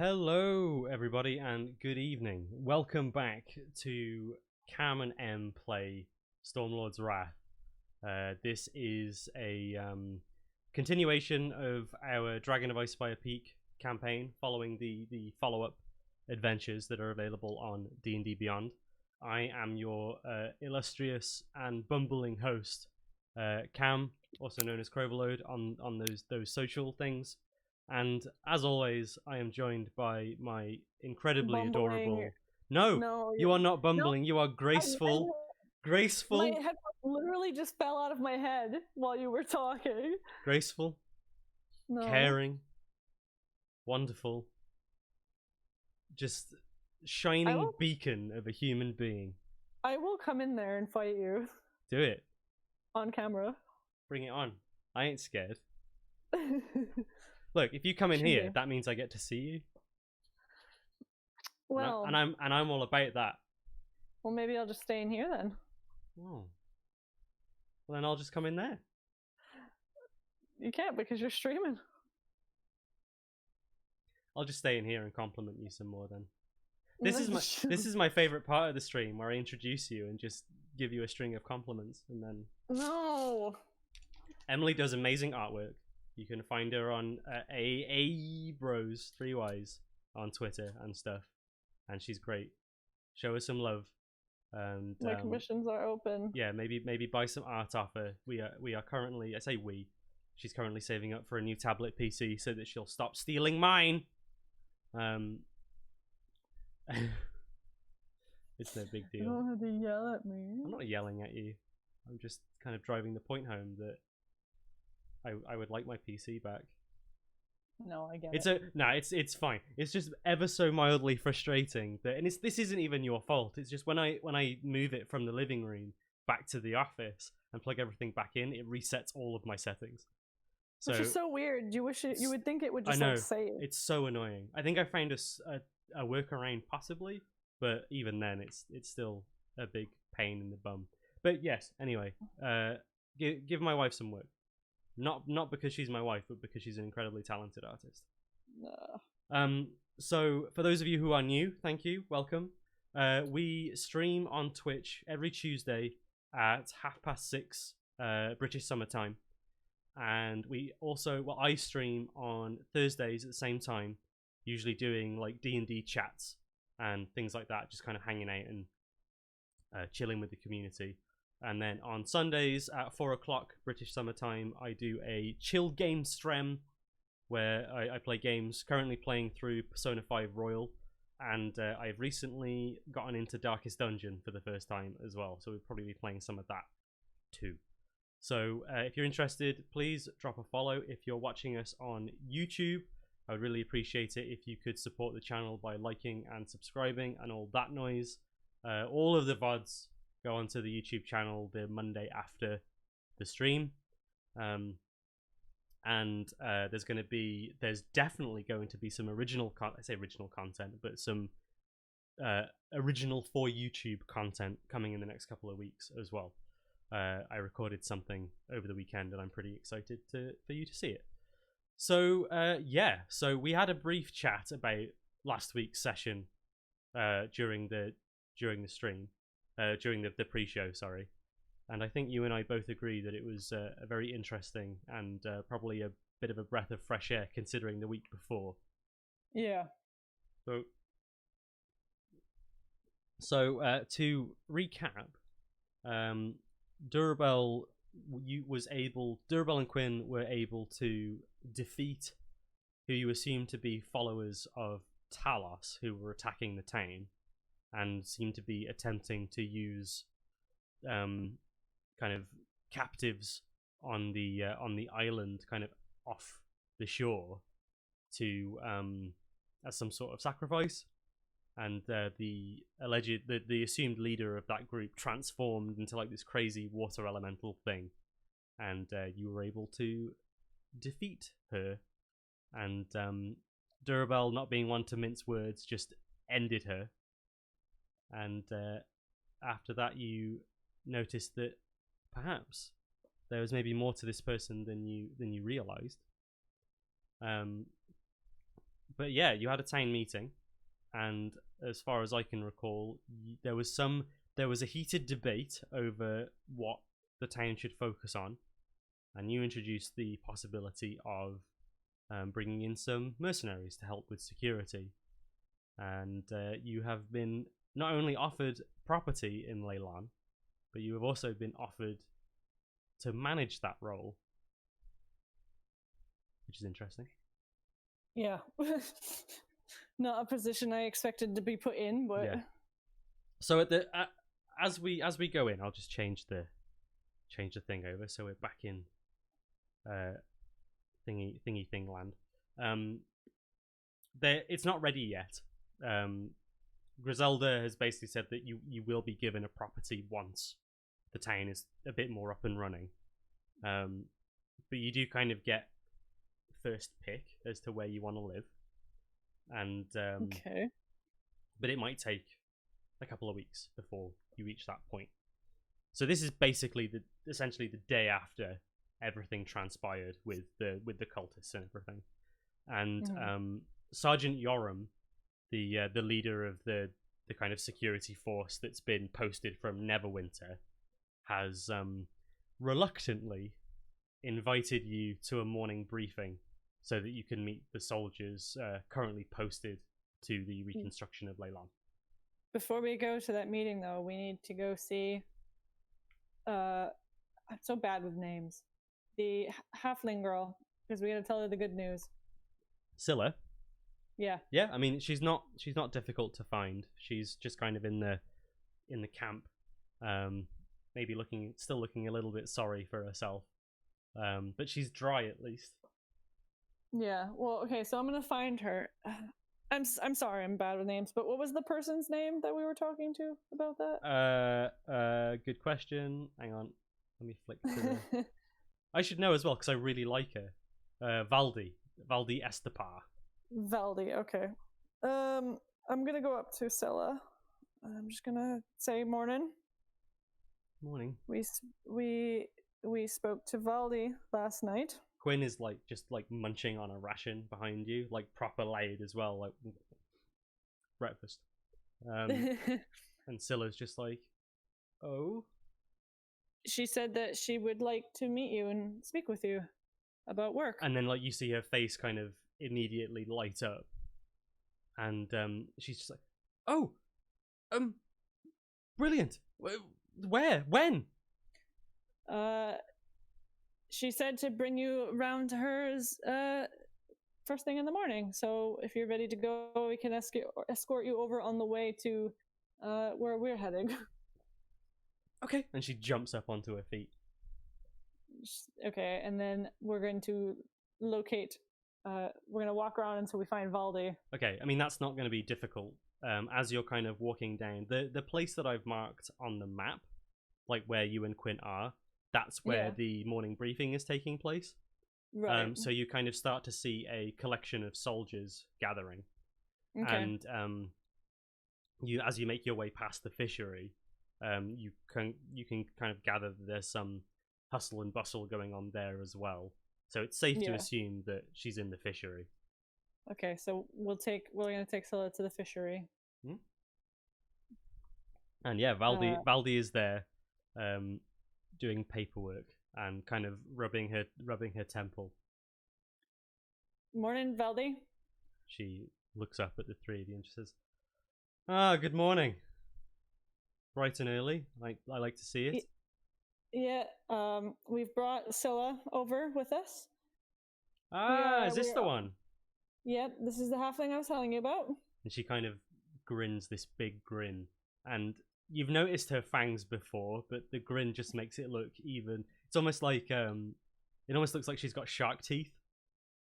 Hello, everybody, and good evening. Welcome back to Cam and M play Stormlord's Wrath. This is a continuation of our Dragon of Icefire Peak campaign, following the follow-up adventures that are available on D&D Beyond. I am your illustrious and bumbling host, Cam, also known as Croverload on those social things. And as always, I am joined by my incredibly adorable. No, you are not bumbling. No, you are graceful. Graceful. My headphones literally just fell out of my head while you were talking. Graceful. No. Caring. Wonderful. Just shining beacon of a human being. I will come in there and fight you. Do it. On camera. Bring it on. I ain't scared. Look, if you come in here, that means I get to see you. Well, and I'm all about that. Well, maybe I'll just stay in here then. Oh. Well, then I'll just come in there. You can't because you're streaming. I'll just stay in here and compliment you some more then. This is my favorite part of the stream, where I introduce you and just give you a string of compliments, and then. No. Emily does amazing artwork. You can find her on A Bros 3Ys on Twitter and stuff, and she's great. Show her some love. And my commissions are open. Yeah, maybe buy some art off her. We are currently, I say we. She's currently saving up for a new tablet PC so that she'll stop stealing mine. It's no big deal. You don't have to yell at me. I'm not yelling at you. I'm just kind of driving the point home that I would like my PC back. No, I get it. It's fine. It's just ever so mildly frustrating that, and this isn't even your fault. It's just when I move it from the living room back to the office and plug everything back in, it resets all of my settings. So, which is so weird. You would think it would just save. It's so annoying. I think I found a workaround possibly, but even then, it's still a big pain in the bum. But yes, anyway, give my wife some work. Not because she's my wife, but because she's an incredibly talented artist. So for those of you who are new, thank you, welcome. We stream on Twitch every Tuesday at 6:30 British Summer Time, and we also, I stream on Thursdays at the same time, usually doing like D&D chats and things like that, just kind of hanging out and chilling with the community. And then on Sundays at 4 o'clock British Summer Time, I do a chill game stream where I play games. Currently playing through Persona 5 Royal, and I've recently gotten into Darkest Dungeon for the first time as well. So we'll probably be playing some of that too. So if you're interested, please drop a follow. If you're watching us on YouTube, I would really appreciate it if you could support the channel by liking and subscribing and all that noise. All of the VODs go onto the YouTube channel the Monday after the stream, and there's definitely going to be some original content, but some original for YouTube content coming in the next couple of weeks as well. I recorded something over the weekend, and I'm pretty excited for you to see it. So so we had a brief chat about last week's session during the stream. During the pre-show, sorry, and I think you and I both agree that it was a very interesting and probably a bit of a breath of fresh air considering the week before. Yeah. So to recap, Dourrebelle and Quinn were able to defeat who you assume to be followers of Talos, who were attacking the town, and seem to be attempting to use kind of captives on the island, kind of off the shore, to as some sort of sacrifice. And the assumed leader of that group transformed into like this crazy water elemental thing, and you were able to defeat her. And Dourrebelle, not being one to mince words, just ended her. And after that, you noticed that perhaps there was maybe more to this person than you realized. But yeah, you had a town meeting, and as far as I can recall, there was a heated debate over what the town should focus on, and you introduced the possibility of bringing in some mercenaries to help with security. And you have been not only offered property in Leyland, but you have also been offered to manage that role, which is interesting. Yeah. Not a position I expected to be put in, but Yeah. So at the as we go in, I'll just change the thing over, so we're back in thingy thing land. It's not ready yet. Griselda has basically said that you will be given a property once the town is a bit more up and running. But you do kind of get first pick as to where you want to live, and okay. But it might take a couple of weeks before you reach that point. So this is basically essentially the day after everything transpired with the cultists and everything, and Sergeant Yoram, the leader of the kind of security force that's been posted from Neverwinter, has reluctantly invited you to a morning briefing so that you can meet the soldiers currently posted to the reconstruction of Leyland. Before we go to that meeting, though, we need to go see. I'm so bad with names. The halfling girl, because we got to tell her the good news. Scylla. Yeah. Yeah, I mean she's not difficult to find. She's just kind of in the camp, maybe still looking a little bit sorry for herself, but she's dry at least. Yeah. Well, okay. So I'm gonna find her. I'm sorry, I'm bad with names, but what was the person's name that we were talking to about that? Good question. Hang on, let me flick to the. I should know as well because I really like her. Valdi Estepar. Valdi. Okay. I'm gonna go up to Scylla. I'm just gonna say morning. Morning. We spoke to Valdi last night. Quinn is just munching on a ration behind you, like proper laid as well, like breakfast. And Scylla's just like, oh. She said that she would like to meet you and speak with you about work. And then you see her face kind of immediately light up, and she's just like, oh, brilliant. Where? When? She said to bring you around to hers first thing in the morning. So if you're ready to go, we can escort you over on the way to where we're heading. Okay. And she jumps up onto her feet. Okay, and then we're going to locate. We're going to walk around until we find Valdi. Okay, I mean that's not going to be difficult. As you're kind of walking down the place that I've marked on the map, like where you and Quinn are. That's where the morning briefing is taking place. Right. So you kind of start to see a collection of soldiers gathering. Okay. And as you make your way past the fishery, you can kind of gather that there's some hustle and bustle going on there as well. So it's safe to assume that she's in the fishery. Okay, so we're going to take Scylla to the fishery. And yeah, Valdi is there. Doing paperwork and kind of rubbing her temple. Morning, Valdi. She looks up at the three of you and she says, good morning. Bright and early. I like to see it. Yeah, we've brought Scylla over with us. Is this the one? Yeah, this is the halfling I was telling you about. And she kind of grins this big grin, and you've noticed her fangs before, but the grin just makes it look even. It's almost like it almost looks like she's got shark teeth,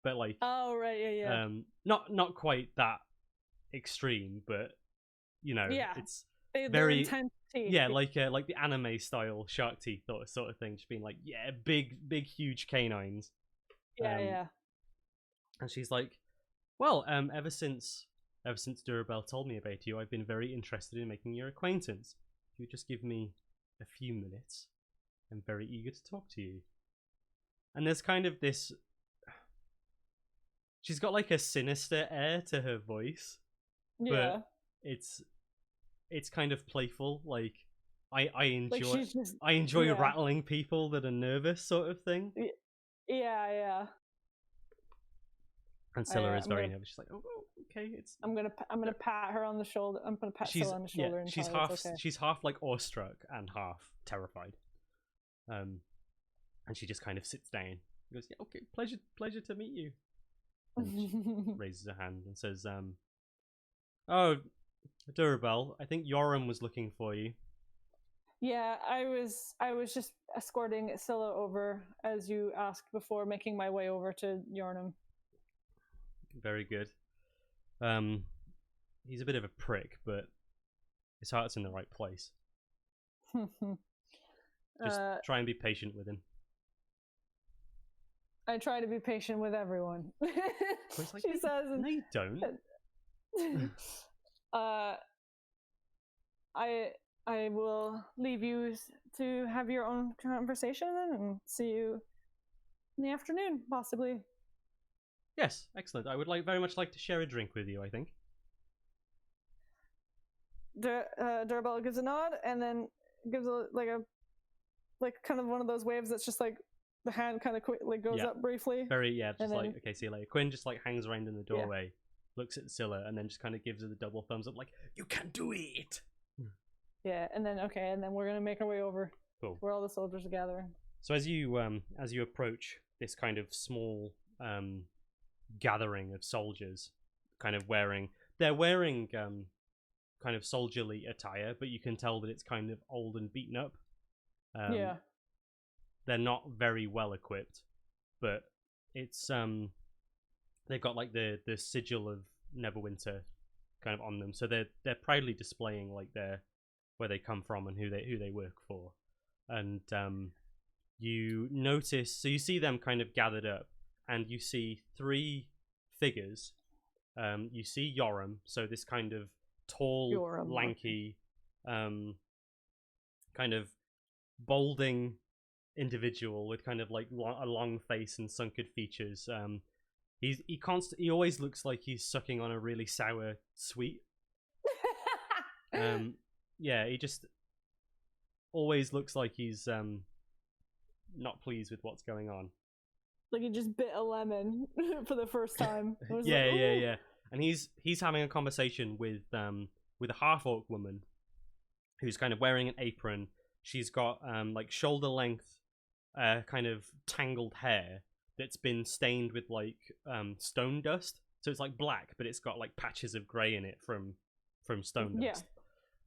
but like. Oh right, yeah. Not quite that extreme, but it's They're very intense teeth. Yeah, like the anime style shark teeth sort of thing. Just being like, yeah, big, huge canines. Yeah. And she's like, well, ever since Dourrebelle told me about you, I've been very interested in making your acquaintance. If you just give me a few minutes, I'm very eager to talk to you. And there's kind of this. she's got like a sinister air to her voice, Yeah. but it's kind of playful. Like I Like enjoy she's just I enjoy yeah. rattling people that are nervous, sort of thing. Yeah. And Scylla is I'm very gonna nervous. She's like, oh, okay, it's. I'm gonna pat her on the shoulder. I'm gonna pat Scylla on the shoulder and she's tell her half it's okay. she's half like awestruck and half terrified. And she just kind of sits down. She goes, yeah, okay, pleasure to meet you. And she raises her hand and says, oh, Dourrebelle, I think Yoram was looking for you. Yeah, I was just escorting Scylla over as you asked before, making my way over to Yornum. Very good. He's a bit of a prick, but his heart's in the right place. Just try and be patient with him. I try to be patient with everyone. Like, she says, no, you don't. I will leave you to have your own conversation then, and see you in the afternoon, possibly. Yes, excellent. I would very much like to share a drink with you, I think. Dourrebelle gives a nod and then gives a kind of one of those waves that's just like the hand kind of goes up briefly. Okay, see you later. Quinn just like hangs around in the doorway, looks at Scylla, and then just kind of gives her the double thumbs up, like, you can do it! Yeah, and then we're gonna make our way over. Cool. Where all the soldiers are gathering. So as you approach this kind of small gathering of soldiers, kind of wearing kind of soldierly attire, but you can tell that it's kind of old and beaten up. They're not very well equipped, but it's they've got like the sigil of Neverwinter kind of on them, so they're proudly displaying like where they come from and who they work for. And you notice, so you see them kind of gathered up, and you see three figures. You see Yoram, so this kind of tall, lanky, kind of balding individual with kind of like a long face and sunken features. He always looks like he's sucking on a really sour sweet. He just always looks like he's not pleased with what's going on. Like he just bit a lemon for the first time. Yeah. And he's having a conversation with a half-orc woman who's kind of wearing an apron. She's got like shoulder length kind of tangled hair that's been stained with like stone dust. So it's like black, but it's got like patches of grey in it from stone dust.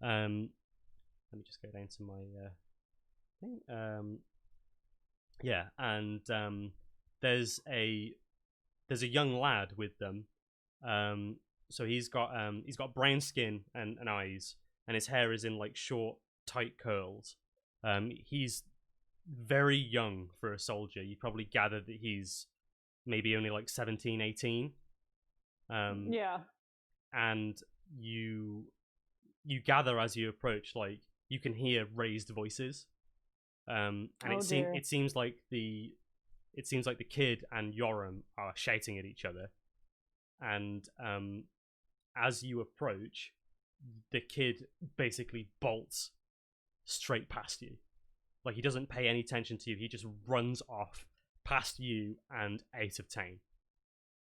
Let me just go down to my thing. And there's a young lad with them. So he's got brown skin and eyes, and his hair is in like short, tight curls. He's very young for a soldier. You probably gather that he's maybe only like 17, 18. And you gather as you approach, like you can hear raised voices. And it seems like the kid and Yoram are shouting at each other. And as you approach, the kid basically bolts straight past you. Like he doesn't pay any attention to you. He just runs off past you and out of town.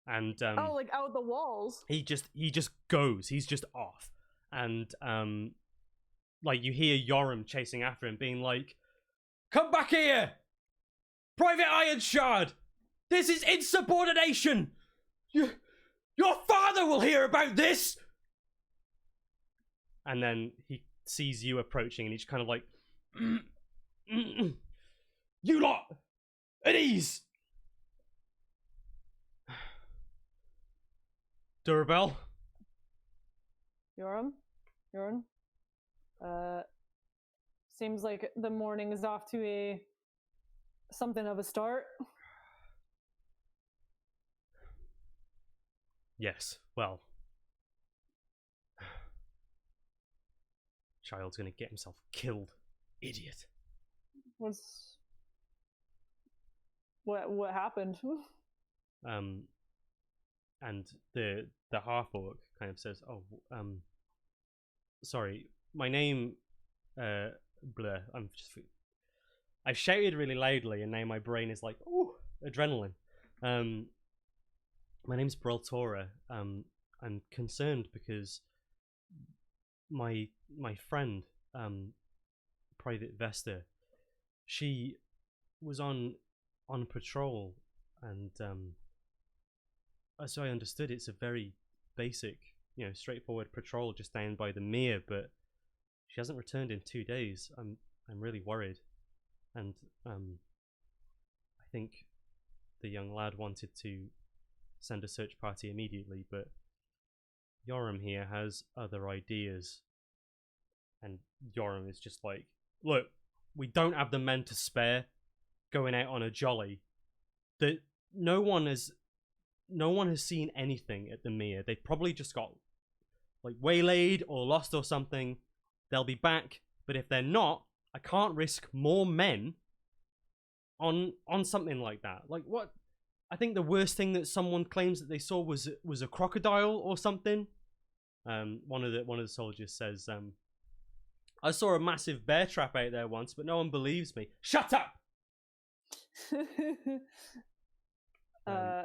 And like out the walls. He just goes. He's just off. And like you hear Yoram chasing after him, being like, "Come back here, Private Ironshard! This is insubordination! Your father will hear about this!" And then he sees you approaching, and he's kind of like, "You lot, at ease!" Dourrebelle? Yoram? Seems like the morning is off to something of a start. Yes, well, child's gonna get himself killed. Idiot. What happened? and the half orc kind of says, "Oh, sorry, my name, blur. I shouted really loudly, and now my brain is like, ooh, adrenaline. My name's Breltora. I'm concerned because my friend, Private Vesta, she was on patrol, and as I understood, it's a very basic, straightforward patrol just down by the mere, but she hasn't returned in 2 days. I'm really worried, and I think the young lad wanted to send a search party immediately, but Yoram here has other ideas. And Yoram is just like, look, we don't have the men to spare going out on a jolly. No one has seen anything at the mere. They've probably just got like waylaid or lost or something. They'll be back, but if they're not, I can't risk more men on something like that. Like, what? I think the worst thing that someone claims that they saw was a crocodile or something. One of the soldiers says, I saw a massive bear trap out there once, but no one believes me. Shut up! Yeah,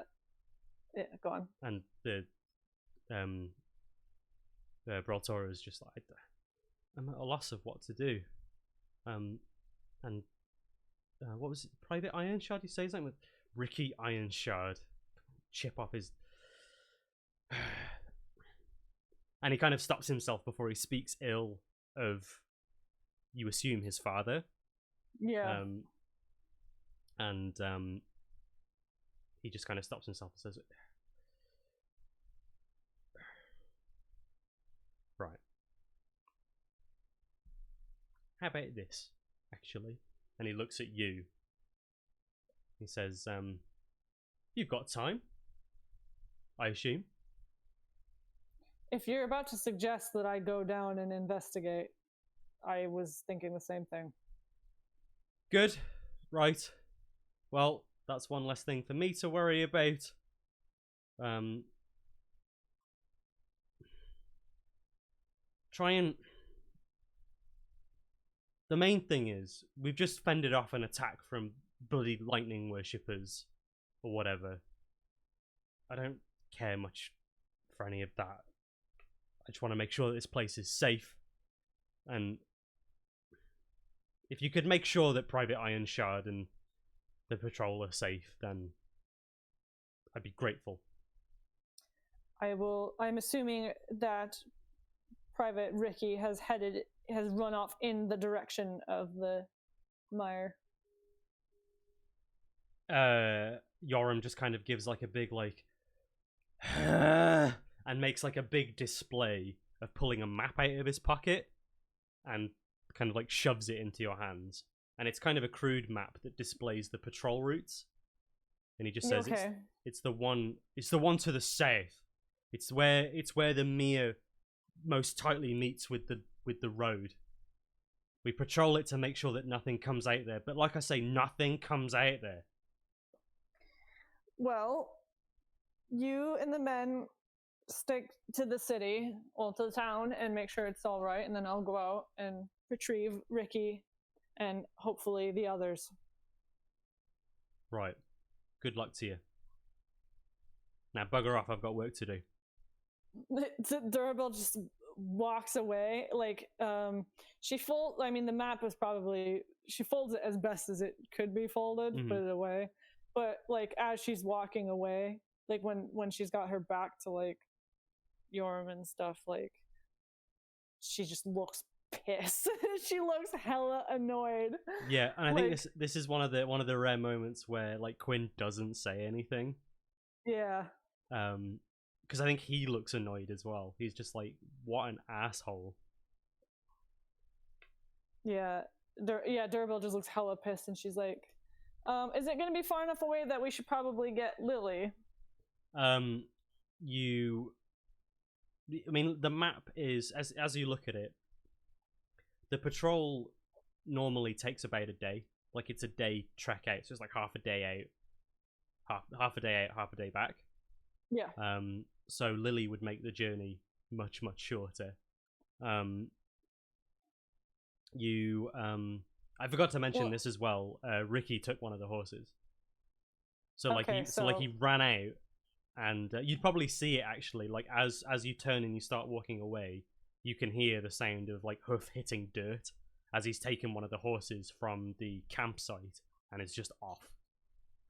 go on. And the Breltora is just like, I'm at a loss of what to do. And what was it? Private Ironshard? You say something with Ricky Ironshard. Chip off his. And he kind of stops himself before he speaks ill of, you assume, his father. Yeah. And he just kind of stops himself and says, right. How about this, actually? And he looks at you. He says, you've got time, I assume. If you're about to suggest that I go down and investigate, I was thinking the same thing. Good. Right. Well, that's one less thing for me to worry about. Try and... The main thing is, we've just fended off an attack from bloody lightning worshippers, or whatever. I don't care much for any of that. I just want to make sure that this place is safe. And if you could make sure that Private Ironshard and the patrol are safe, then I'd be grateful. I'm assuming that Private Ricky has run off in the direction of the mire. Yoram just kind of gives like a big like and makes like a big display of pulling a map out of his pocket and kind of like shoves it into your hands. And it's kind of a crude map that displays the patrol routes. And he just says, okay. it's the one to the south. It's where the mere most tightly meets with the road. We patrol it to make sure that nothing comes out there. But like I say, nothing comes out there. Well, you and the men stick to the city, to the town, and make sure it's all right, and then I'll go out and retrieve Ricky and hopefully the others. Right. Good luck to you. Now bugger off, I've got work to do. Dourrebelle just walks away. Like, the map was probably, she folds it as best as it could be folded, put it away. But, like, as she's walking away, like, when she's got her back to, like, Yoram and stuff, like, she just looks pissed. She looks hella annoyed. Yeah, and I think this is one of the rare moments where, like, Quinn doesn't say anything. Yeah. Because I think he looks annoyed as well. He's just like, what an asshole. Yeah. Dourrebelle just looks hella pissed, and she's like, is it going to be far enough away that we should probably get Lily? The map is, as you look at it, the patrol normally takes about a day. Like, it's a day trek out, so it's like half a day out, half a day out, half a day back. Yeah. So Lily would make the journey much shorter. I forgot to mention this as well. Ricky took one of the horses. So like he ran out, and you'd probably see it actually. Like as you turn and you start walking away, you can hear the sound of like hoof hitting dirt as he's taken one of the horses from the campsite and it's just off.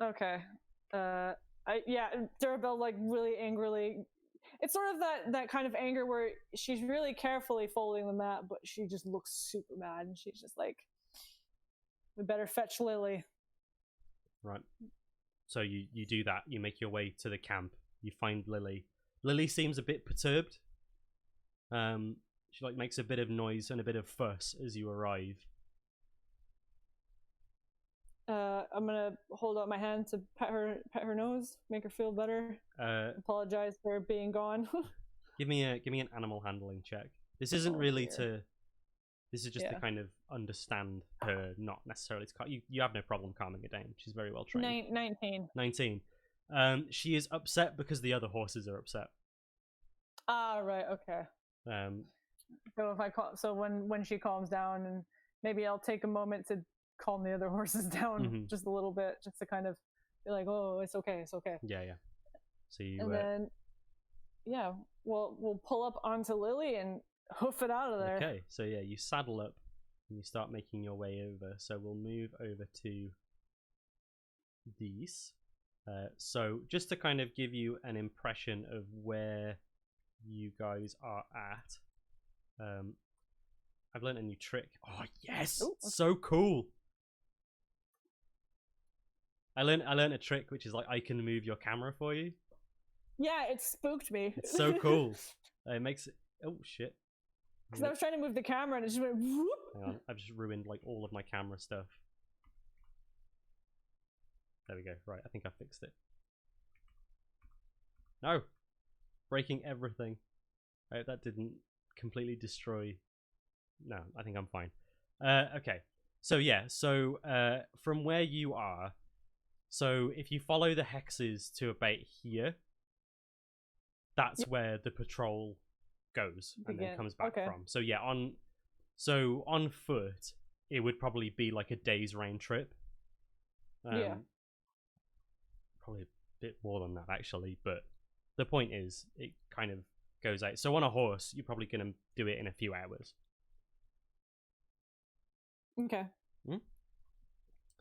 Okay. Dourrebelle like really angrily. It's sort of that kind of anger where she's really carefully folding the map, but she just looks super mad, and she's just like, "We better fetch Lily." Right. So you do that. You make your way to the camp. You find Lily. Lily seems a bit perturbed. She like makes a bit of noise and a bit of fuss as you arrive. I'm gonna hold out my hand to pet her nose, make her feel better. Apologize for being gone. give me an animal handling check. This isn't This is just to kind of understand her, not necessarily to you have no problem calming her down. She's very well trained. 19. She is upset because the other horses are upset. Ah, right, okay. So when she calms down, and maybe I'll take a moment to calm the other horses down just a little bit, just to kind of be like, oh, it's okay. Yeah. So you then we'll pull up onto Lily and hoof it out of there. Okay, so yeah, you saddle up and you start making your way over. So we'll move over to these. So just to kind of give you an impression of where you guys are at, I've learned a new trick. Oh yes, ooh, so cool! I learned a trick which is like I can move your camera for you. Yeah, it spooked me. It's so cool. It makes it. Oh shit! Because I was trying to move the camera and it just went whoop. Hang on, I've just ruined like all of my camera stuff. There we go. Right, I think I fixed it. No! Breaking everything. I hope that didn't completely destroy... No, I think I'm fine. Okay. So yeah, from where you are, so if you follow the hexes to about here, that's where the patrol goes and then comes back from. So yeah, on foot, it would probably be like a day's round trip. Probably a bit more than that actually, but the point is it kind of goes out. So on a horse, you're probably going to do it in a few hours. Okay. Well,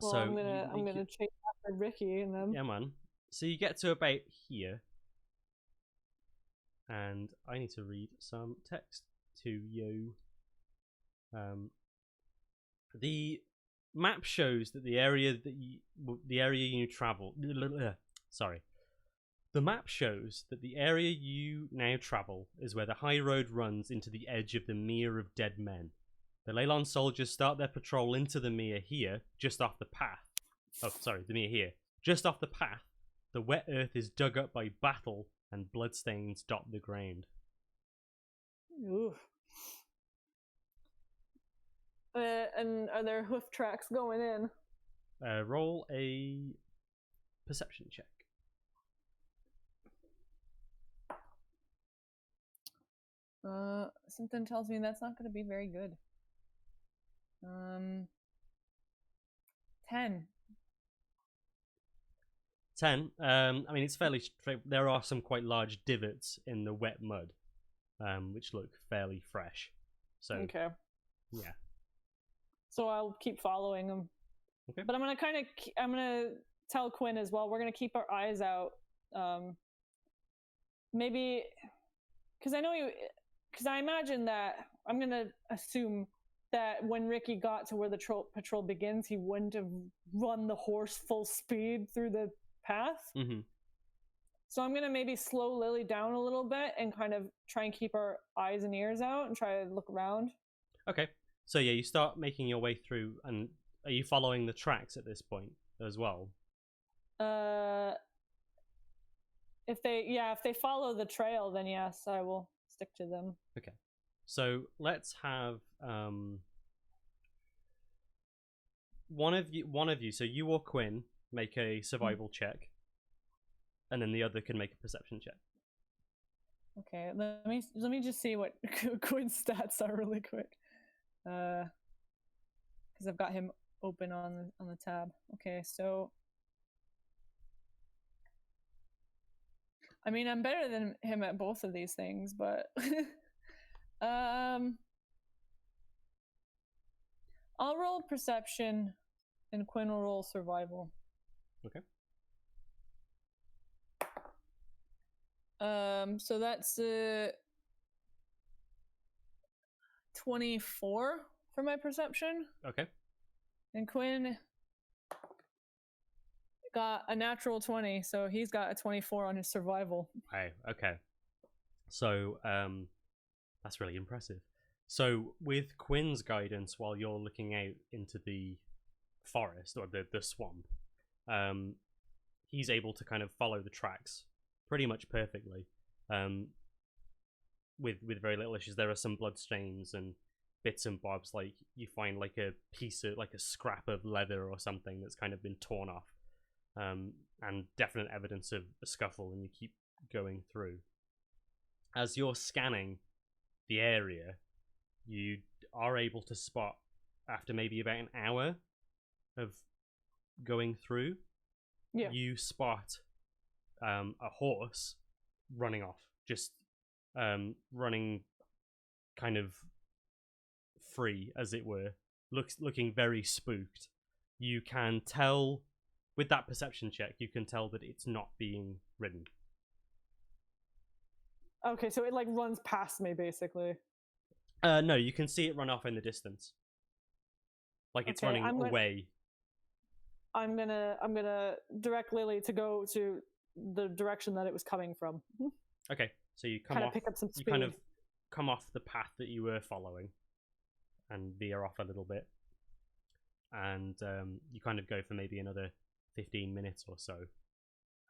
so I'm gonna chase after Ricky and them. Yeah, man. So you get to about here, and I need to read some text to you. The map shows that the area you travel. Sorry. The map shows that the area you now travel is where the high road runs into the edge of the Mere of Dead Men. The Leyland soldiers start their patrol into the Mere here, just off the path. Oh, sorry, the Mere here. Just off the path, the wet earth is dug up by battle and bloodstains dot the ground. Ooh. And are there hoof tracks going in? Roll a perception check. Something tells me that's not going to be very good. 10. 10. I mean, it's fairly straight. There are some quite large divots in the wet mud, which look fairly fresh. So, okay. Yeah. So I'll keep following them. Okay. But I'm gonna tell Quinn as well. We're gonna keep our eyes out. Maybe, because I imagine that I'm gonna assume that when Ricky got to where the patrol begins, he wouldn't have run the horse full speed through the path. Mm-hmm. So I'm gonna maybe slow Lily down a little bit and kind of try and keep our eyes and ears out and try to look around. Okay. So yeah, you start making your way through, and are you following the tracks at this point as well? If they follow the trail, then yes, I will stick to them. Okay. So let's have one of you. So you or Quinn make a survival check. and then the other can make a perception check. Okay, let me just see what Quinn's stats are really quick, because I've got him open on the tab. Okay, so I mean I'm better than him at both of these things, but I'll roll perception, and Quinn will roll survival. Okay. So that's 24 for my perception. Okay. And Quinn got a natural 20, so he's got a 24 on his survival. Wow. Okay. So that's really impressive. So with Quinn's guidance, while you're looking out into the forest or the swamp, he's able to kind of follow the tracks pretty much perfectly, with very little issues. There are some blood stains and bits and bobs, like you find like a piece of like a scrap of leather or something that's kind of been torn off, and definite evidence of a scuffle, and you keep going through. As you're scanning the area, you are able to spot, after maybe about an hour of going through, you spot a horse running off, just running kind of free, as it were, looking very spooked. You can tell, with that perception check, you can tell that it's not being ridden. Okay, so it like runs past me, basically. No, you can see it run off in the distance. Like it's running away. I'm gonna direct Lily to go to the direction that it was coming from. Okay, so you come kind off. Of pick up some speed. You kind of come off the path that you were following, and veer off a little bit, and you kind of go for maybe another 15 minutes or so,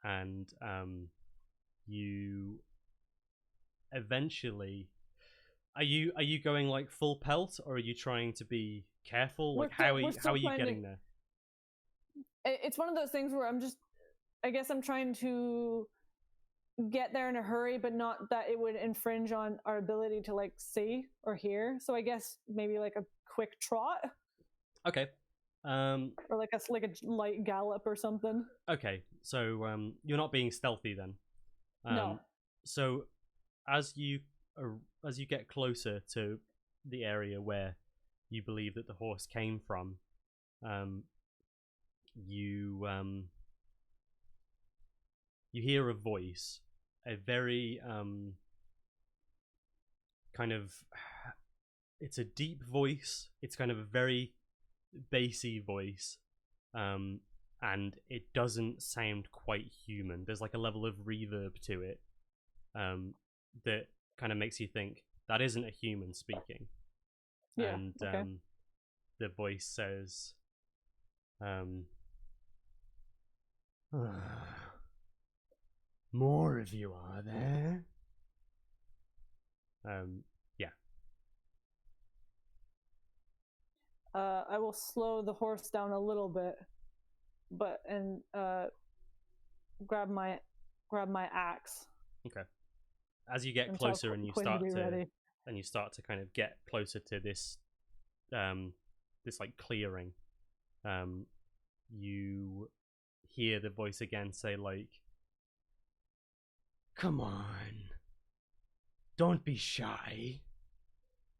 and you eventually. Are you going like full pelt, or are you trying to be careful? Like how are you getting there? It's one of those things where I guess I'm trying to get there in a hurry, but not that it would infringe on our ability to like see or hear. So I guess maybe like a quick trot. Okay. Or like a light gallop or something. Okay, so you're not being stealthy then. No. So as you get closer to the area where you believe that the horse came from, you hear a voice, a very kind of, it's a deep voice. It's kind of a very bassy voice, and it doesn't sound quite human. There's like a level of reverb to it, that kind of makes you think that isn't a human speaking. Yeah, and okay. The voice says, more of you are there. Yeah. I will slow the horse down a little bit, and grab my axe. Okay. As you get closer and you start to kind of get closer to this this like clearing, you hear the voice again say like, come on, don't be shy,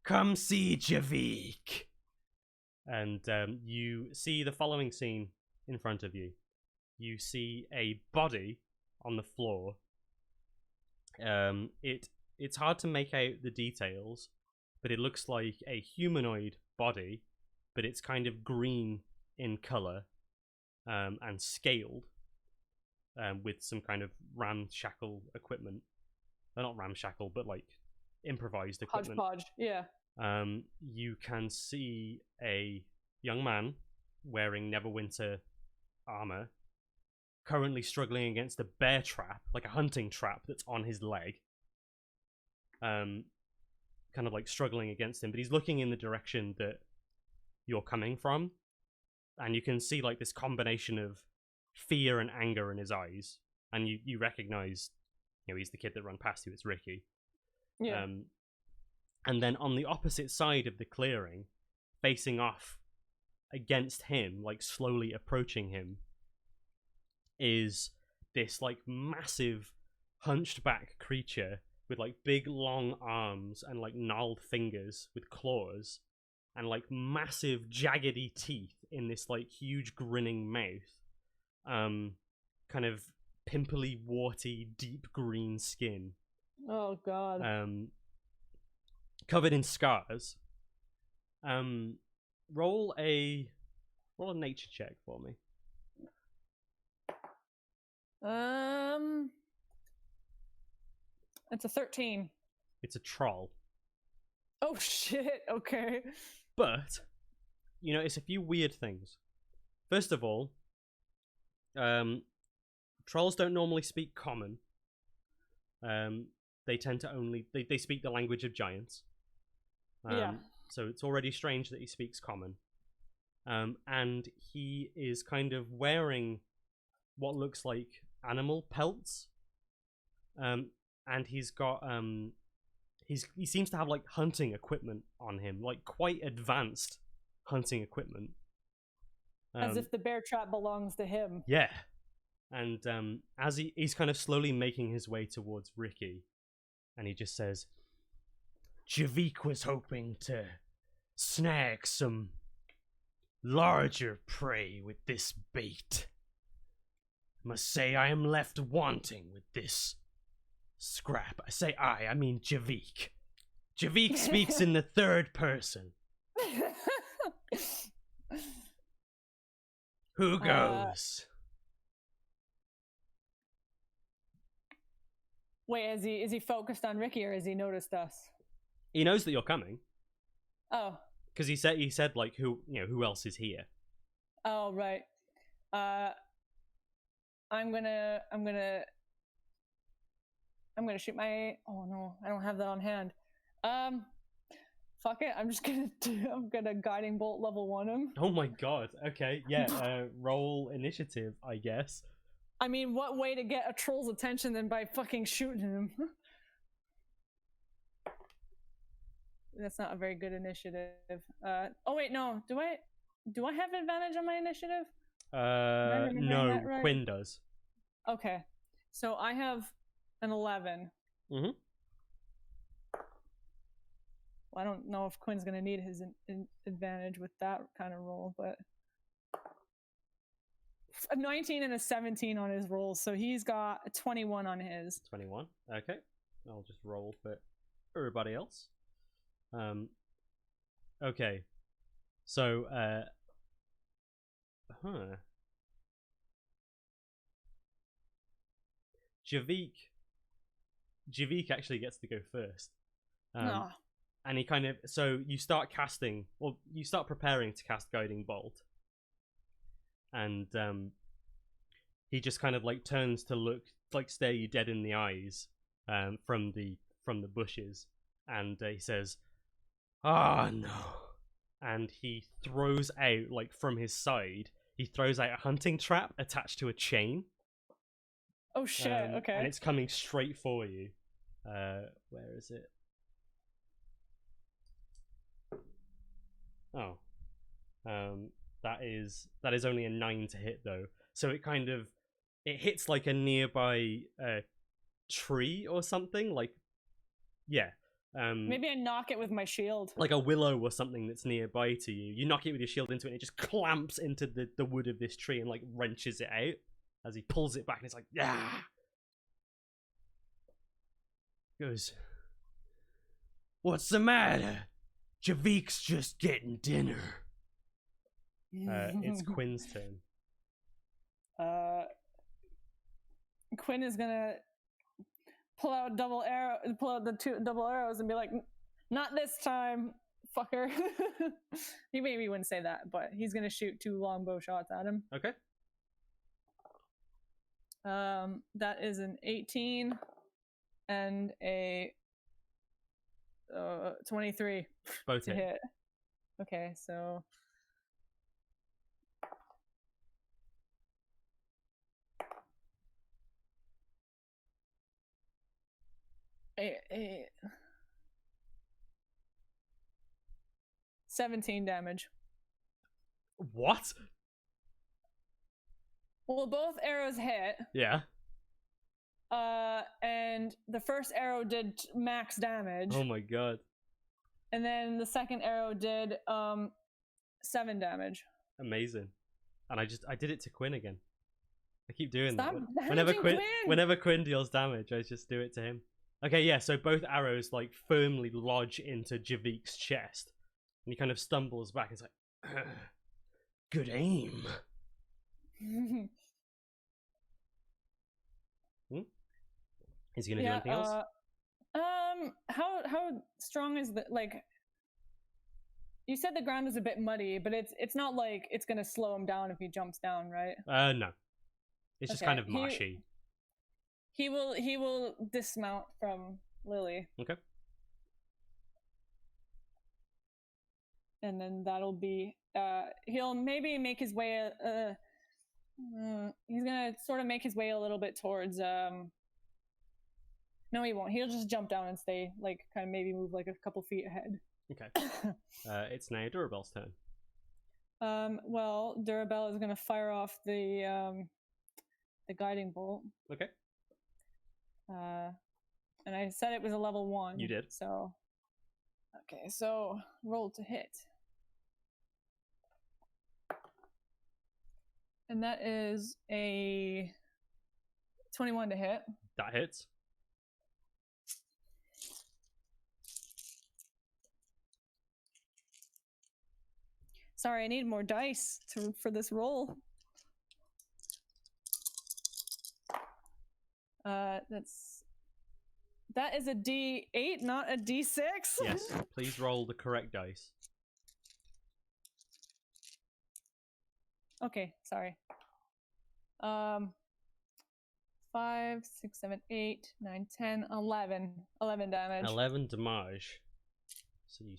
come see Javik. And you see the following scene in front of you. You see a body on the floor. It's hard to make out the details, but it looks like a humanoid body, but it's kind of green in color, and scaled, with some kind of ramshackle equipment. Not ramshackle, but like improvised equipment. Hodgepodge, yeah. You can see a young man wearing Neverwinter armor, currently struggling against a bear trap, like a hunting trap that's on his leg. Kind of like struggling against him, but he's looking in the direction that you're coming from, and you can see like this combination of fear and anger in his eyes, and you recognize, he's the kid that ran past you. It's Ricky. Yeah. And then on the opposite side of the clearing, facing off against him, like slowly approaching him, is this like massive hunched back creature with like big long arms and like gnarled fingers with claws and like massive jaggedy teeth in this like huge grinning mouth. Kind of pimply, warty, deep green skin. Oh god. Covered in scars. Roll a nature check for me. It's a 13. It's a troll. Oh shit. Okay. But you notice a few weird things. First of all, trolls don't normally speak common. They tend to only they speak the language of giants. Yeah. So it's already strange that he speaks common. And he is kind of wearing what looks like animal pelts. And he's got he seems to have like hunting equipment on him, like quite advanced hunting equipment. As if the bear trap belongs to him. Yeah. And as he's kind of slowly making his way towards Ricky, and he just says, Javik was hoping to snag some larger prey with this bait. Must say I am left wanting with this scrap. I say I mean Javik. Javik speaks in the third person. Who goes? Wait, is he focused on Ricky or has he noticed us? He knows that you're coming. Oh. Because he said like who else is here. Oh right. I'm gonna shoot my. Oh no, I don't have that on hand. Fuck it. I'm gonna guiding bolt level 1 him. Oh my god. Okay, yeah. Roll initiative, I guess. I mean, what way to get a troll's attention than by fucking shooting him? That's not a very good initiative. Oh wait, no. Do I have advantage on my initiative? No, right? Quinn does. Okay, so I have an 11. Mm-hmm. Well, I don't know if Quinn's gonna need his advantage with that kind of roll, but a 19 and a 17 on his rolls, so he's got a 21 on his. 21. Okay, I'll just roll for everybody else. Okay, so Javik actually gets to go first. And he kind of, so you start preparing to cast Guiding Bolt. And he just kind of like turns to look, like stare you dead in the eyes from the bushes. And he says, "Ah, no." And he throws out, like from his side, he throws out a hunting trap attached to a chain. Oh shit, okay. And it's coming straight for you. Where is it? Oh. That is only a 9 to hit though. So it hits like a nearby tree or something, like yeah. Maybe I knock it with my shield. Like a willow or something that's nearby to you. You knock it with your shield into it and it just clamps into the wood of this tree and like wrenches it out as he pulls it back and it's like, yeah. Goes, "What's the matter? Javik's just getting dinner." It's Quinn's turn. Quinn is gonna pull out the 2 double arrows and be like, "Not this time, fucker." He maybe wouldn't say that, but he's gonna shoot 2 longbow shots at him. Okay. That is an 18 and a 23 both to hit. Okay, so 8. 17 damage. What? Well, both arrows hit. Yeah. And the first arrow did max damage. Oh my god. And then the second arrow did 7 damage. Amazing. And I did it to Quinn again. I keep doing Stop that. Whenever Quinn deals damage, I just do it to him. Okay, yeah, so both arrows like firmly lodge into Javik's chest. And he kind of stumbles back and is like, good aim. Is he gonna do anything else? How strong is the, like, you said the ground is a bit muddy, but it's not like it's gonna slow him down if he jumps down, right? No. It's just kind of marshy. He will dismount from Lily. Okay. And then that'll be he'll maybe make his way he's gonna sort of make his way a little bit towards no, he won't. He'll just jump down and stay, like, kind of maybe move like a couple feet ahead. Okay. It's now Dourrebelle's turn. Well, Dourrebelle is gonna fire off the guiding bolt. Okay. And I said it was a level 1. You did. So, okay, so roll to hit. And that is a 21 to hit. That hits. Sorry, I need more dice for this roll. That is a D8, not a D6. Yes, please roll the correct dice. Okay, sorry. 5, 6, 7, 8, 9, 10, 11. 11 damage. 11 damage. So you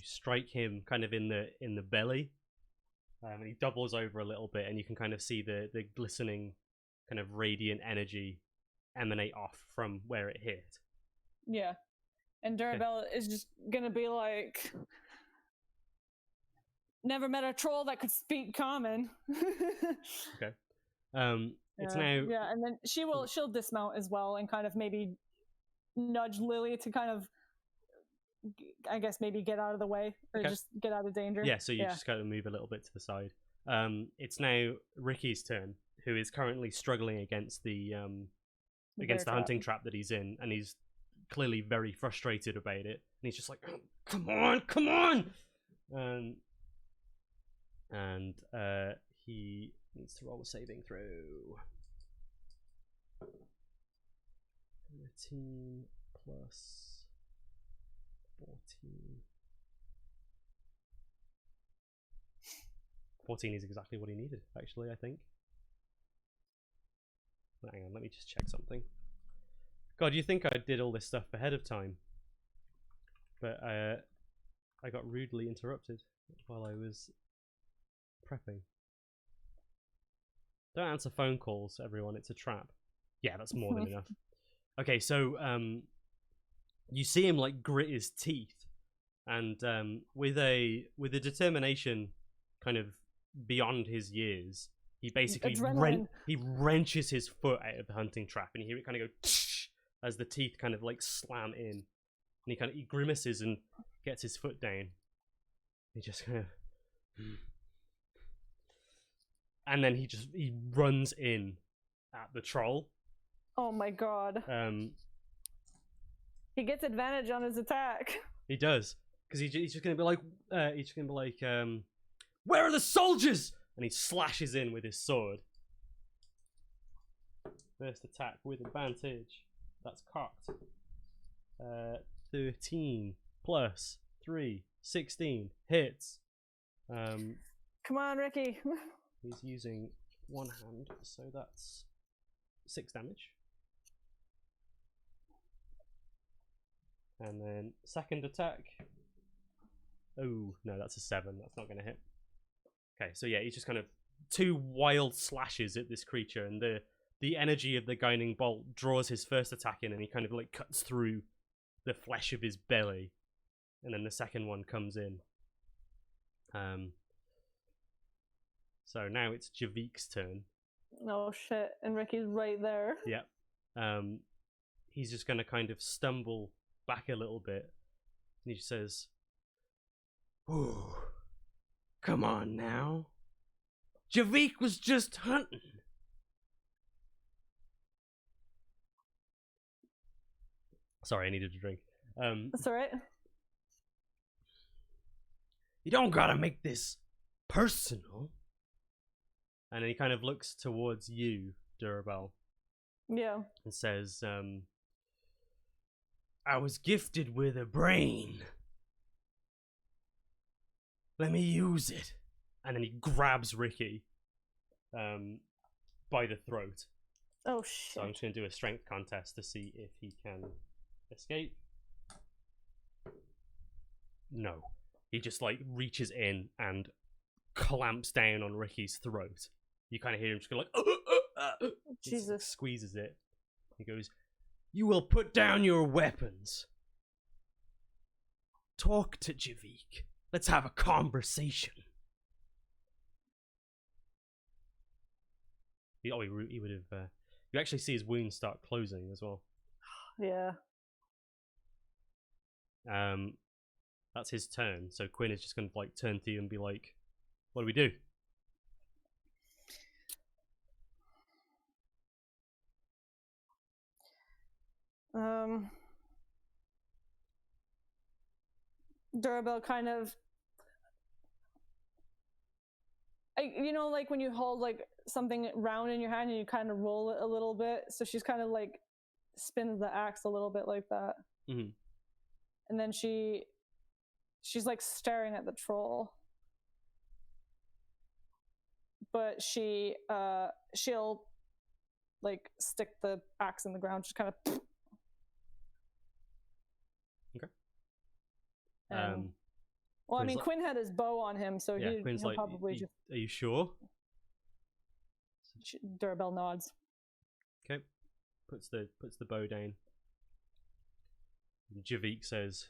strike him kind of in the belly, and he doubles over a little bit, and you can kind of see the glistening, kind of radiant energy emanate off from where it hit. Yeah, and Dourrebelle is just gonna be like, never met a troll that could speak common. Okay. It's now. Yeah, and then she'll dismount as well and kind of maybe nudge Lily to kind of, I guess, maybe get out of the way or just get out of danger. Yeah, so you just kind of move a little bit to the side. It's now Ricky's turn, who is currently struggling against the hunting trap that he's in, and he's clearly very frustrated about it. And he's just like, oh, come on! And he needs to roll a saving throw. 13 plus 14. 14 is exactly what he needed, actually, I think. Hang on, let me just check something. God, you think I did all this stuff ahead of time. But I got rudely interrupted while I was prepping. Don't answer phone calls, everyone. It's a trap. Yeah, that's more than enough. Okay, so you see him like grit his teeth, and with a determination kind of beyond his years, he basically he wrenches his foot out of the hunting trap, and you hear it kind of go tsh, as the teeth kind of like slam in, and he grimaces and gets his foot down. He just kind of, and then he runs in at the troll. Oh my god. He gets advantage on his attack. He does, because he's just gonna be like, where are the soldiers? And he slashes in with his sword. First attack with advantage. That's cocked. 13 plus 3, 16 hits. Come on, Ricky. He's using one hand, so that's 6 damage. And then second attack. Oh, no, that's a 7. That's not going to hit. Okay, so yeah, he's just kind of 2 wild slashes at this creature, and the the energy of the guiding bolt draws his first attack in, and he kind of like cuts through the flesh of his belly, and then the second one comes in. So now it's Javik's turn. Oh shit! And Ricky's right there. Yep. He's just going to kind of stumble back a little bit, and he just says, "Ooh, come on now. Javik was just hunting." Sorry, I needed a drink. That's alright. You don't gotta make this personal. And then he kind of looks towards you, Dourrebelle. Yeah. And says, I was gifted with a brain. Let me use it. And then he grabs Ricky by the throat. Oh shit. So I'm just going to do a strength contest to see if he can escape. No. He just like reaches in and clamps down on Ricky's throat. You kind of hear him just go like, Jesus. He squeezes it. He goes, "You will put down your weapons. Talk to Javik. Let's have a conversation." He would have. You actually see his wounds start closing as well. Yeah. That's his turn. So Quinn is just going to like turn to you and be like, "What do we do?" Dourrebelle kind of, you know, like when you hold like something round in your hand and you kind of roll it a little bit. So she's kind of like spins the axe a little bit like that. Mm-hmm. And then she's like staring at the troll. But she'll like stick the axe in the ground, just kind of. Okay. Well, I mean, Quinn had his bow on him, so yeah, he'll like, probably just. Are you sure? Dourrebelle nods. Okay. Puts the bow down. And Javik says,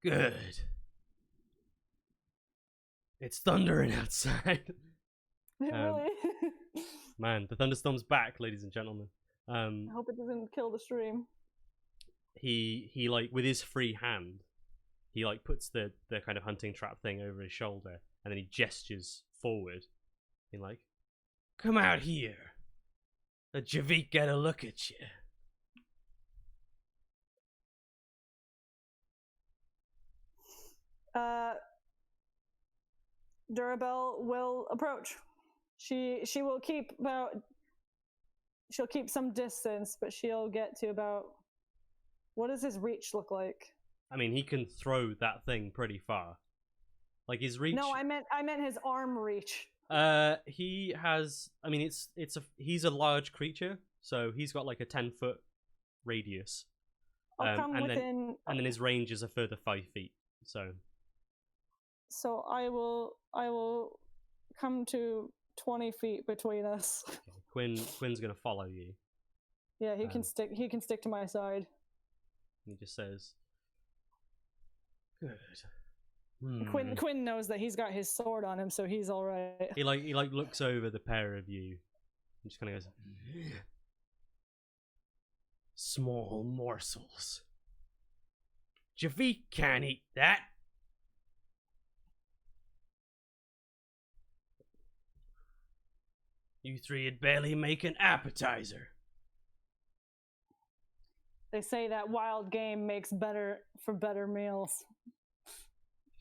"Good. It's thundering outside." Really? Man, the thunderstorm's back, ladies and gentlemen. I hope it doesn't kill the stream. He like with his free hand, he like puts the kind of hunting trap thing over his shoulder, and then he gestures forward, and like, "Come out here. Let Javik get a look at you." Dourrebelle will approach. She will keep she'll keep some distance, but she'll get to about. What does his reach look like? I mean, he can throw that thing pretty far. Like his reach. No, I meant his arm reach. He has. I mean, he's a large creature, so he's got like a 10-foot radius. I'll come and within. And then his range is a further 5 feet. So I will come to 20 feet between us. Okay. Quinn's gonna follow you. Yeah, he can stick. He can stick to my side. He just says, "Good." Quinn knows that he's got his sword on him, so he's all right. He looks over the pair of you, and just kind of goes, "Small morsels. Javik can't eat that." You three would barely make an appetizer. They say that wild game makes better meals.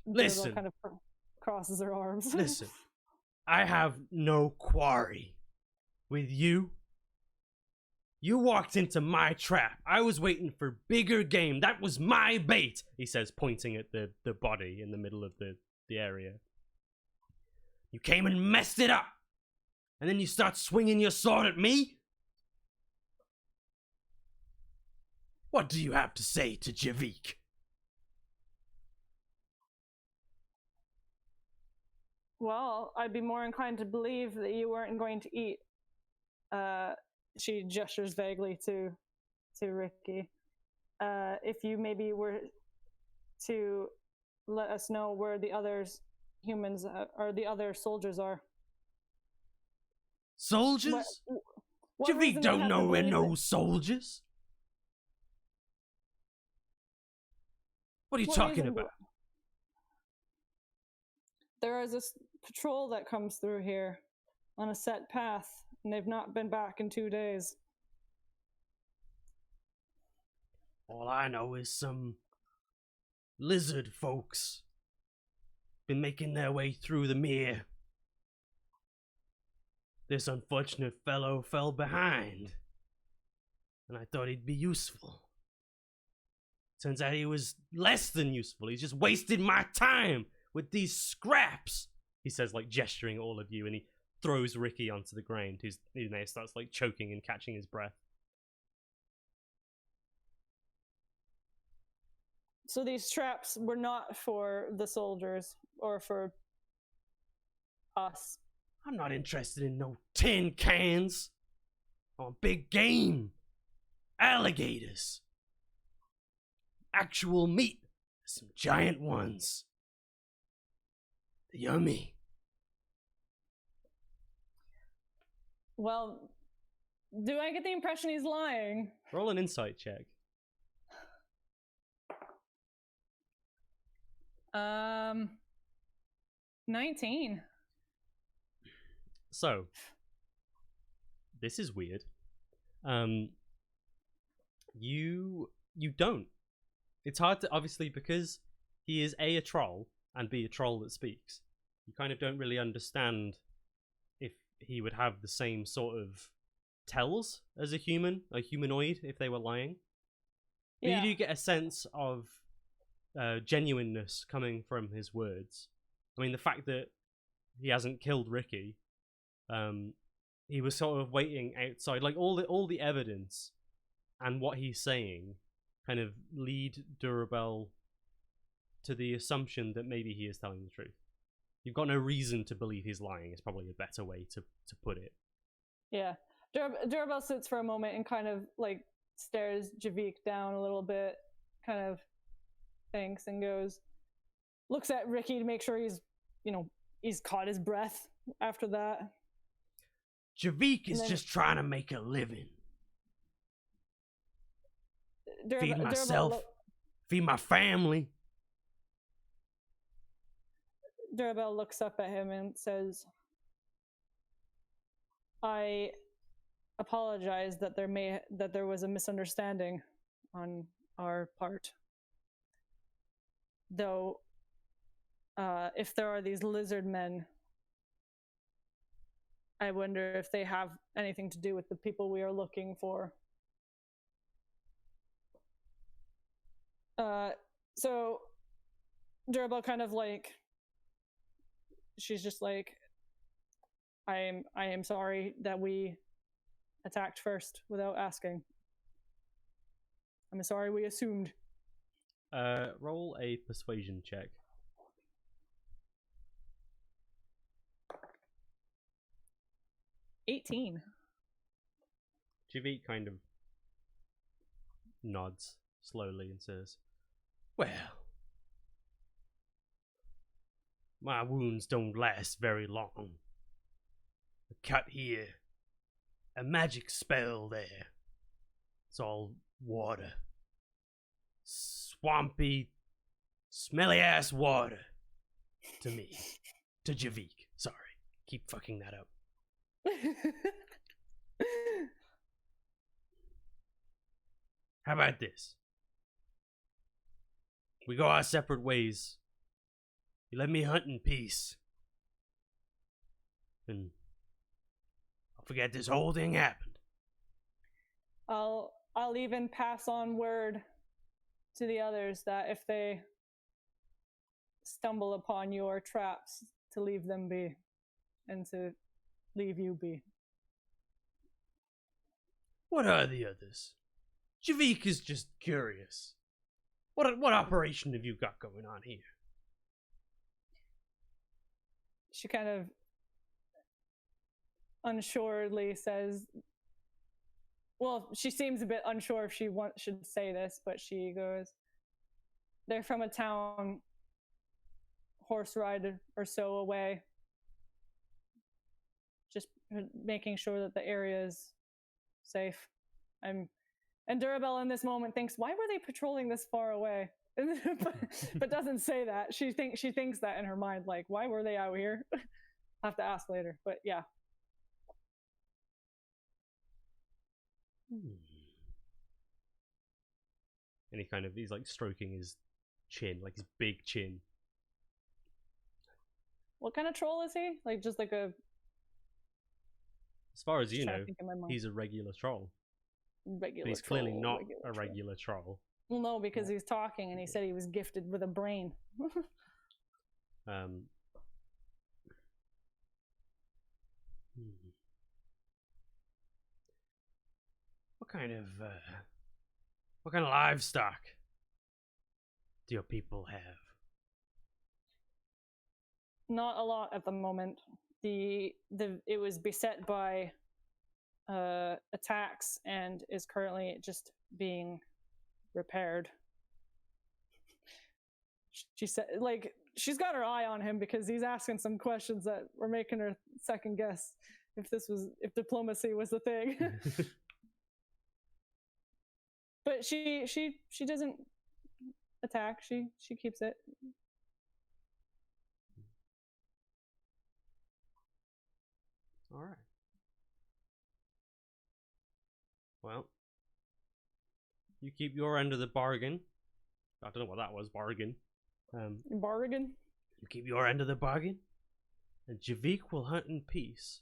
Listen. Kind of crosses her arms. Listen, I have no quarry with you. You walked into my trap. I was waiting for bigger game. That was my bait, he says, pointing at the body in the middle of the area. You came and messed it up. And then you start swinging your sword at me? What do you have to say to Javik? Well, I'd be more inclined to believe that you weren't going to eat she gestures vaguely to Ricky. If you maybe were to let us know where the others humans or the other soldiers are. Soldiers? What Javik reason do you don't have to know we're believe no that- soldiers. What are you what talking reason about? There is this patrol that comes through here on a set path, and they've not been back in 2 days. All I know is some lizard folks been making their way through the mere. This unfortunate fellow fell behind, and I thought he'd be useful. Turns out he was less than useful. He's just wasted my time with these scraps, he says, like gesturing at all of you, and he throws Ricky onto the ground, who now starts like choking and catching his breath. So these traps were not for the soldiers or for us. I'm not interested in no tin cans. I want big game. Alligators. Actual meat. Some giant ones. Yummy. Well, do I get the impression he's lying? Roll an insight check. 19. So, this is weird. You don't. It's hard to, obviously, because he is A, a troll, and B, a troll that speaks. You kind of don't really understand if he would have the same sort of tells as a humanoid, if they were lying. But Yeah. you do get a sense of genuineness coming from his words. I mean, the fact that he hasn't killed Ricky, he was sort of waiting outside. Like all the evidence and what he's saying kind of lead Dourrebelle to the assumption that maybe he is telling the truth. You've got no reason to believe he's lying, is probably a better way to put it. Yeah. Dourrebelle sits for a moment and kind of like stares Javik down a little bit, kind of thinks and goes, looks at Ricky to make sure he's caught his breath after that. Javik is just trying to make a living. Feed myself, feed my family. Dourrebelle looks up at him and says, I apologize that there was a misunderstanding on our part. Though, if there are these lizard men, I wonder if they have anything to do with the people we are looking for. So Dourrebelle kind of like, she's just like, I am sorry that we attacked first without asking. I'm sorry we assumed. Roll a persuasion check. 18. Javik kind of nods slowly and says, well, my wounds don't last very long. A cut here, a magic spell there. It's all water. Swampy, smelly ass water. To me. To Javik. Sorry. Keep fucking that up. How about this? We go our separate ways. You let me hunt in peace. And I'll forget this whole thing happened. I'll even pass on word to the others that if they stumble upon your traps, to leave them be and to leave you be. What are the others? Javik is just curious. What operation have you got going on here? She kind of unsuredly says, well, she seems a bit unsure if she should say this, but she goes, "They're from a town horse ride or so away. Just making sure that the area is safe." And Dourrebelle in this moment thinks, "Why were they patrolling this far away?" but doesn't say that. She thinks that in her mind, like, why were they out here? I'll have to ask later, but yeah. And he's like stroking his chin, like his big chin. What kind of troll is he? Like, just like a... As far as you know, he's a regular troll. But he's clearly not a regular troll. Well, no, because he's talking and he said he was gifted with a brain. What kind of livestock do your people have? Not a lot at the moment. It was beset by attacks and is currently just being repaired. She said, like, she's got her eye on him because he's asking some questions that were making her second guess if diplomacy was the thing. But she doesn't attack. She keeps it. All right. Well, you keep your end of the bargain. I don't know what that was, bargain. Bargain? You keep your end of the bargain, and Javik will hunt in peace.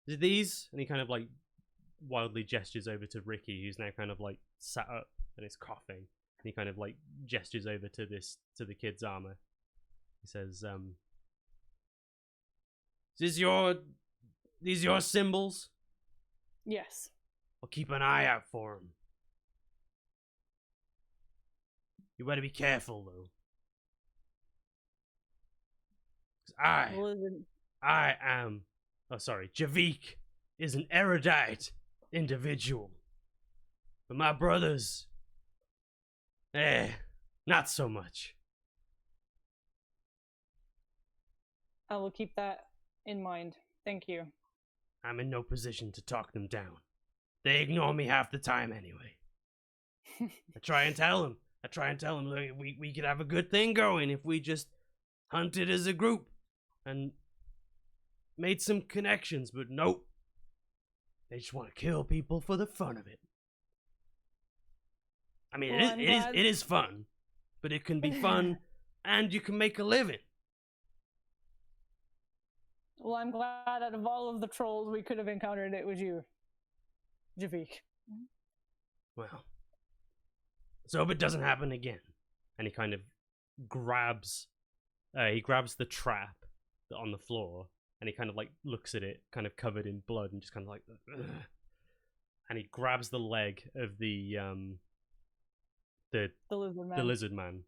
Is it these? And he kind of like wildly gestures over to Ricky, who's now kind of like sat up and is coughing. And he kind of like gestures over to the kid's armor. He says, these your symbols? Yes. I'll keep an eye out for them. You better be careful, though. 'Cause Javik is an erudite individual. But my brothers, not so much. I will keep that in mind. Thank you. I'm in no position to talk them down. They ignore me half the time anyway. I try and tell them, look, we could have a good thing going if we just hunted as a group and made some connections, but nope. They just want to kill people for the fun of it. I mean, well, it is fun, but it can be fun and you can make a living. Well, I'm glad out of all of the trolls we could have encountered, it was you, Javik. Well, so hope it doesn't happen again. And he kind of grabs the trap on the floor, and he kind of like looks at it, kind of covered in blood, and just kind of like, ugh. And he grabs the leg of the lizard man,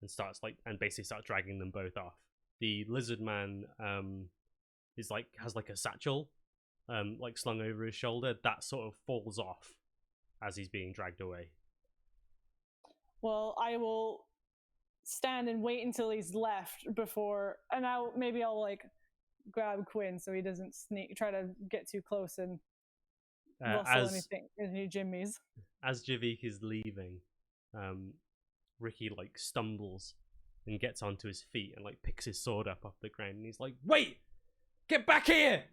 and basically starts dragging them both off. The lizard man has like a satchel like slung over his shoulder that sort of falls off as he's being dragged away. Well, I will stand and wait until he's left before, and I'll like grab Quinn so he doesn't try to get too close and rustle any jimmies. As Javik is leaving, Ricky like stumbles and gets onto his feet and like picks his sword up off the ground, and he's like, "Wait! Get back here!"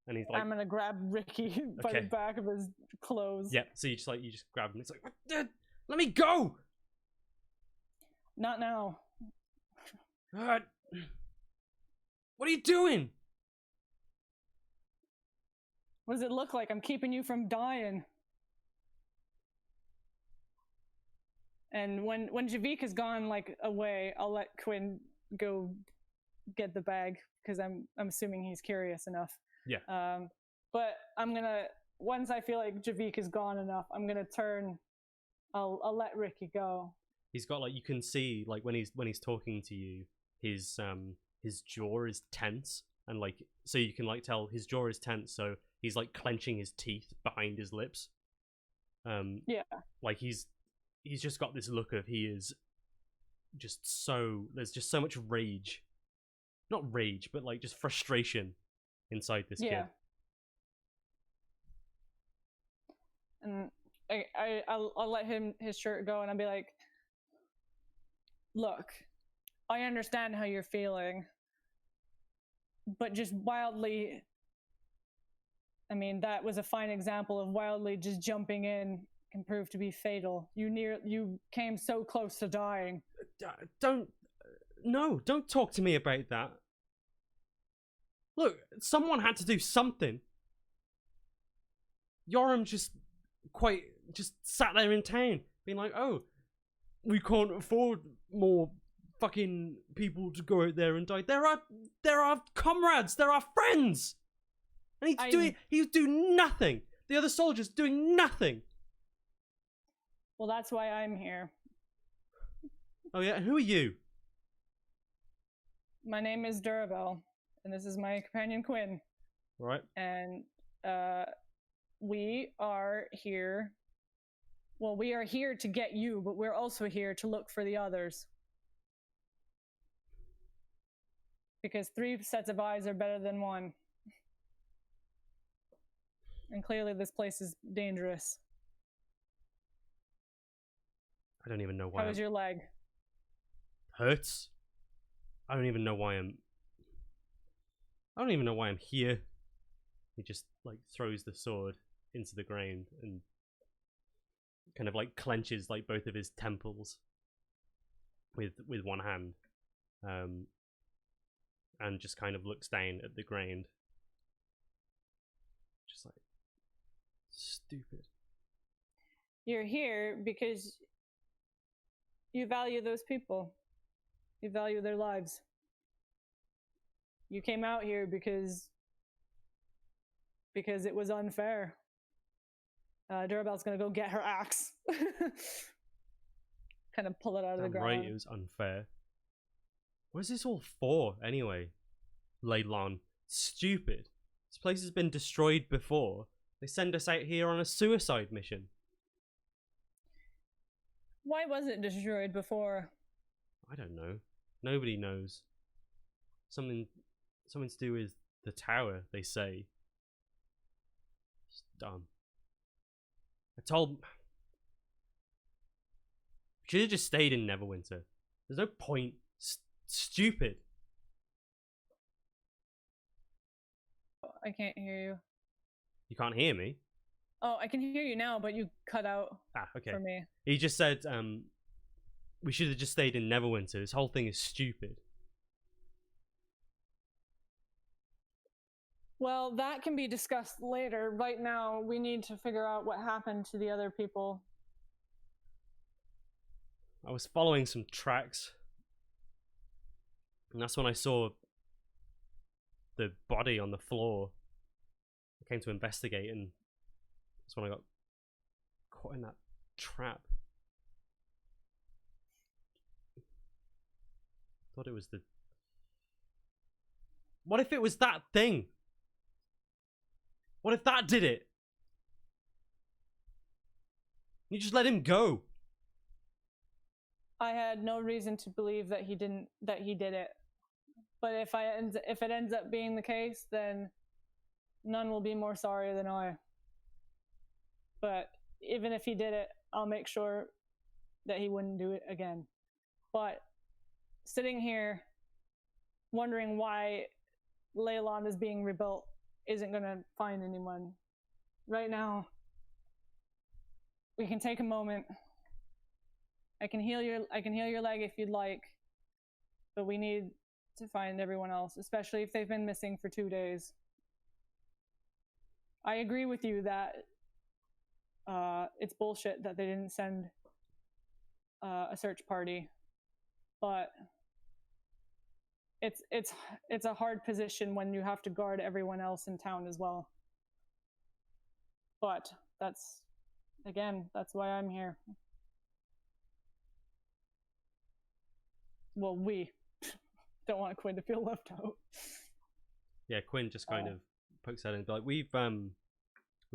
And he's like, I'm gonna grab Ricky by the back of his clothes. Yep. So you just grab him. It's like, let me go! Not now. What are you doing? What does it look like? I'm keeping you from dying. And when Javik is gone, like, away, I'll let Quinn go get the bag, because I'm assuming he's curious enough. Yeah. But I'm gonna, once I feel like Javik is gone enough, I'm gonna turn. I'll let Ricky go. He's got, like, you can see, like, when he's talking to you, his jaw is tense, and like, so you can like tell his jaw is tense, so he's like clenching his teeth behind his lips. Yeah. Like he's just got this look of he is just so there's just so much rage, not rage, but like just frustration inside this kid. And I'll let his shirt go, and I'll be like, look, I understand how you're feeling, but just wildly, I mean, that was a fine example of wildly just jumping in can prove to be fatal. You came so close to dying. Don't talk to me about that. Look, someone had to do something. Yoram just sat there in town being like, oh, we can't afford more fucking people to go out there and die. There are comrades, there are friends. And he's doing nothing. The other soldiers doing nothing. Well, that's why I'm here. Oh yeah, and who are you? My name is Dourrebelle, and this is my companion Quinn. Right. And we are here. Well, we are here to get you, but we're also here to look for the others. Because 3 sets of eyes are better than 1. And clearly this place is dangerous. I don't even know why. How is your leg? Hurts. I don't even know why I'm here. He just like throws the sword into the ground and kind of like clenches like both of his temples with one hand, and just kind of looks down at the ground, just like, stupid. You're here because you value those people. You value their lives. You came out here because it was unfair. Dourrebelle's gonna go get her axe. Kind of pull it out of the ground. Right, it was unfair. What is this all for, anyway? Leylon. Stupid. This place has been destroyed before. They send us out here on a suicide mission. Why was it destroyed before? I don't know. Nobody knows. Something to do with the tower, they say. It's dumb. Should have just stayed in Neverwinter. There's no point. Stupid. I can't hear you. You can't hear me? Oh, I can hear you now, but you cut out okay. for me. He just said, we should have just stayed in Neverwinter. This whole thing is stupid. Well, that can be discussed later. Right now, we need to figure out what happened to the other people. I was following some tracks, and that's when I saw the body on the floor. I came to investigate, and that's when I got caught in that trap. Thought it was the... What if it was that thing? What if that did it? You just let him go. I had no reason to believe that he did it. But if it ends up being the case, then none will be more sorry than I. But even if he did it, I'll make sure that he wouldn't do it again. But sitting here wondering why Leylon is being rebuilt isn't going to find anyone. Right now, we can take a moment. I can heal your leg if you'd like, but we need to find everyone else, especially if they've been missing for 2 days. I agree with you that it's bullshit that they didn't send a search party, but it's a hard position when you have to guard everyone else in town as well. But that's why I'm here. Well, we don't want Quinn to feel left out. Yeah, Quinn just kind of pokes that in and be like, we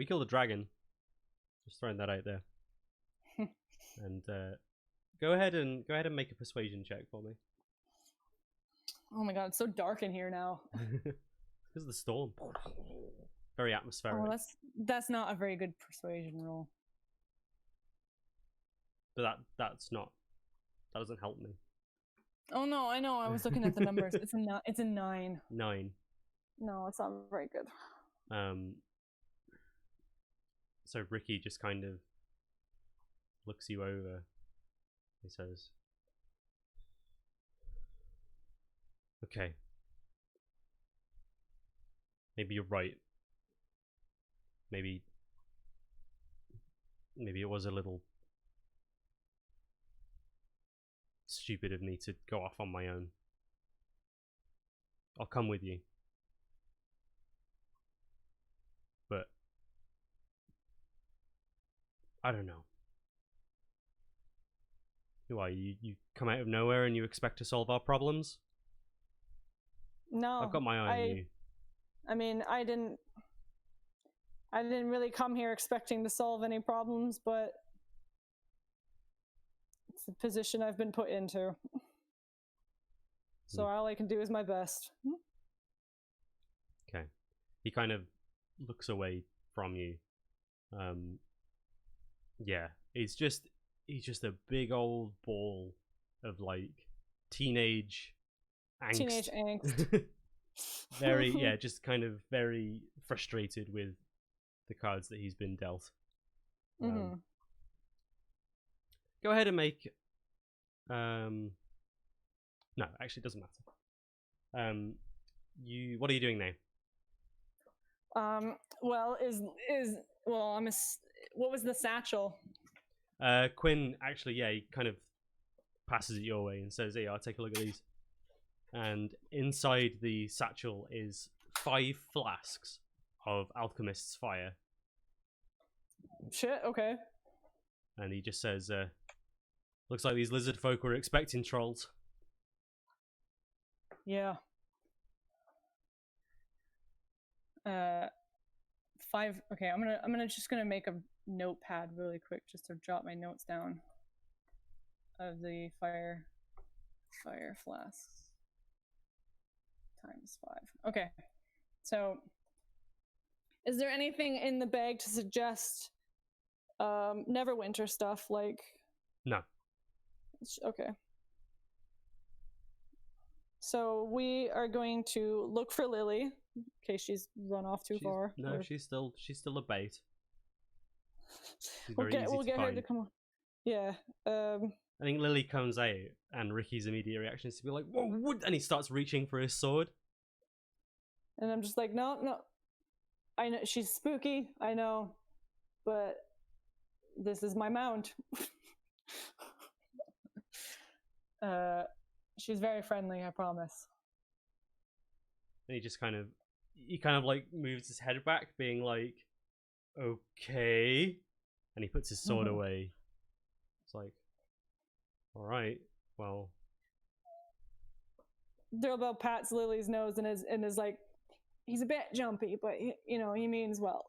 killed a dragon. Just throwing that out there. And go ahead and make a persuasion check for me. Oh my god, it's so dark in here now. Because of the storm. Very atmospheric. Oh, that's not a very good persuasion roll. But that's not. That doesn't help me. Oh no, I know. I was looking at the numbers. It's a 9. 9. No, it's not very good. So Ricky just kind of looks you over. He says, "Okay, maybe you're right. Maybe it was a little stupid of me to go off on my own. I'll come with you. But I don't know. Who are you? You come out of nowhere and you expect to solve our problems? No. I've got my eye on you. I mean, I didn't really come here expecting to solve any problems, but it's the position I've been put into. So all I can do is my best. Okay. He kind of looks away from you. Yeah, he's just a big old ball of like teenage angst. Teenage angst. Very, yeah, just kind of very frustrated with the cards that he's been dealt. Go ahead and make. No, actually, it doesn't matter. What are you doing now? Well, what was the satchel? Quinn actually, yeah, he kind of passes it your way and says, "Hey, I'll take a look at these." And inside the satchel is 5 flasks of alchemist's fire. Shit. Okay. And he just says, "Looks like these lizard folk were expecting trolls." Yeah. 5. Okay, I'm gonna make a notepad really quick just to jot my notes down of the fire flasks times 5. Okay, so is there anything in the bag to suggest Neverwinter stuff? Like, no. Okay. So we are going to look for Lily in case she's run off too far. No, or... she's still a bait. We'll get her to come on. Yeah. I think Lily comes out, and Ricky's immediate reaction is to be like, "Whoa, what?" And he starts reaching for his sword. And I'm just like, no. I know she's spooky, I know, but this is my mount. She's very friendly, I promise. And he just kind of like moves his head back, being like, "Okay," and he puts his sword away. It's like, all right, well. Dourrebelle pats Lily's nose and is like, he's a bit jumpy, but he means well.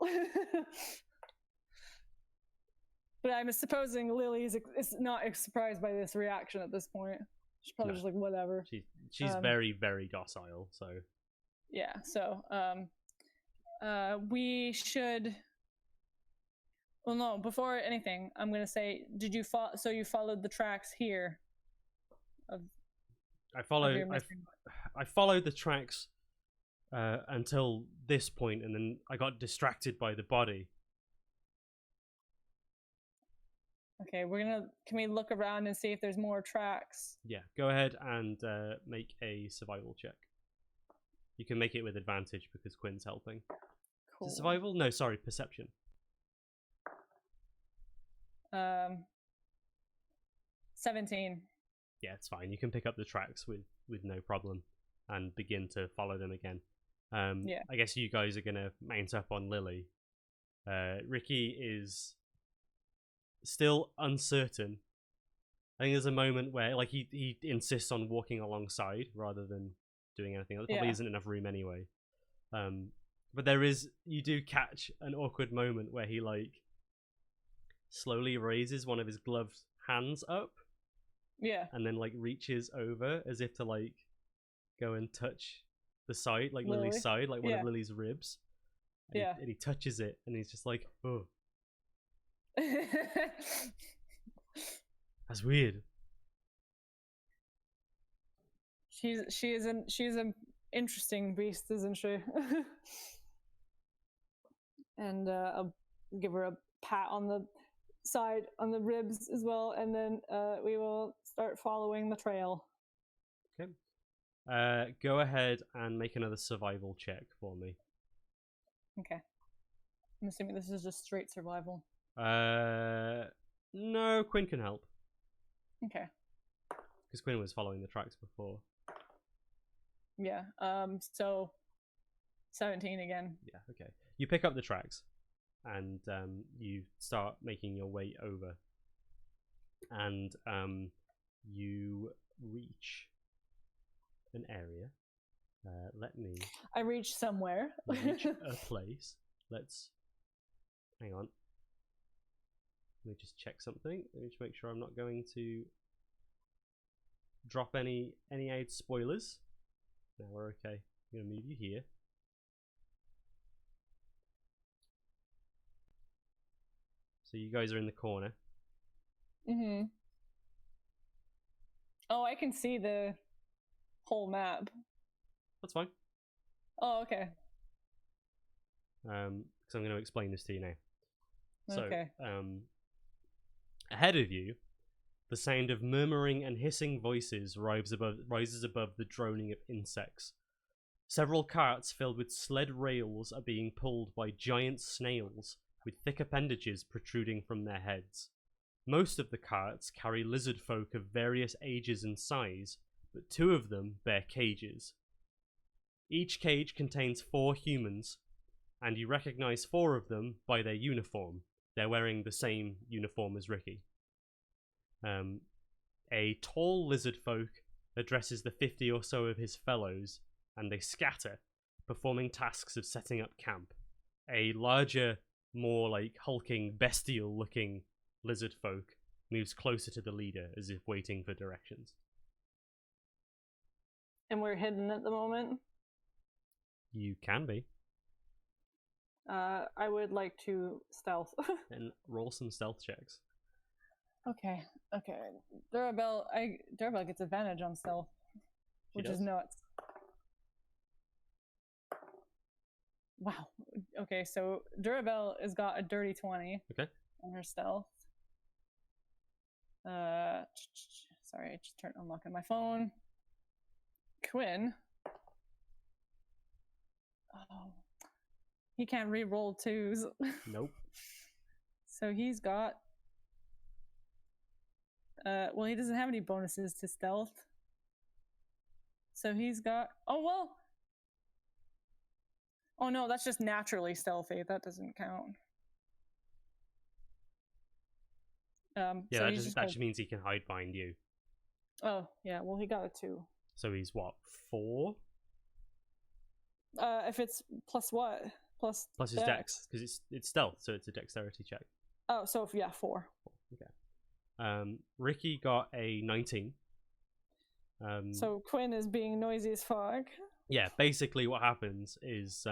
But I'm supposing Lily is not surprised by this reaction at this point. She's probably just like, whatever. She's very, very docile, so. Yeah, so we should. Well, no. Before anything, I'm gonna say, did you so you followed the tracks here? I followed the tracks until this point, and then I got distracted by the body. Okay, can we look around and see if there's more tracks? Yeah, go ahead and make a survival check. You can make it with advantage because Quinn's helping. Cool. Is it survival? No, sorry, perception. 17. Yeah, it's fine. You can pick up the tracks with no problem and begin to follow them again. Yeah. I guess you guys are gonna mount up on Lily. Ricky is still uncertain. I think there's a moment where like he insists on walking alongside rather than doing anything. There probably isn't enough room anyway. But you do catch an awkward moment where he like slowly raises one of his gloved hands up. Yeah. And then like reaches over as if to like go and touch the side, like Lily. Lily's side, like one Yeah. of Lily's ribs. Yeah. And he touches it and he's just like, oh, that's weird. She's an interesting beast, isn't she? And I'll give her a pat on the side, on the ribs as well, and then we will start following the trail. Okay. Go ahead and make another survival check for me. Okay. I'm assuming this is just straight survival. No, Quinn can help. Okay. Because Quinn was following the tracks before. Yeah. So 17 again. Yeah, okay. You pick up the tracks and you start making your way over. And you reach an area. I reach somewhere. Reach a place. Hang on. Let me just check something. Let me just make sure I'm not going to drop any out spoilers. No, we're okay. I'm gonna move you here. So you guys are in the corner. Mm-hmm. Oh, I can see the whole map. That's fine. Oh, okay. Because I'm going to explain this to you now. So, Okay. ahead of you, the sound of murmuring and hissing voices rises above the droning of insects. Several carts filled with sled rails are being pulled by giant snails with thick appendages protruding from their heads. Most of the carts carry lizard folk of various ages and size, but 2 of them bear cages. Each cage contains 4 humans, and you recognize 4 of them by their uniform. They're wearing the same uniform as Ricky. A tall lizard folk addresses the 50 or so of his fellows, and they scatter, performing tasks of setting up camp. A larger, more like hulking, bestial-looking lizard folk moves closer to the leader as if waiting for directions. And we're hidden at the moment? You can be. I would like to stealth. And roll some stealth checks. Okay. Dourrebelle gets advantage on stealth, which is nuts. Wow. Okay, so Dourrebelle has got a dirty 20. Okay. On her stealth. Sorry, I just unlocking my phone. Quinn. Oh. He can't re-roll 2s. Nope. So he's got well, he doesn't have any bonuses to stealth. So he's got oh no, that's just naturally stealthy. That doesn't count. Yeah, that just means he can hide behind you. Oh, yeah, well he got a 2. So he's what, 4? If it's plus what? Plus his dex, because it's stealth, so it's a dexterity check. Oh, so yeah, 4. Okay. Ricky got a 19. So Quinn is being noisy as fuck. Yeah, basically what happens is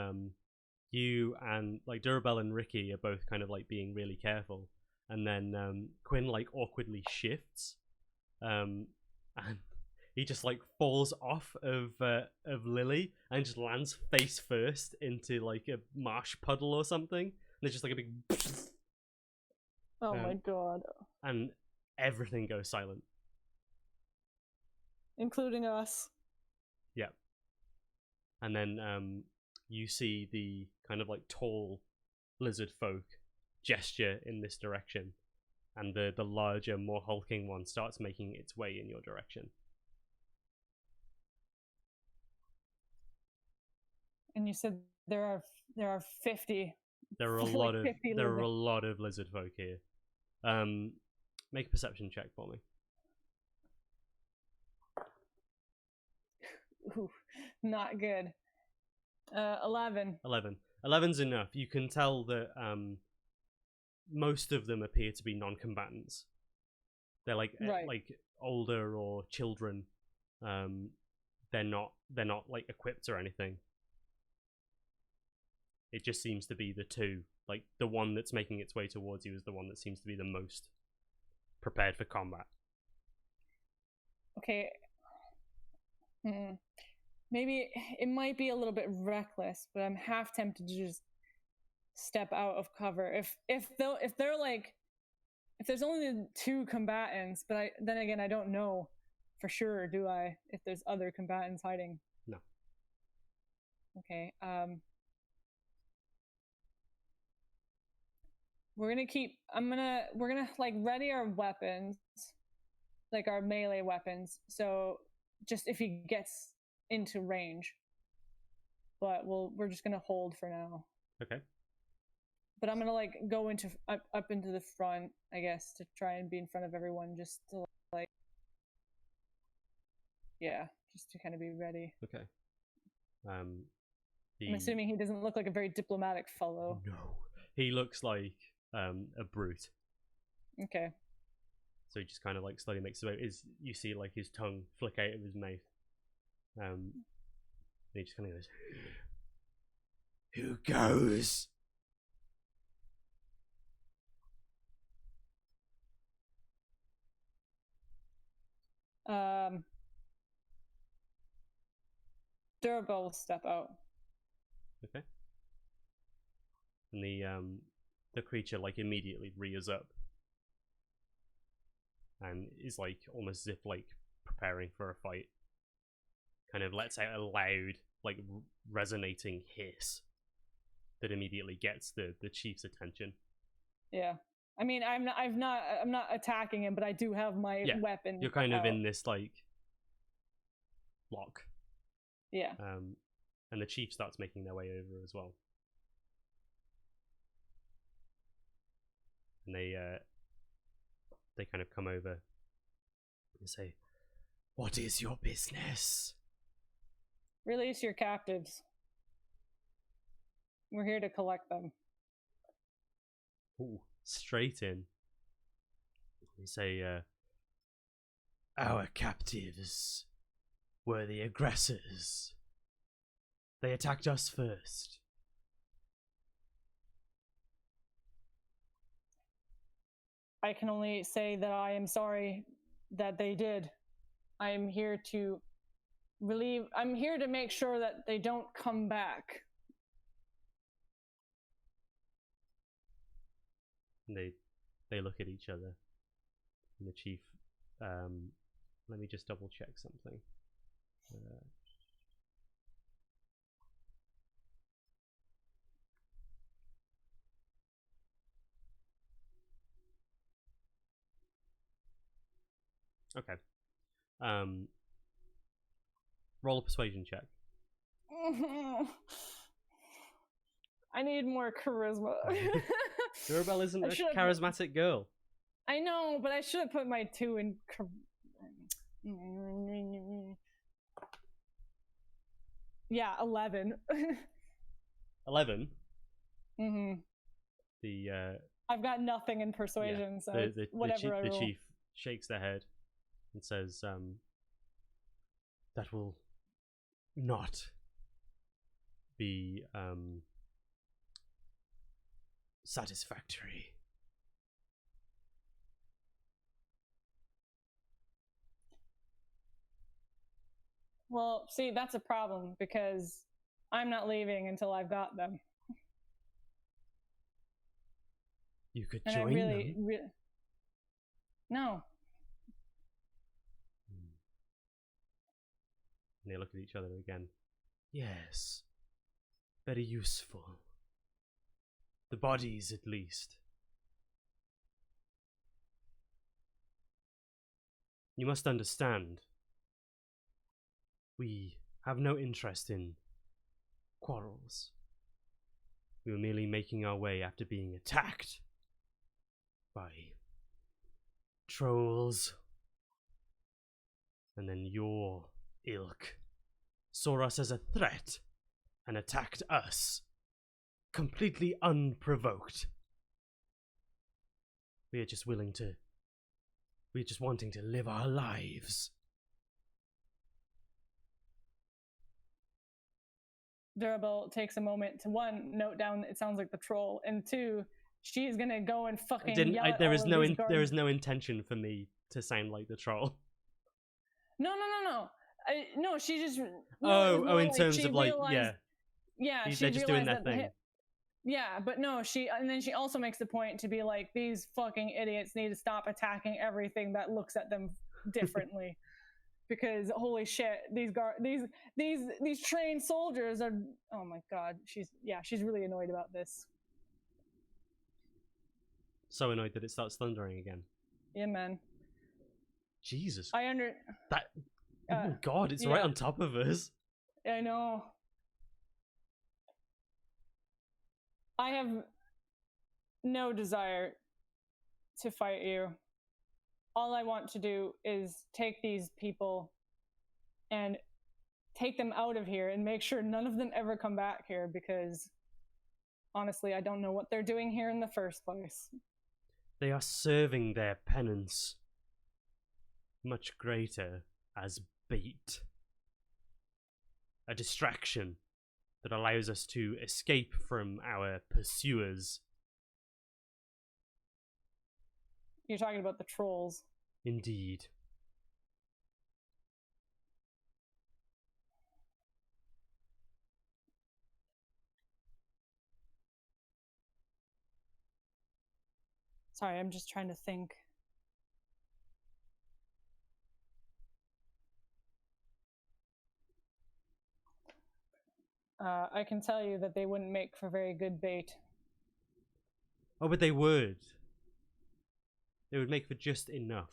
you and like Dourrebelle and Ricky are both kind of like being really careful, and then Quinn like awkwardly shifts, and he just like falls off of Lily and just lands face first into like a marsh puddle or something. And there's just like a big oh my god. And everything goes silent. Including us. Yeah. And then you see the kind of like tall lizard folk gesture in this direction, and the larger, more hulking one starts making its way in your direction. And you said there are 50. There are a lot of lizard folk here. Make a perception check for me. Ooh, not good. 11. 11. 11's enough. You can tell that most of them appear to be non-combatants. They're like older or children. They're not like equipped or anything. It just seems to be the two. Like the one that's making its way towards you is the one that seems to be the most prepared for combat. Okay. Maybe it might be a little bit reckless, but I'm half tempted to just step out of cover. If they're like, if there's only 2 combatants, but then again I don't know for sure, do I? If there's other combatants hiding? No. Okay. We're gonna like ready our weapons, like our melee weapons. So just if he gets into range, but we're just gonna hold for now. Okay. But I'm gonna like go into up into the front, I guess, to try and be in front of everyone, just to like, yeah, just to kind of be ready. Okay. I'm assuming he doesn't look like a very diplomatic fellow. No, he looks like a brute. Okay. So he just kind of like slowly makes his way. You see like his tongue flick out of his mouth. And he just kind of goes, "Who goes?" Dourrebelle will step out. Okay. And the creature like immediately rears up and is like almost as if like preparing for a fight. Kind of lets out a loud, like resonating hiss that immediately gets the chief's attention. Yeah. I mean, I'm not attacking him, but I do have my weapon. You're kind of in this like lock. Yeah. And the chief starts making their way over as well. And they kind of come over and say, "What is your business?" Release your captives. We're here to collect them. Ooh, straight in. They say, "Our captives were the aggressors. They attacked us first." I can only say that I am sorry that they did. I am here to I'm here to make sure that they don't come back. And they look at each other. And the chief, let me just double check something. Okay. Roll a persuasion check. I need more charisma. Dourrebelle isn't a charismatic girl. I know, but I should have put my 2 in. Yeah, 11. 11. Mm-hmm. I've got nothing in persuasion, so whatever. The chief shakes their head and says, "That will not be satisfactory." Well, see, that's a problem because I'm not leaving until I've got them. You could join them. No. And they look at each other again. Yes. Very useful. The bodies, at least. You must understand. We have no interest in quarrels. We were merely making our way after being attacked by trolls. And then your ilk saw us as a threat and attacked us. completely unprovoked. We are just willing to... We're just wanting to live our lives. Dourrebelle takes a moment to, one, note down it sounds like the troll, and two, she's gonna go and fucking yell at there all is of no these guards. there is no intention for me to sound like the troll. No. No, she just... No, in terms of like, realized, yeah, she they're just doing realized their that thing. Yeah, but no, and then she also makes the point to be like, these fucking idiots need to stop attacking everything that looks at them differently. Because holy shit, these trained soldiers are... Oh my god, she's really annoyed about this. So annoyed that it starts thundering again. Yeah, man. Jesus. That... Oh my god, it's right on top of us. I know. I have no desire to fight you. All I want to do is take these people and take them out of here and make sure none of them ever come back here, because honestly, I don't know what they're doing here in the first place. They are serving their penance, much greater, as bait. A distraction that allows us to escape from our pursuers. You're talking about the trolls. Indeed. Sorry, I'm just trying to think. I can tell you that they wouldn't make for very good bait. Oh, but they would. They would make for just enough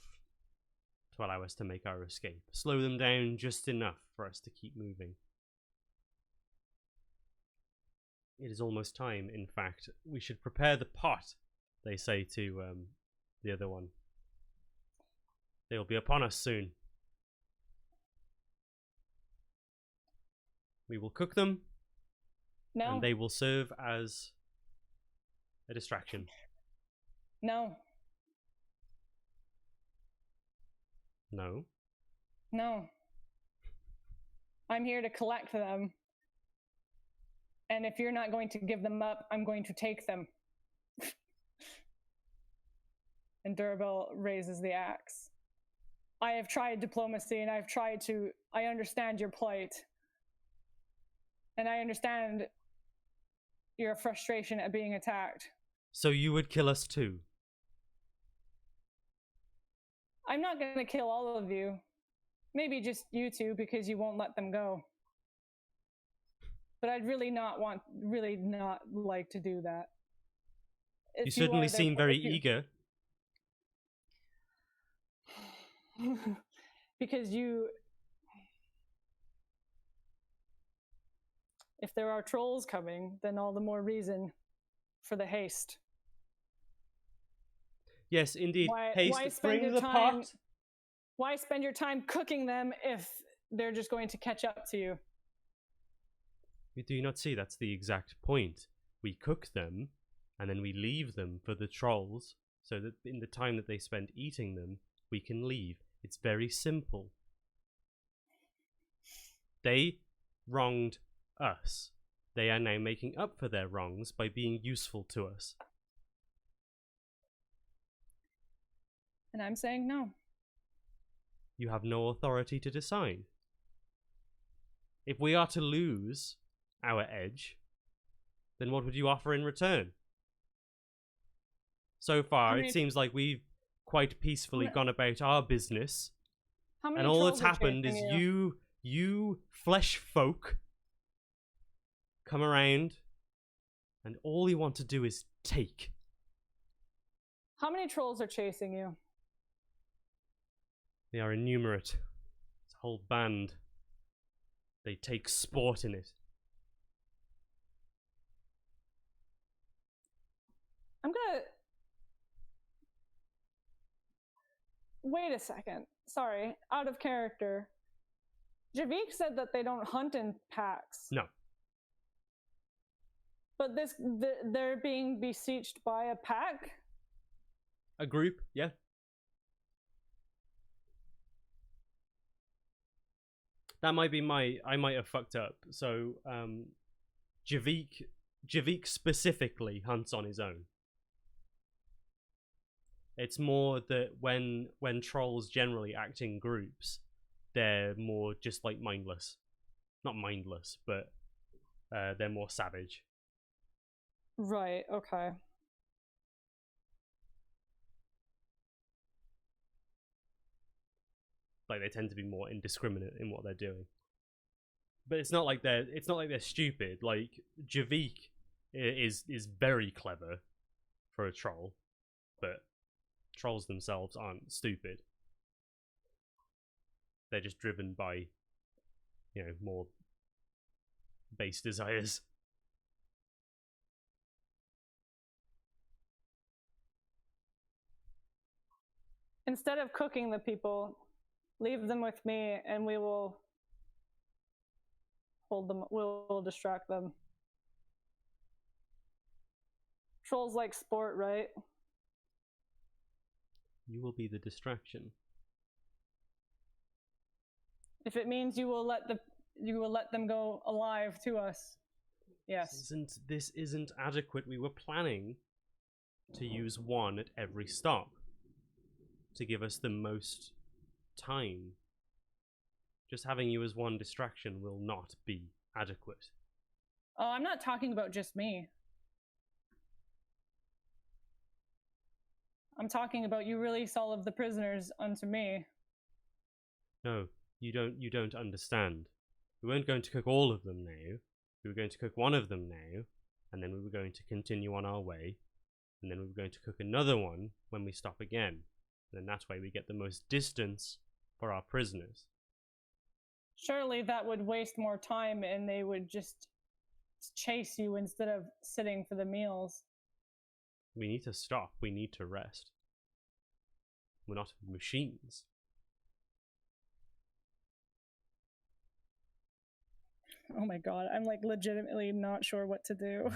to allow us to make our escape. Slow them down just enough for us to keep moving. It is almost time, in fact. We should prepare the pot, they say to the other one. They will be upon us soon. We will cook them. No. And they will serve as a distraction. No. No. No. I'm here to collect them. And if you're not going to give them up, I'm going to take them. And Dourrebelle raises the axe. I have tried diplomacy, and I understand your plight. And I understand your frustration at being attacked. So you would kill us too? I'm not going to kill all of you. Maybe just you two, because you won't let them go. But I'd really not like to do that. You certainly seem very eager. Because if there are trolls coming, then all the more reason for the haste. Yes, indeed. Haste, bring the time, pot. Why spend your time cooking them if they're just going to catch up to you? Do you not see that's the exact point? We cook them, and then we leave them for the trolls, so that in the time that they spend eating them, we can leave. It's very simple. They wronged us. They are now making up for their wrongs by being useful to us. And I'm saying no. You have no authority to decide. If we are to lose our edge, then what would you offer in return? So far, it seems like we've quite peacefully gone about our business, and all that's happened is you flesh folk come around, and all you want to do is take. How many trolls are chasing you? They are innumerate. It's a whole band. They take sport in it. I'm gonna... Wait a second. Sorry, out of character. Javik said that they don't hunt in packs. No. But they're being besieged by a pack? A group, yeah. That might be I might have fucked up. So, Javik specifically hunts on his own. It's more that when trolls generally act in groups, they're more just like mindless. Not mindless, but they're more savage. Right, okay. Like they tend to be more indiscriminate in what they're doing. But it's not like they're stupid. Like Javik is very clever for a troll, but trolls themselves aren't stupid. They're just driven by, more base desires. Instead of cooking the people, leave them with me and we will hold them, we'll distract them. Trolls like sport, right? You will be the distraction. If it means you will let them go alive to us. Yes. This isn't adequate. We were planning to use one at every stop to give us the most time. Just having you as one distraction will not be adequate. Oh, I'm not talking about just me. I'm talking about you release all of the prisoners unto me. No, you don't understand. We weren't going to cook all of them now. We were going to cook one of them now, and then we were going to continue on our way, and then we were going to cook another one when we stop again. And then that way we get the most distance for our prisoners. Surely that would waste more time and they would just chase you instead of sitting for the meals. We need to stop. We need to rest. We're not machines. Oh my god, I'm like legitimately not sure what to do.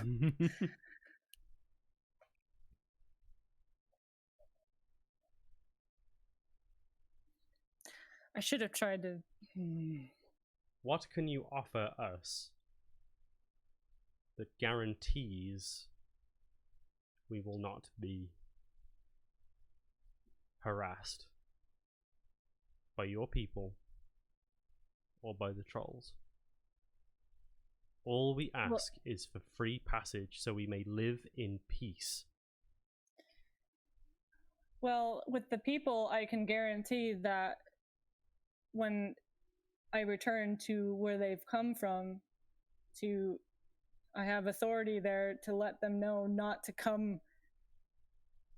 I should have tried to... What can you offer us that guarantees we will not be harassed by your people or by the trolls? All we ask is for free passage so we may live in peace. Well, with the people, I can guarantee that when I return to where they've come from, I have authority there to let them know not to come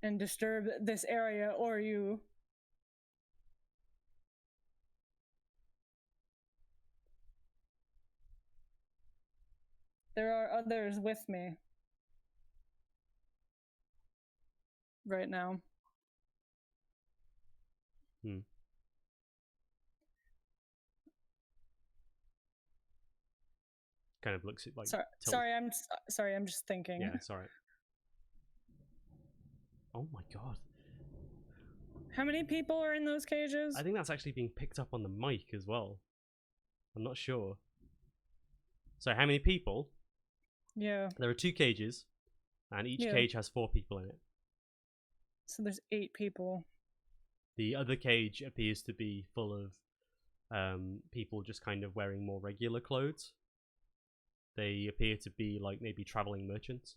and disturb this area or you. There are others with me right now. Kind of looks like... Sorry, I'm just thinking. Yeah, sorry. Oh my god. How many people are in those cages? I think that's actually being picked up on the mic as well. I'm not sure. So how many people? Yeah. There are 2 cages, and each cage has 4 people in it. So there's 8 people. The other cage appears to be full of people just kind of wearing more regular clothes. They appear to be like maybe traveling merchants.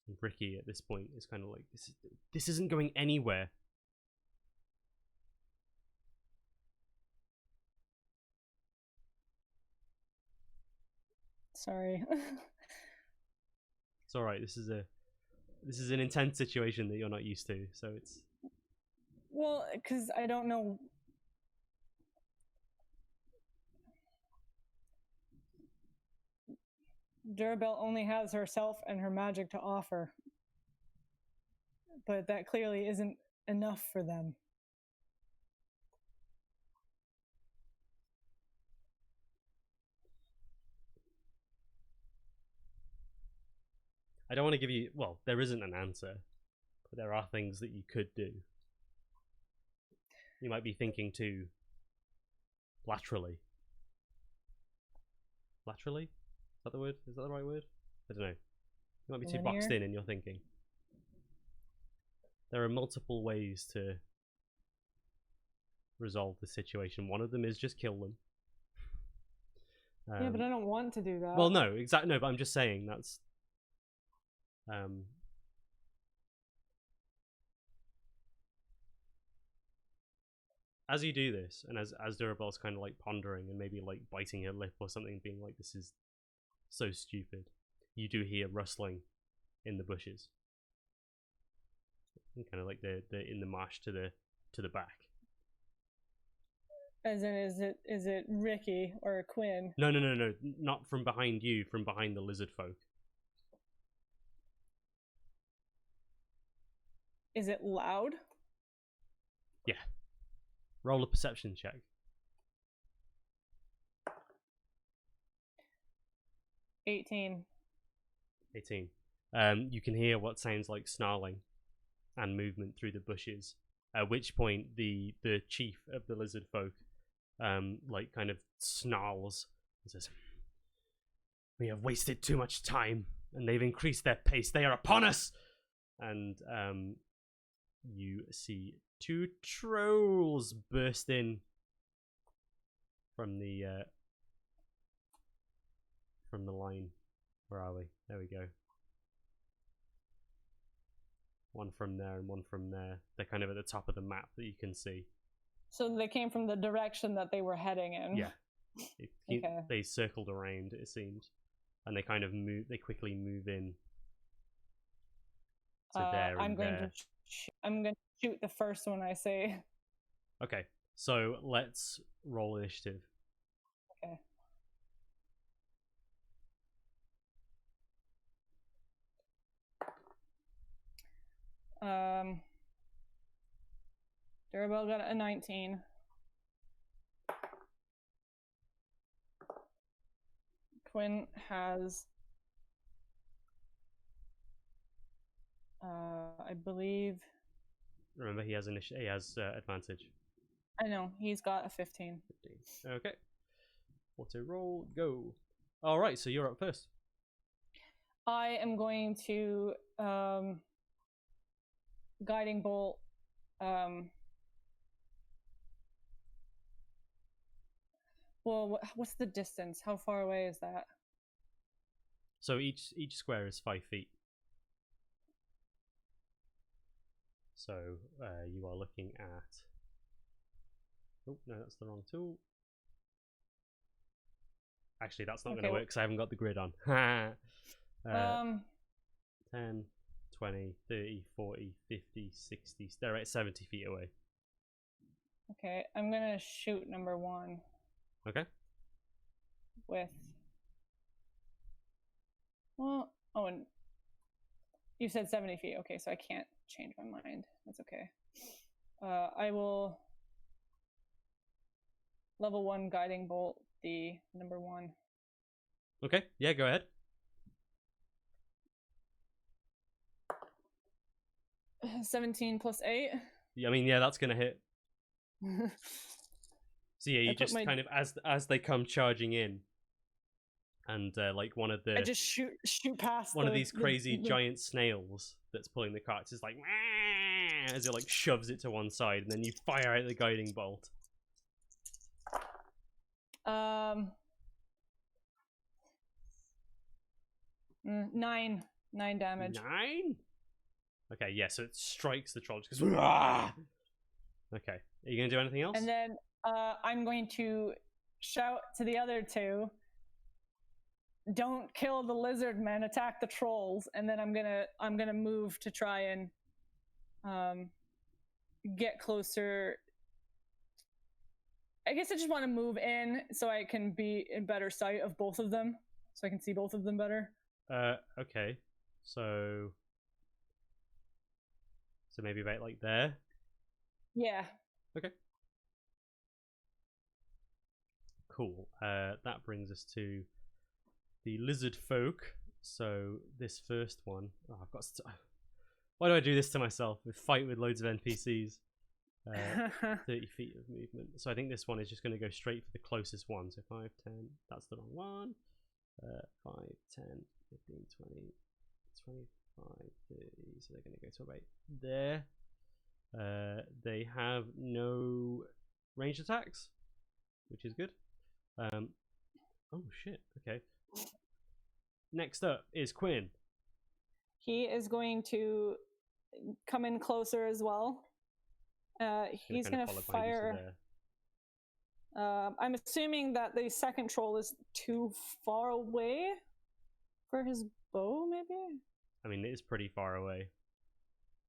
And Ricky at this point is kind of like, this isn't going anywhere. Sorry. It's all right. This is an intense situation that you're not used to, so it's... Well, because I don't know. Dourrebelle only has herself and her magic to offer. But that clearly isn't enough for them. I don't want to give you... Well, there isn't an answer, but there are things that you could do. You might be thinking too laterally. Laterally? Is that the word? Is that the right word? I don't know. You might be too boxed in your thinking. There are multiple ways to resolve the situation. One of them is just kill them. Yeah, but I don't want to do that. Well, no, exactly. No, but I'm just saying that's... as you do this, and as Dourrebelle's kind of like pondering and maybe like biting her lip or something, being like, "This is so stupid," you do hear rustling in the bushes, and kind of like the in the marsh to the back. As in, is it Ricky or Quinn? No, not from behind you. From behind the lizard folk. Is it loud? Yeah. Roll a perception check. 18. You can hear what sounds like snarling and movement through the bushes. At which point the chief of the lizard folk like kind of snarls and says, "We have wasted too much time and they've increased their pace. They are upon us!" And you see 2 trolls burst in from the line. Where are we? There we go. One from there and one from there. They're kind of at the top of the map that you can see. So they came from the direction that they were heading in. Yeah. Okay. They circled around, it seems. And they kind of move, they quickly move in to there and there. I'm going to shoot the first one I say. Okay. So let's roll initiative. Okay. Dourrebelle got a 19. Quinn has I believe. Remember, he has advantage. I know, he's got a 15. 15. Okay. Auto roll, go. All right, so you're up first. I am going to guiding bolt. Well, what's the distance? How far away is that? So each square is 5 feet. So you are looking at... Oh, no, that's the wrong tool. Actually, that's not going to work because I haven't got the grid on. 10, 20, 30, 40, 50, 60. They're at 70 feet away. Okay, I'm going to shoot number 1. Okay. With... Well, oh, and you said 70 feet. Okay, so I can't change my mind. That's okay. I will level 1 guiding bolt the number 1. Okay, yeah, go ahead. 17 plus 8. I mean, yeah, that's gonna hit. So yeah, you just kind of as they come charging in, and like one of the I just shoot past one of these crazy giant snails that's pulling the cart is like as it like shoves it to one side, and then you fire out the guiding bolt. 9 damage. 9? Okay, yeah, so it strikes the troll. Just goes, "Rah!" Okay, are you gonna do anything else? And then I'm going to shout to the other 2, "Don't kill the lizard men, attack the trolls." And then I'm gonna move to try and get closer. I guess I just want to move in so I can be in better sight of both of them, so I can see both of them better. Okay, so maybe about like there. Yeah. Okay. Cool. That brings us to the lizard folk. So this first one, oh, I've got. Why do I do this to myself? We fight with loads of NPCs. 30 feet of movement. So I think this one is just going to go straight for the closest one. So 5, 10. That's the wrong one. 5, 10, 15, 20, 25, 30. So they're going to go to about there. They have no ranged attacks, which is good. Oh shit. Okay. Next up is Quinn. He is going to come in closer as well. He's going to fire. I'm assuming that the second troll is too far away for his bow, maybe? I mean, it is pretty far away.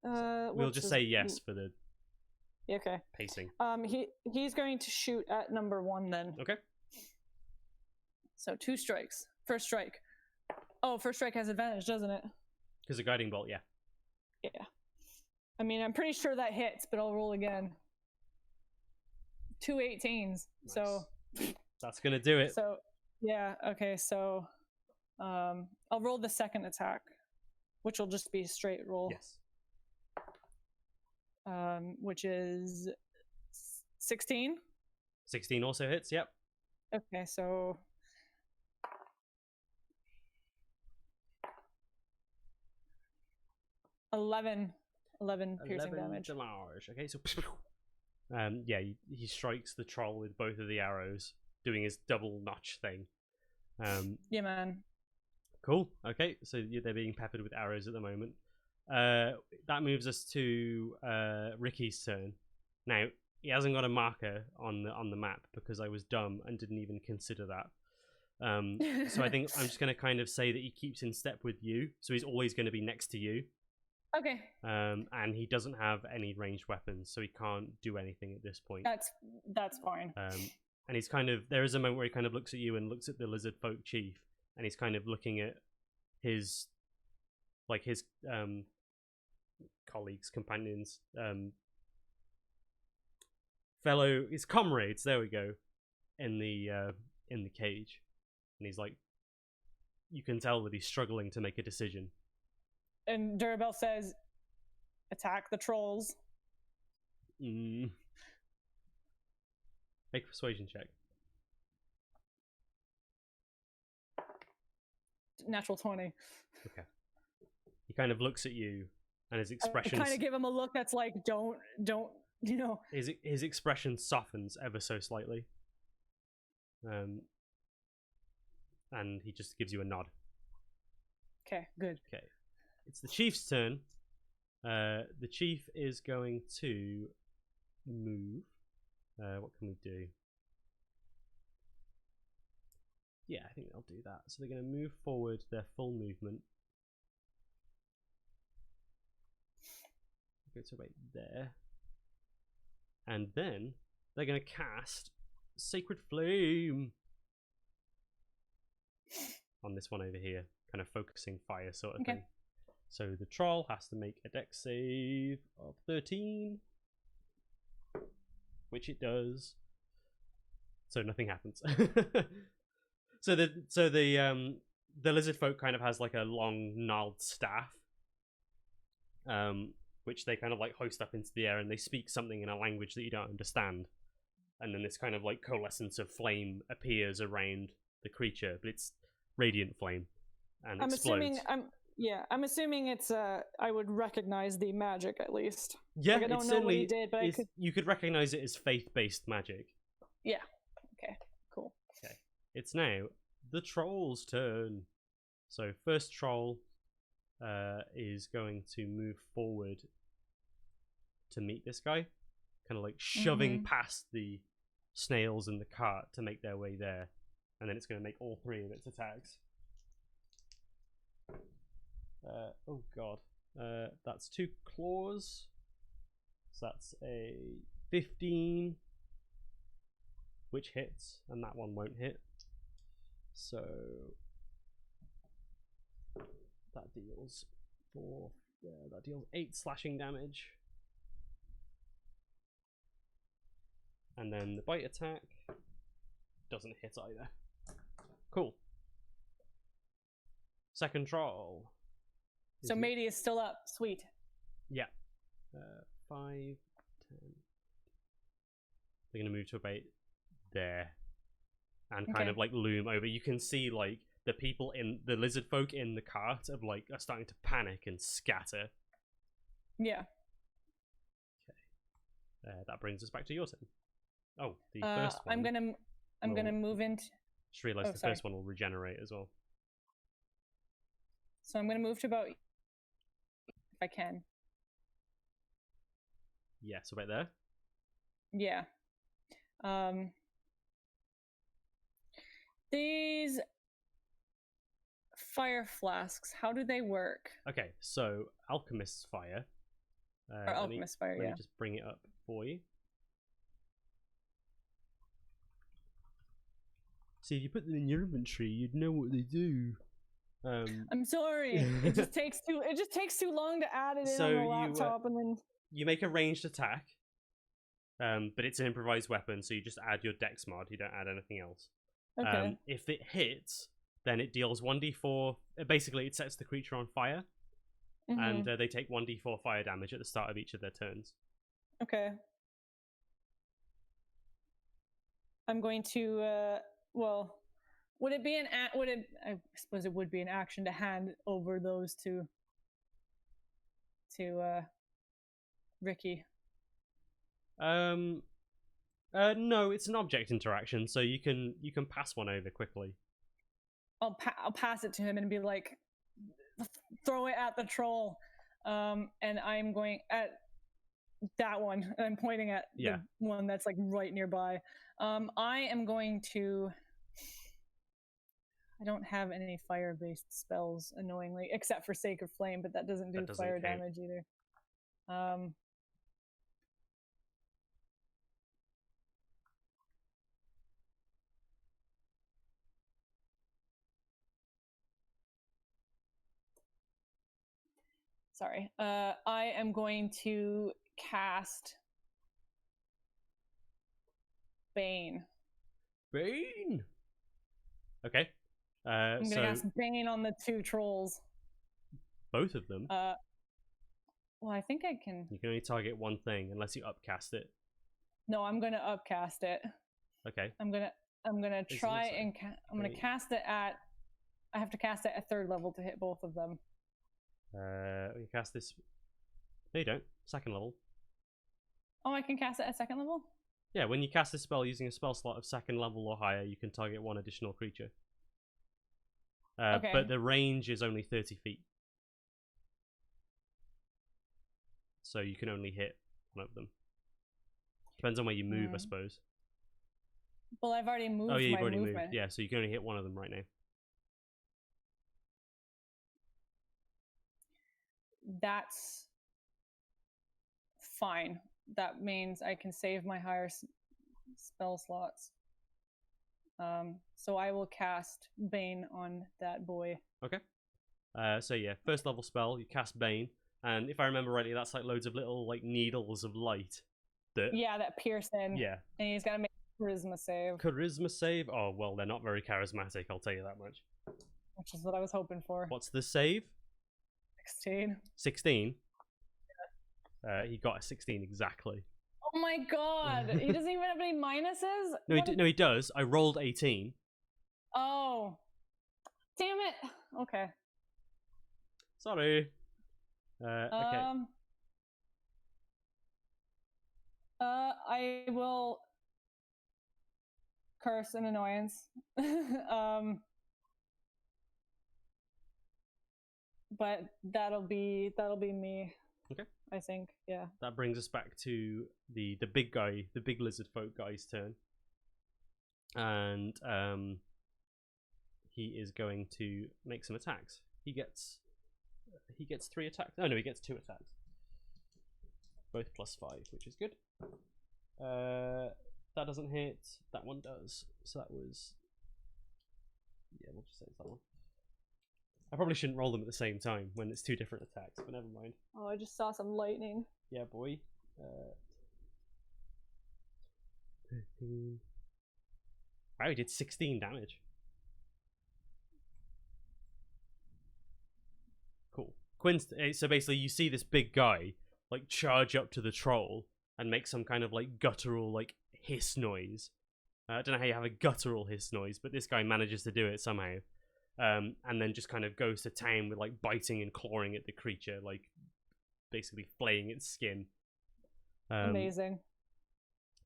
We'll just say yes for the pacing. He's going to shoot at number 1 then. Okay. So 2 strikes. First strike. Oh, first strike has advantage, doesn't it? Because a guiding bolt, yeah. Yeah. I mean, I'm pretty sure that hits, but I'll roll again. 2 18s. Nice. So that's gonna do it. So yeah, okay, so I'll roll the second attack, which will just be a straight roll. Yes. Which is 16. 16 also hits, yep. Okay, so 11 piercing damage. Okay, so yeah, he strikes the troll with both of the arrows, doing his double notch thing. Yeah, man. Cool. Okay, so they're being peppered with arrows at the moment. That moves us to Ricky's turn. Now he hasn't got a marker on the map because I was dumb and didn't even consider that. So I think I'm just going to kind of say that he keeps in step with you, so he's always going to be next to you. Okay. And he doesn't have any ranged weapons, so he can't do anything at this point. That's fine. And he's kind of, there is a moment where he kind of looks at you and looks at the lizard folk chief, and he's kind of looking at his colleagues, companions, his comrades. There we go, in the cage, and he's like, you can tell that he's struggling to make a decision. And Dourrebelle says, attack the trolls. Make a persuasion check. Natural 20. Okay. He kind of looks at you, and his expression... I kind of give him a look that's like, don't, you know... His expression softens ever so slightly. And he just gives you a nod. Okay, good. Okay. It's the chief's turn. The chief is going to move. What can we do? Yeah, I think they'll do that. So they're going to move forward their full movement. Go to right there. And then they're going to cast Sacred Flame on this one over here. Kind of focusing fire sort of thing. So the troll has to make a dex save of 13, which it does. So nothing happens. So the lizard folk kind of has like a long gnarled staff, which they kind of like hoist up into the air, and they speak something in a language that you don't understand. And then this kind of like coalescence of flame appears around the creature, but it's radiant flame and explodes. I'm assuming it's I would recognize the magic at least. Yeah, like, I don't know what he did, but you could recognize it as faith-based magic. Yeah. Okay. Cool. Okay. It's now the troll's turn. So first troll is going to move forward to meet this guy, kind of like shoving past the snails and the cart to make their way there, and then it's going to make all 3 of its attacks. Oh god, that's 2 claws, so that's a 15, which hits, and that one won't hit. So that deals 8 slashing damage, and then the bite attack doesn't hit either. Cool. Second troll. So Matey is still up. Sweet. Yeah. 5, 10. They're gonna move to about there, and kind of like loom over. You can see like the people in the lizard folk in the cart are starting to panic and scatter. Yeah. Okay. That brings us back to your turn. Oh, the first one. I'm gonna move into. Just realized the first one will regenerate as well. So I'm gonna move to about, if I can. Yeah, so about there. Yeah. These fire flasks, how do they work? Okay, so alchemist's fire. Or alchemist fire, Let me just bring it up for you. See, if you put them in your inventory, you'd know what they do. I'm sorry. It just takes too long to add it in on the laptop, and then you make a ranged attack. But it's an improvised weapon, so you just add your dex mod. You don't add anything else. Okay. If it hits, then it deals 1d4. Basically, it sets the creature on fire, and they take 1d4 fire damage at the start of each of their turns. Okay. I'm going to. Well, would it be I suppose it would be an action to hand over those to Ricky. No, it's an object interaction, so you can pass one over quickly. I'll pass it to him and be like, throw it at the troll, and I'm going at that one. And I'm pointing at the one that's like right nearby. I am going to. I don't have any fire-based spells, annoyingly, except for Sacred Flame, but that doesn't do fire damage either. Sorry. I am going to cast Bane. Bane? Okay. I'm going to cast Bane on the 2 trolls. Both of them? Well, I think I can... You can only target one thing unless you upcast it. No, I'm going to upcast it. Okay. I'm gonna try and I'm gonna cast it at. I have to cast it at 3rd level to hit both of them. You cast this. No, you don't. 2nd level. Oh, I can cast it at 2nd level? Yeah, when you cast this spell using a spell slot of 2nd level or higher, you can target one additional creature. Okay. But the range is only 30 feet. So you can only hit one of them. Depends on where you move, I suppose. Well, I've already moved. Oh, yeah, you've my already movement. moved. Yeah, so you can only hit one of them right now. That's fine. That means I can save my higher spell slots. So I will cast Bane on that boy. Okay. So yeah, 1st level spell, you cast Bane, and if I remember rightly, that's like loads of little like needles of light. That pierce in. Yeah. And he's got to make a charisma save. Charisma save? Oh, well, they're not very charismatic, I'll tell you that much. Which is what I was hoping for. What's the save? 16. 16? Yeah. He got a 16 exactly. Oh my god! He doesn't even have any minuses? No, he does. I rolled 18. Oh. Damn it! Okay. Sorry. Okay. I will curse an annoyance. But that'll be me. Okay. I think, yeah. That brings us back to the big guy, the big lizard folk guy's turn. And he is going to make some attacks. He gets 3 attacks. Oh no, he gets 2 attacks. Both +5, which is good. That doesn't hit. That one does. So that was... Yeah, we'll just say it's that one. I probably shouldn't roll them at the same time when it's 2 different attacks, but never mind. Oh, I just saw some lightning. Yeah, boy. 13. Wow, he did 16 damage. So basically, you see this big guy like charge up to the troll and make some kind of like guttural like hiss noise. I don't know how you have a guttural hiss noise, but this guy manages to do it somehow. And then just kind of goes to town with like biting and clawing at the creature, like basically flaying its skin. Amazing.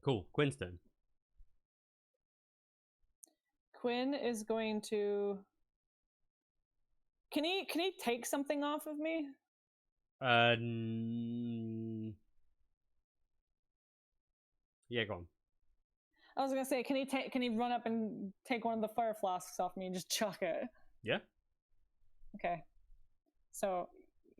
Cool. Quinn's turn. Quinn is going to. Can he take something off of me? Yeah, go on. I was gonna say, can he run up and take one of the fire flasks off me and just chuck it? Yeah. Okay. So,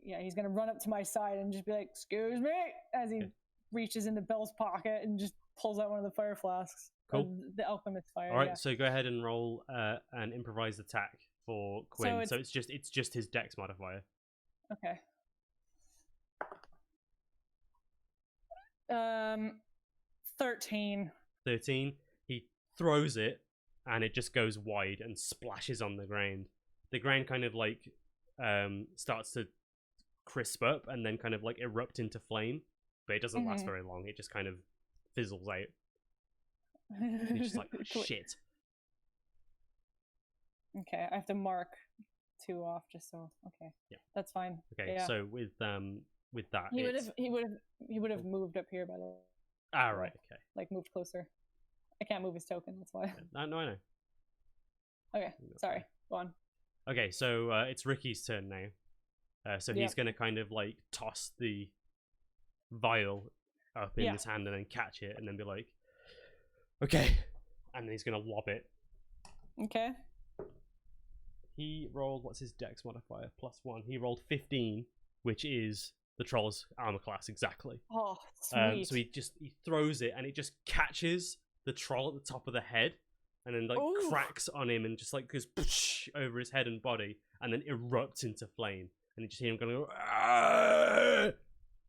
yeah, he's gonna run up to my side and just be like, "Excuse me," as he reaches into Bell's pocket and just pulls out one of the fire flasks. Cool. The alchemist fire. All right, yeah. so go ahead and roll an improvised attack for Quinn. So it's just his dex modifier. Okay. 13. 13. He throws it, and it just goes wide and splashes on the ground. The ground kind of like starts to crisp up and then kind of like erupt into flame, but it doesn't last very long. It just kind of fizzles out. And it's just like, oh, shit. Okay, I have to mark 2 off just so. Okay, yeah, that's fine. Okay, yeah. So with that, he would have moved up here by the way. Ah, right. Okay. Like moved closer. I can't move his token. That's why. No, I know. Okay, sorry. Go on. Okay, so it's Ricky's turn now. So he's gonna kind of like toss the vial up in his hand and then catch it and then be like, okay, and then he's gonna lob it. Okay. He rolled, what's his dex modifier? +1. He rolled 15, which is the troll's armor class exactly. Oh, sweet. So he throws it and it just catches the troll at the top of the head and then like cracks on him and just like goes over his head and body and then erupts into flame. And you just hear him going,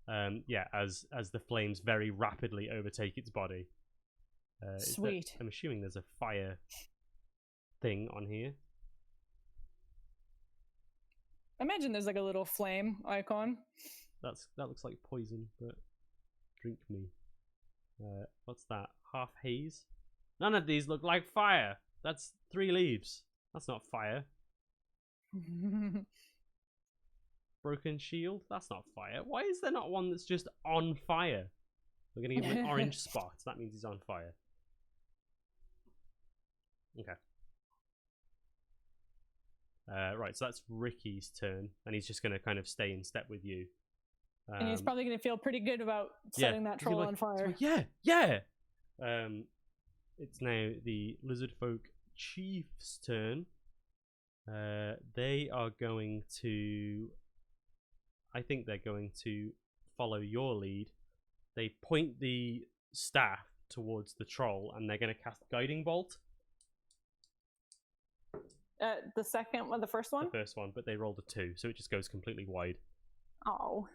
as the flames very rapidly overtake its body. Sweet. I'm assuming there's a fire thing on here. I imagine there's like a little flame icon. That looks like poison, but drink me. What's that? Half haze? None of these look like fire. That's 3 leaves. That's not fire. Broken shield? That's not fire. Why is there not one that's just on fire? We're gonna give him an orange spot. That means he's on fire. Okay. Right, so that's Ricky's turn, and he's just going to kind of stay in step with you. And he's probably going to feel pretty good about setting that troll on fire. Yeah! It's now the lizard folk chief's turn. They are going to... I think they're going to follow your lead. They point the staff towards the troll, and they're going to cast Guiding Bolt. The second one, the first one? The first one, but they rolled a 2, so it just goes completely wide. Oh.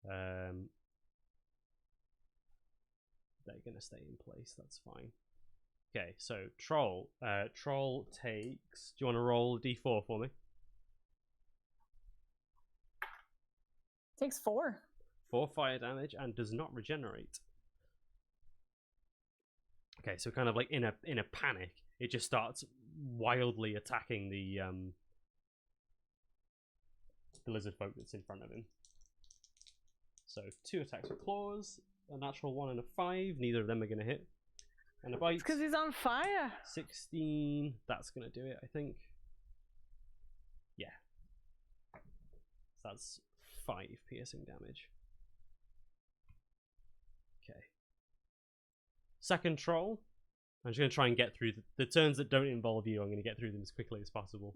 They're going to stay in place, that's fine. Okay, so Troll. Troll takes... Do you want to roll D4 for me? Takes 4. 4 fire damage and does not regenerate. Okay, so kind of like in a panic, it just starts wildly attacking the lizard folk that's in front of him. So 2 attacks with claws, a natural 1 and a 5. Neither of them are going to hit. And a bite. Because he's on fire. 16. That's going to do it, I think. Yeah. So that's 5 piercing damage. Okay. Second troll. I'm just going to try and get through the turns that don't involve you. I'm going to get through them as quickly as possible.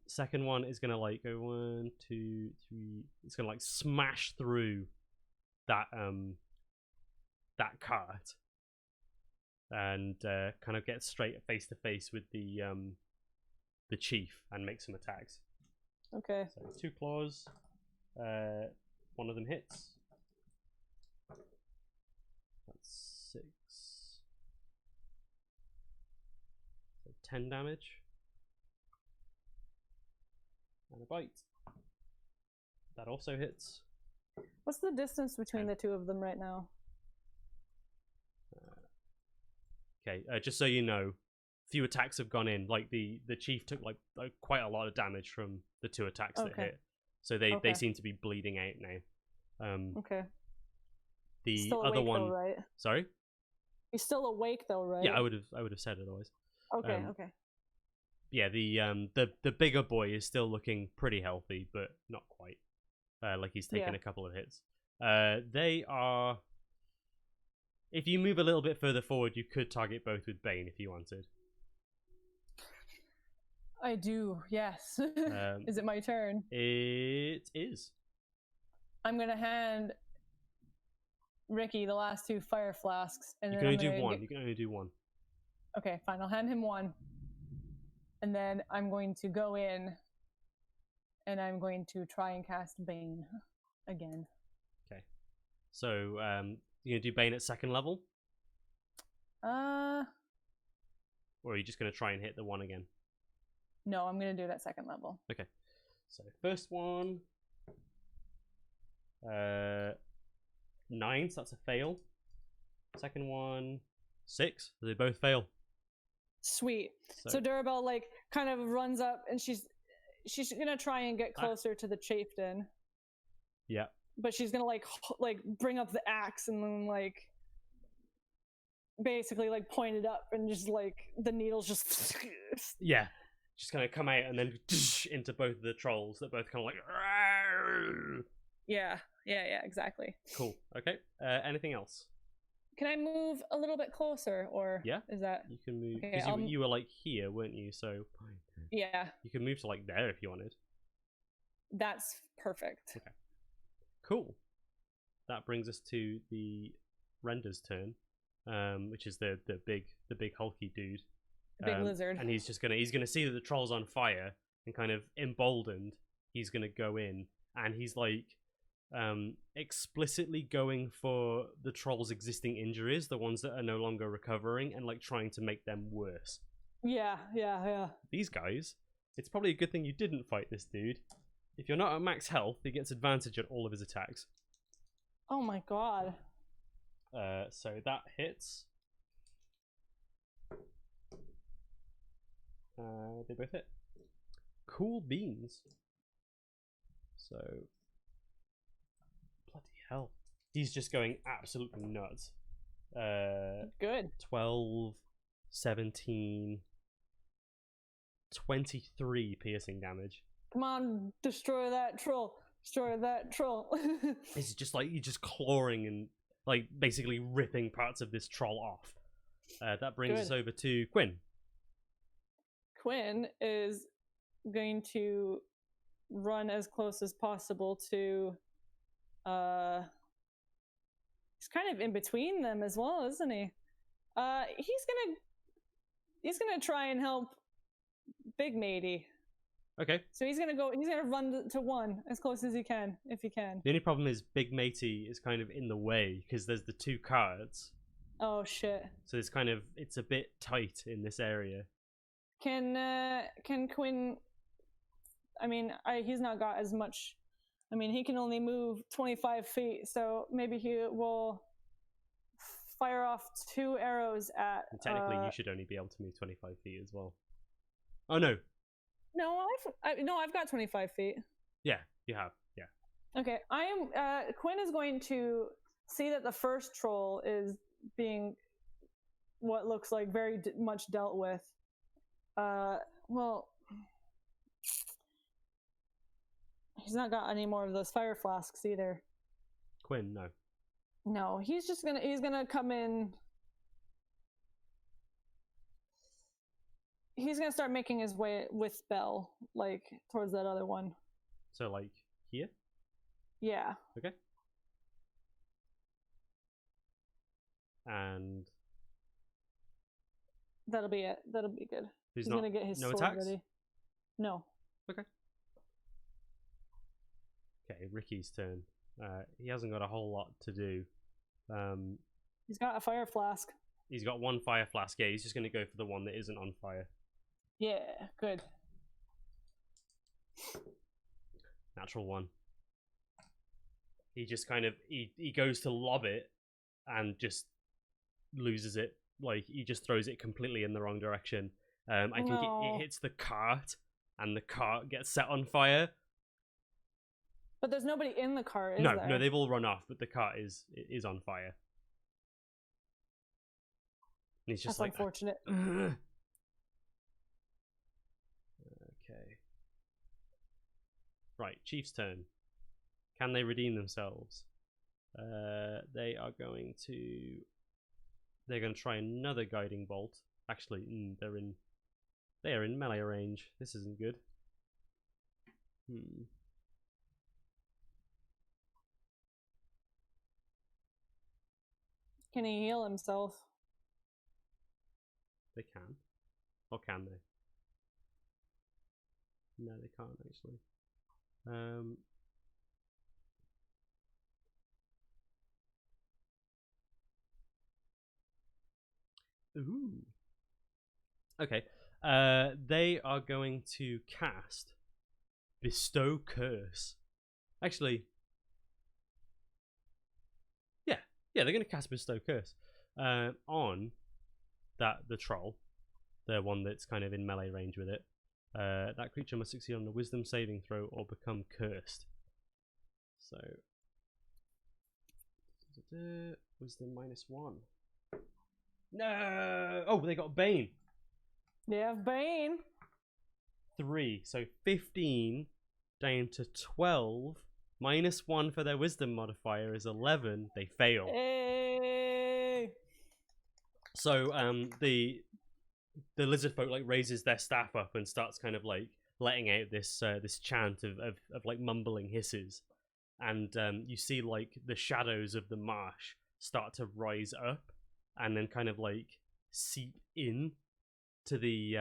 Second one is going to like go 1, 2, 3. It's going to like smash through that that cart and kind of get straight face to face with the chief and make some attacks. Okay. So 2 claws. One of them hits. That's 6. 10 damage. And a bite. that also hits. What's the distance between the two of them right now? Okay, just so you know, few attacks have gone in. Like the chief took like quite a lot of damage from the 2 attacks that hit, so they seem to be bleeding out now. Okay. The still other awake, one, though, right? Sorry. He's still awake though, right? Yeah, I would have said otherwise. Okay. Okay. Yeah, the bigger boy is still looking pretty healthy, but not quite. Like he's taken a couple of hits. They are. If you move a little bit further forward, you could target both with Bane if you wanted. I do, yes. Is it my turn? It is. I'm gonna hand Ricky the last 2 fire flasks, and you then can only do one. You can only do one. Okay, fine. I'll hand him one, and then I'm going to go in, and I'm going to try and cast Bane again. Okay. So, you're gonna do Bane at 2nd level? Or are you just gonna try and hit the one again? No, I'm gonna do it at 2nd level. Okay. So first one, 9, so that's a fail. Second one, 6, so they both fail. Sweet. So Dourrebelle like kind of runs up, and she's gonna try and get closer to the chieftain. Yeah. But she's gonna like bring up the axe and then like basically like point it up, and just like the needles just yeah, just gonna come out and then into both of the trolls that both kind of like yeah, exactly. Cool. Okay. Anything else? Can I move a little bit closer, or yeah, is that you can move because you were like here, weren't you? So yeah, you can move to like there if you wanted. That's perfect. Okay. Cool. That brings us to the Render's turn, which is the big hulky dude, big lizard, and he's gonna see that the troll's on fire, and kind of emboldened, he's gonna go in, and he's like explicitly going for the troll's existing injuries, the ones that are no longer recovering, and like trying to make them worse. Yeah. These guys, it's probably a good thing you didn't fight this dude. If you're not at max health, he gets advantage at all of his attacks. Oh my god. So that hits. They both hit. Cool beans. So, bloody hell. He's just going absolutely nuts. Good. 12, 17, 23 piercing damage. Come on, destroy that troll. Destroy that troll. It's just like you're just clawing and like basically ripping parts of this troll off. That brings us over to Quinn. Quinn is going to run as close as possible to he's kind of in between them as well, isn't he? He's gonna try and help Big Matey. Okay. So he's gonna run to 1 as close as he can, if he can. The only problem is Big Matey is kind of in the way because there's the 2 cards. Oh shit. So it's a bit tight in this area. Can Quinn, I mean, he's not got as much, I mean, he can only move 25 feet, so maybe he will fire off 2 arrows at... And technically, you should only be able to move 25 feet as well. Oh, no. No, I've got 25 feet. Yeah, you have, yeah. Okay, Quinn is going to see that the first troll is being what looks like very much dealt with. Well, he's not got any more of those fire flasks either. Quinn, no. No, he's gonna come in. He's gonna start making his way with Belle, like towards that other one. So, like here? Yeah. Okay. And that'll be it. That'll be good. He's gonna get his sword attacks? ready. No. Okay. Okay, Ricky's turn. He hasn't got a whole lot to do. He's got a fire flask. He's got 1 fire flask. Yeah, he's just gonna go for the one that isn't on fire. Yeah, good. Natural 1. he just kind of he goes to lob it and just loses it. Like he just throws it completely in the wrong direction. I think it hits the cart, and the cart gets set on fire. But there's nobody in the cart, is no, there? No, they've all run off, but the cart is on fire. And he's just That's unfortunate. Okay. Right, Chief's turn. Can they redeem themselves? They are going to. They're going to try another guiding bolt. Actually, they are in melee range. This isn't good. Can he heal himself? They can. Or can they? No, they can't actually. Ooh. Okay. They are going to cast Bestow Curse. Actually, yeah, they're going to cast Bestow Curse on the troll, the one that's kind of in melee range with it. That creature must succeed on a Wisdom saving throw or become cursed. So, Wisdom -1. No! Oh, they got Bane. They have Bane. 3, so 15 down to 12. -1 for their Wisdom modifier is 11. They fail. Hey. So the lizard folk like raises their staff up and starts kind of like letting out this this chant of like mumbling hisses, and you see like the shadows of the marsh start to rise up and then kind of like seep in to the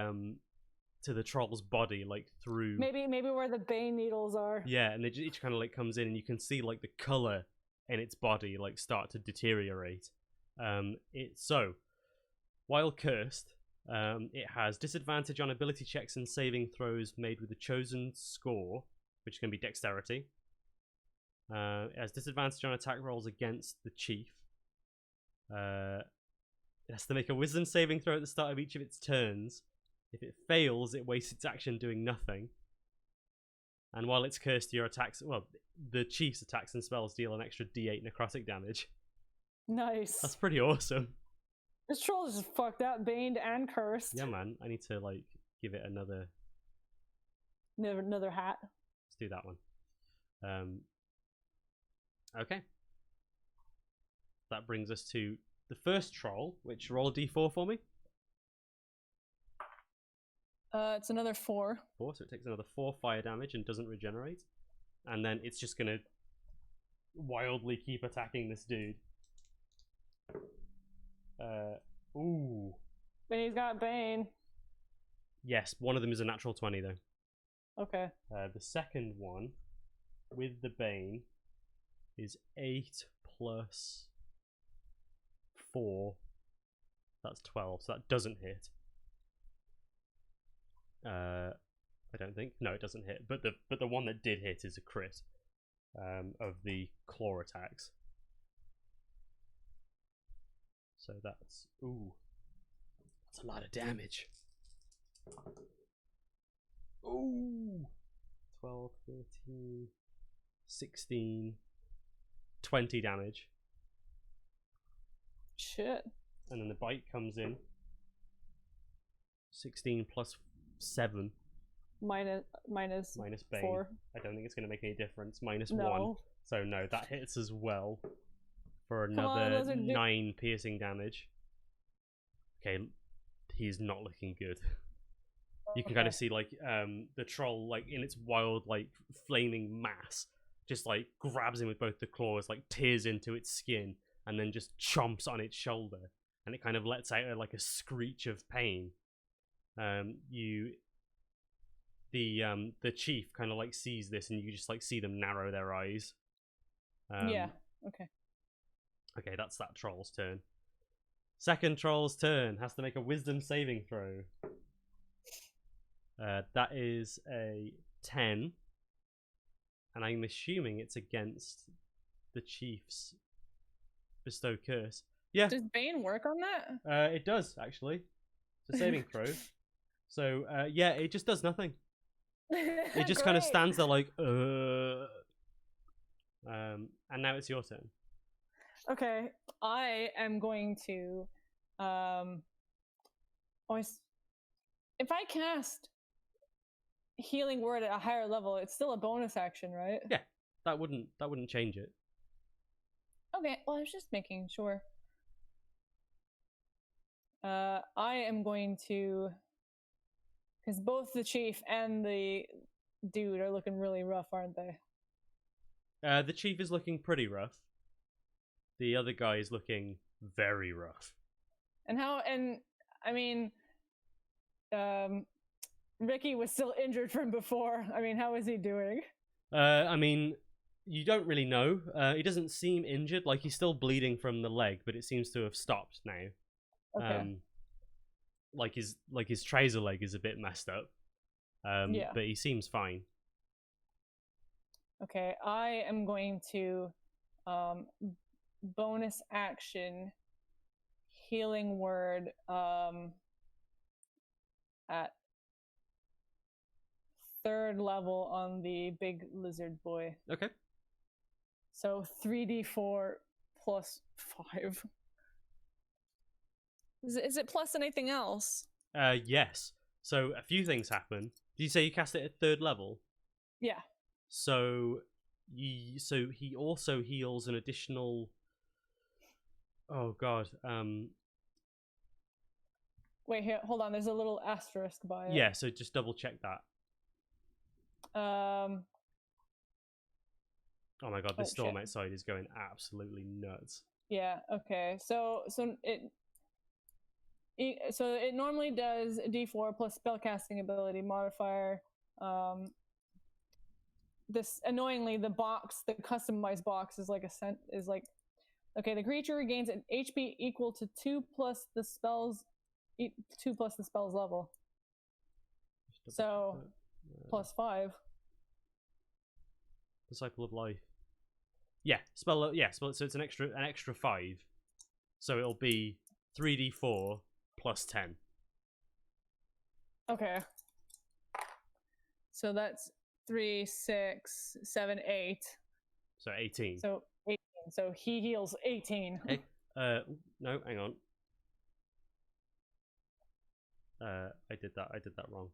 troll's body, like through maybe where the Bane needles are. Yeah, and it each kind of like comes in, and you can see like the color in its body like start to deteriorate. While cursed, it has disadvantage on ability checks and saving throws made with a chosen score, which can be dexterity. It has disadvantage on attack rolls against the chief. It has to make a wisdom saving throw at the start of each of its turns. If it fails, it wastes its action doing nothing. And while it's cursed, your attacks... Well, the chief's attacks and spells deal an extra d8 necrotic damage. Nice. That's pretty awesome. This troll is just fucked up, baned and cursed. Yeah, man. I need to, like, give it another... Another hat. Let's do that one. Okay. That brings us to the first troll, which roll a d4 for me. It's another 4. 4, so it takes another 4 fire damage and doesn't regenerate. And then it's just going to wildly keep attacking this dude. Ooh. But he's got Bane. Yes, one of them is a natural 20, though. Okay. The second one, with the Bane, is 8 plus 4. That's 12, so that doesn't hit. I don't think. No, it doesn't hit. But the one that did hit is a crit of the claw attacks. So that's that's a lot of damage. Ooh, 12, 13, 16, 20 damage. Shit. And then the bite comes in. 16 plus 7. Minus Bane. 4. I don't think it's going to make any difference. -1. No. So no, that hits as well for another 9 piercing damage. Okay, he's not looking good. You can kind of see like the troll, like in its wild, like flaming mass, just like grabs him with both the claws, like tears into its skin, and then just chomps on its shoulder, and it kind of lets out like a screech of pain. The chief kind of like sees this, and you just like see them narrow their eyes. Yeah. Okay. Okay, that's that troll's turn. Second troll's turn has to make a wisdom saving throw. That is a 10, and I'm assuming it's against the chief's bestow curse. Yeah. Does Bane work on that? It does actually. It's a saving throw. So yeah, it just does nothing. It just kind of stands there like, and now it's your turn. Okay, I am going to, if I cast Healing Word at a higher level, it's still a bonus action, right? Yeah, that wouldn't change it. Okay, well, I was just making sure. I am going to, because both the chief and the dude are looking really rough, aren't they? The chief is looking pretty rough. The other guy is looking very rough. And I mean, Ricky was still injured from before. I mean, how is he doing? I mean, you don't really know. He doesn't seem injured. Like, he's still bleeding from the leg, but it seems to have stopped now. Okay. Like his trouser leg is a bit messed up. Yeah. But he seems fine. Okay, I am going to bonus action Healing Word at 3rd level on the big lizard boy. Okay. So 3d4 plus 5. Is it plus anything else? Yes. So a few things happen. Did you say you cast it at 3rd level? Yeah. So he also heals an additional. Oh god. Wait, here, hold on. There's a little asterisk by it. Yeah. So just double check that. Oh my god, this storm outside is going absolutely nuts. Yeah. Okay. So it normally does d4 plus spellcasting ability modifier. This annoyingly, the customized box is like okay. The creature regains an HP equal to 2 plus the spell's level. So plus 5. Disciple of Life. Yeah, spell. So it's an extra 5. So it'll be 3d4 plus 10. Okay. So that's 3, 6, 7, 8. So 18. So 18. So he heals 18. Hey, no, hang on. I did that wrong.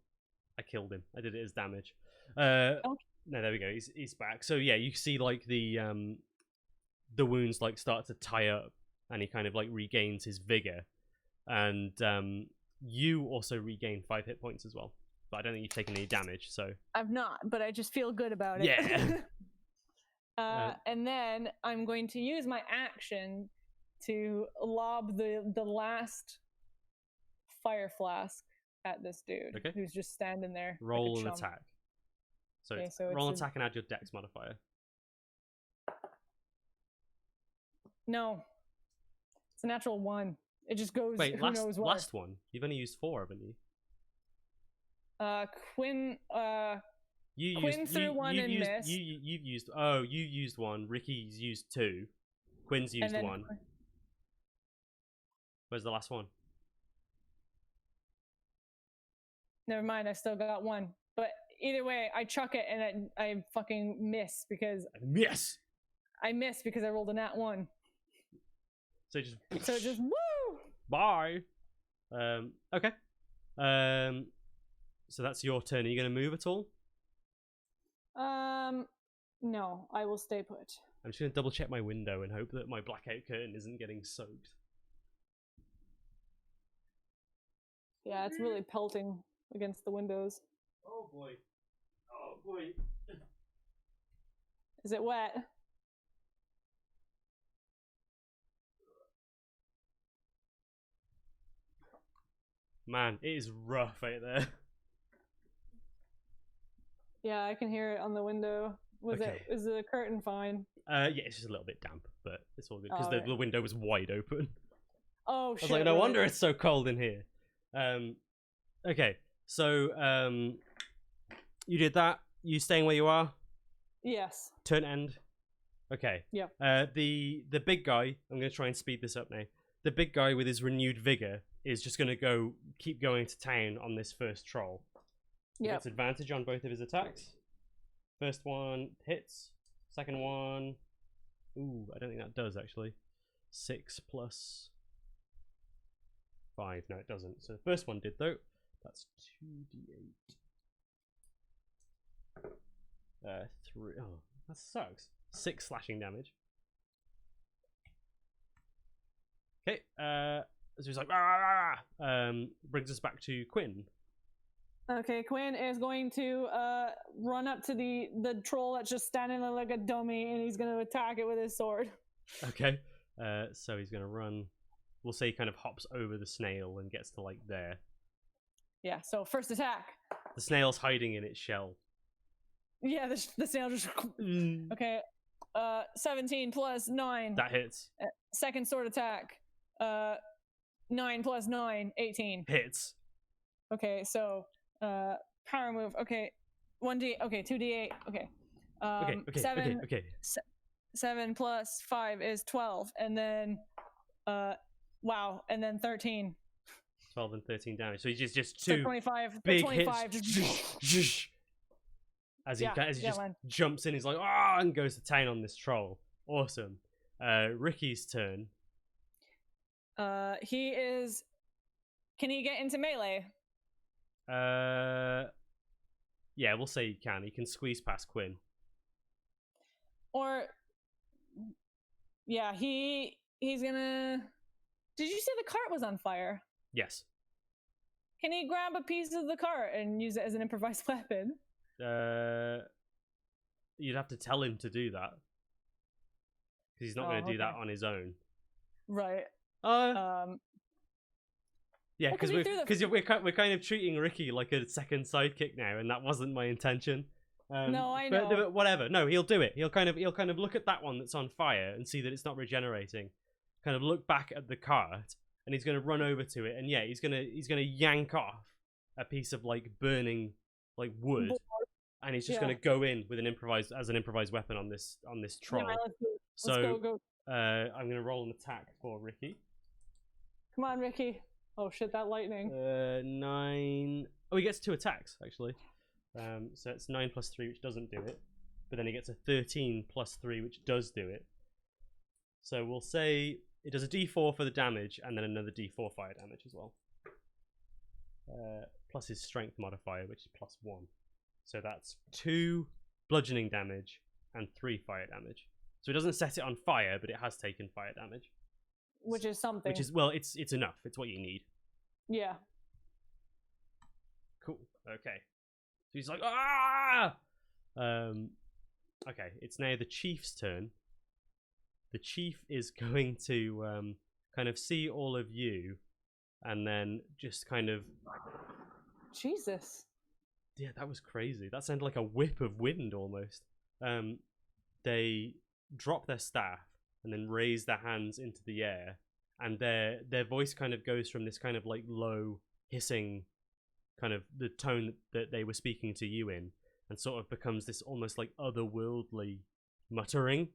I killed him. I did it as damage. Okay. No, there we go. He's back. So yeah, you see like the wounds like start to tie up, and he kind of like regains his vigor, and you also regain 5 hit points as well. But I don't think you've taken any damage. So I've not, but I just feel good about it. Yeah. And then I'm going to use my action to lob the last fire flask at this dude who's just standing there. Roll like an attack. So, roll an attack and add your dex modifier. No. It's a natural 1. It just goes. Wait, who knows what. last one. You've only used 4, haven't you? Quinn. Quinn threw one and missed. You've used. Oh, you used 1. Ricky's used 2. Quinn's used 1. Where's the last one? Never mind. I still got 1. But either way, I chuck it and I fucking miss because I miss because I rolled a nat 1. So just woo. Bye. Okay. So that's your turn. Are you going to move at all? No, I will stay put. I'm just going to double check my window and hope that my blackout curtain isn't getting soaked. Yeah, it's really pelting against the windows. Oh boy. Oh boy. Is it wet? Man, it is rough out there. Yeah, I can hear it on the window. Is the curtain fine? Yeah, it's just a little bit damp, but it's all good because the window was wide open. Oh shit! I was like, no wonder it's so cold in here. Okay, so you did that. You staying where you are? Yes. Turn end. Okay. Yeah. The big guy. I'm going to try and speed this up now. The big guy with his renewed vigor is just going to keep going to town on this first troll. He Yeah. gets advantage on both of his attacks. First one hits. Second one. Ooh, I don't think that does actually. 6 plus 5. No, it doesn't. So the first one did though. That's 2d8. 3. Oh, that sucks. 6 slashing damage. Okay. So he's like, rah, rah, rah. Brings us back to Quinn. Okay, Quinn is going to run up to the troll that's just standing there like a dummy, and he's going to attack it with his sword. Okay. So he's going to run. We'll say he kind of hops over the snail and gets to like there. Yeah. So first attack. The snail's hiding in its shell. Yeah, the snail just. Okay. 17 plus 9. That hits. Second sword attack. 9 plus 9, 18. Hits. Okay, so power move. Okay, 1d. Okay, 2d8. Okay. Okay. 7 plus 5 is 12, and then wow, and then 13. 12 and 13 damage. So he's just So two 25. big 25 hits. As he just man. jumps in, he's like, ah, and goes to town on this troll. Awesome. Ricky's turn. He is. Can he get into melee? Yeah, we'll say he can. He can squeeze past Quinn. Or yeah, he's gonna. Did you say the cart was on fire? Yes. Can he grab a piece of the cart and use it as an improvised weapon? You'd have to tell him to do that because he's not going to do that on his own. Right. Yeah, because we're kind of treating Ricky like a second sidekick now, and that wasn't my intention. No, I know. But whatever. No, he'll do it. He'll kind of look at that one that's on fire and see that it's not regenerating. Kind of look back at the cart, and he's going to run over to it, and yeah, he's gonna yank off a piece of like burning like wood, and he's just going to go in with an improvised weapon on this troll. Yeah, let's go. I'm going to roll an attack for Ricky. Come on, Ricky. Oh shit, that lightning. 9. Oh, he gets 2 attacks actually. So it's 9 plus 3, which doesn't do it. But then he gets a 13 plus 3, which does do it. So we'll say it does a d4 for the damage, and then another d4 fire damage as well. Plus his strength modifier, which is plus 1. So that's 2 bludgeoning damage and 3 fire damage. So it doesn't set it on fire, but it has taken fire damage. Which is something. Which is, well, it's enough. It's what you need. Yeah. Cool. Okay. So he's like, ah! Okay, it's now the chief's turn. The chief is going to kind of see all of you, and then just kind of... Jesus. Yeah, that was crazy. That sounded like a whip of wind almost. They drop their staff and then raise their hands into the air, and their voice kind of goes from this kind of like low hissing kind of the tone that they were speaking to you in, and sort of becomes this almost like otherworldly muttering.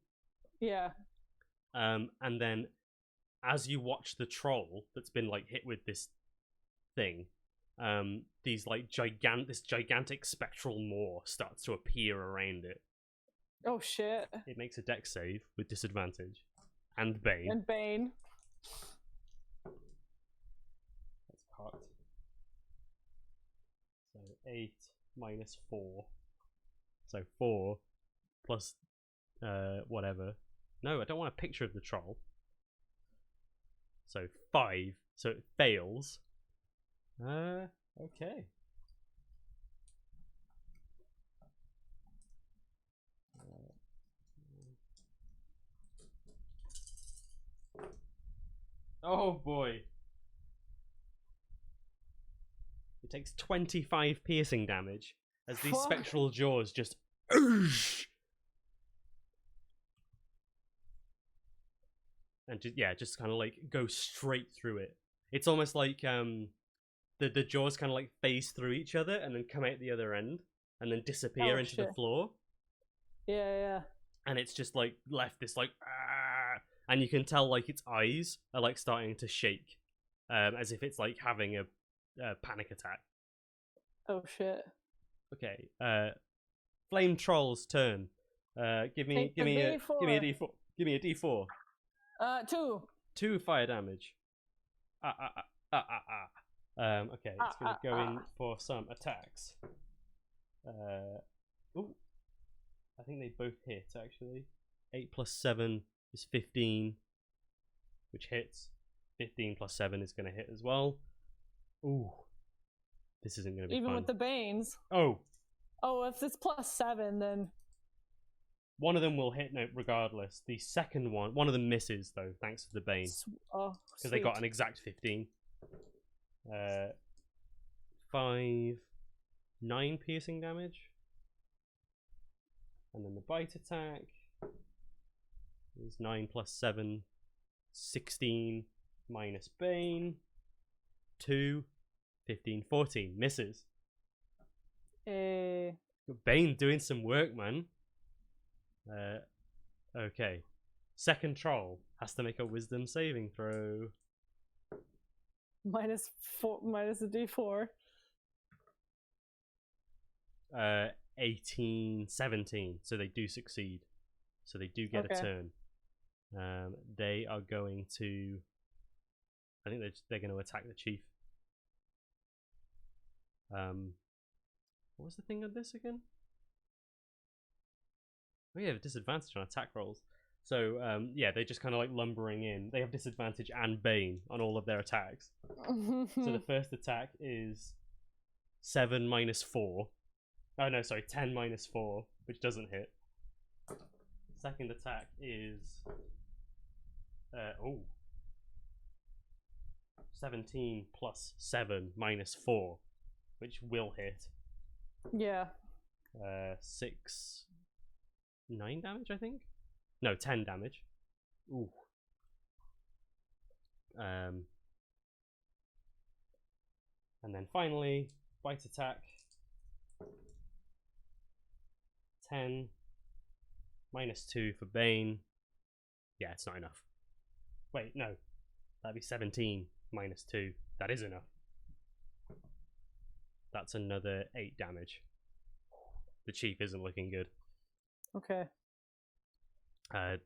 Yeah. And then as you watch the troll that's been like hit with this thing, these like gigantic spectral maw starts to appear around it. Oh shit. It makes a dex save with disadvantage. And Bane. And Bane. That's cocked. So 8 minus 4. So 4 plus whatever. No, I don't want a picture of the troll. So 5. So it fails. Okay. Oh boy. It takes 25 piercing damage as these spectral jaws just and just kind of like go straight through it. It's almost like the jaws kind of like phase through each other and then come out the other end and then disappear into the floor. Yeah. and it's just like left this like, and you can tell like its eyes are like starting to shake, as if it's like having a panic attack. Oh shit. Okay, Flame Troll's turn. Give me a D4. Give me a D4. 2. 2 fire damage. Okay, it's gonna go in for some attacks. Ooh, I think they both hit actually. 8 plus 7 is 15, which hits. 15 plus 7 is gonna hit as well. Ooh, this isn't gonna be even fun. with the banes. Oh, if it's plus 7, then one of them will hit regardless. The second one of them misses though, thanks to the bane, because they got an exact 15. 5, 9 piercing damage, and then the bite attack is 9 plus 7, 16 minus bane, 2, 15, 14 misses. Bane doing some work, man. Okay. Second troll has to make a wisdom saving throw. minus a D4. 18, 17. So they do succeed. So they do get a turn. They are going to. I think they're going to attack the chief. What was the thing on this again? Oh yeah, disadvantage on attack rolls. So yeah, they're just kind of like lumbering in. They have disadvantage and bane on all of their attacks. So the first attack is 7 minus 4. Oh no, sorry, 10 minus 4, which doesn't hit. Second attack is 17 plus 7 minus 4, which will hit. Yeah. 9 damage, I think. No, 10 damage. Ooh. And then finally, bite attack. 10 minus 2 for bane. Yeah, it's not enough. Wait, no. That'd be 17 minus 2. That is enough. That's another 8 damage. The chief isn't looking good. Okay.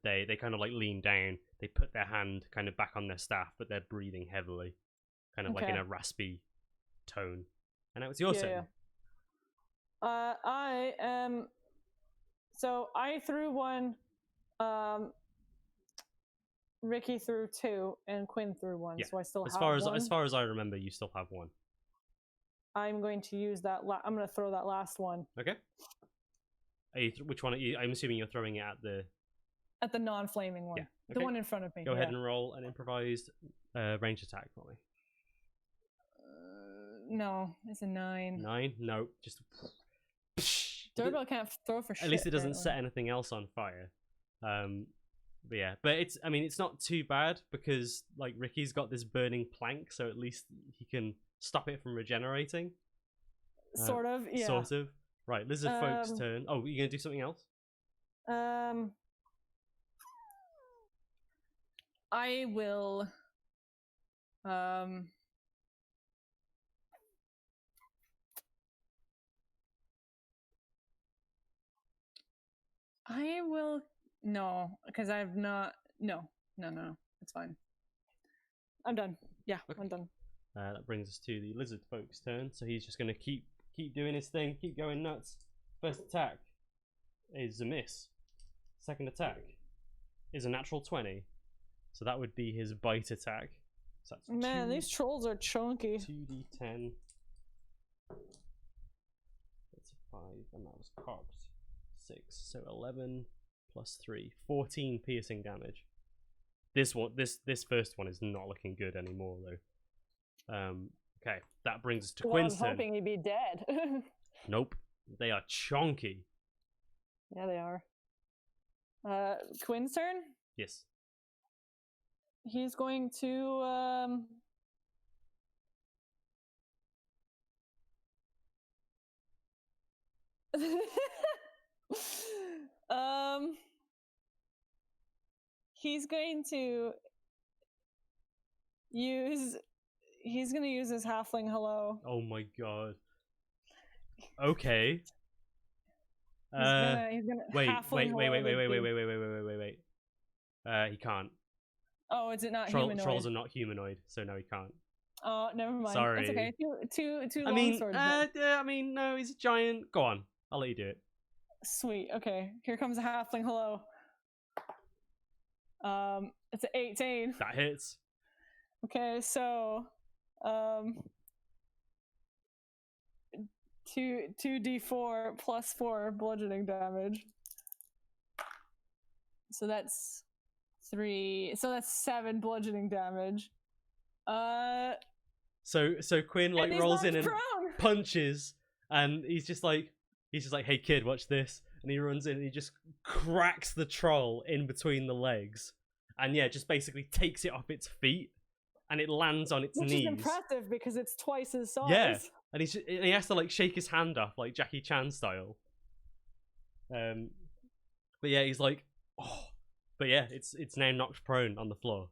They kind of like lean down. They put their hand kind of back on their staff, but they're breathing heavily, kind of like in a raspy tone. And now it's your turn. Yeah. I am. So I threw one. Ricky threw 2, and Quinn threw 1. Yeah. So I still have one. As far as I remember, you still have 1. I'm going to use that. I'm going to throw that last one. Okay. Which one are you? I'm assuming you're throwing it at the non-flaming one. Yeah. Okay. The one in front of me. Go ahead and roll an improvised range attack for me. No, it's a 9. 9? No, just. Dourrebelle can't throw for shit. At least it doesn't set anything else on fire. But yeah, but it's not too bad because like Ricky's got this burning plank, so at least he can stop it from regenerating. Sort of, yeah. Sort of. Right, Lizard Folk's turn. Oh, you gonna do something else? I will. I will. No, because I've not. No. It's fine. I'm done. Yeah, okay. I'm done. That brings us to the Lizard Folk's turn. So he's just gonna keep doing his thing, keep going nuts. First attack is a miss. Second attack is a natural 20. So that would be his bite attack. So that's Man, these trolls are chunky. 2d10. That's a 5, and that was cocked. 6, so 11 plus 3, 14 piercing damage. This first one is not looking good anymore though. Okay, that brings us to Quinn's turn. I was hoping he'd be dead. Nope, they are chonky. Yeah, they are. Quinn's turn? Yes. He's going to he's going to use his halfling hello. Oh my god. Okay. He's gonna halfling hello the dude. Wait. He can't. Oh, is it not humanoid? Trolls are not humanoid, so no, he can't. Oh, never mind. Sorry. It's okay. Two I longswords. I mean, no, he's a giant. Go on. I'll let you do it. Sweet. Okay. Here comes a halfling hello. It's an 18. That hits. Okay, so 2d4 plus 4 bludgeoning damage. So that's 3. So that's 7 bludgeoning damage. So Quinn like rolls in and prone. punches, and he's just like, hey kid, watch this, and he runs in and he just cracks the troll in between the legs, and yeah, just basically takes it off its feet, and it lands on its knees. Which is impressive because it's twice his size. Yeah, and he has to like shake his hand off like Jackie Chan style. But yeah, he's like, oh, but yeah, it's now knocked prone on the floor.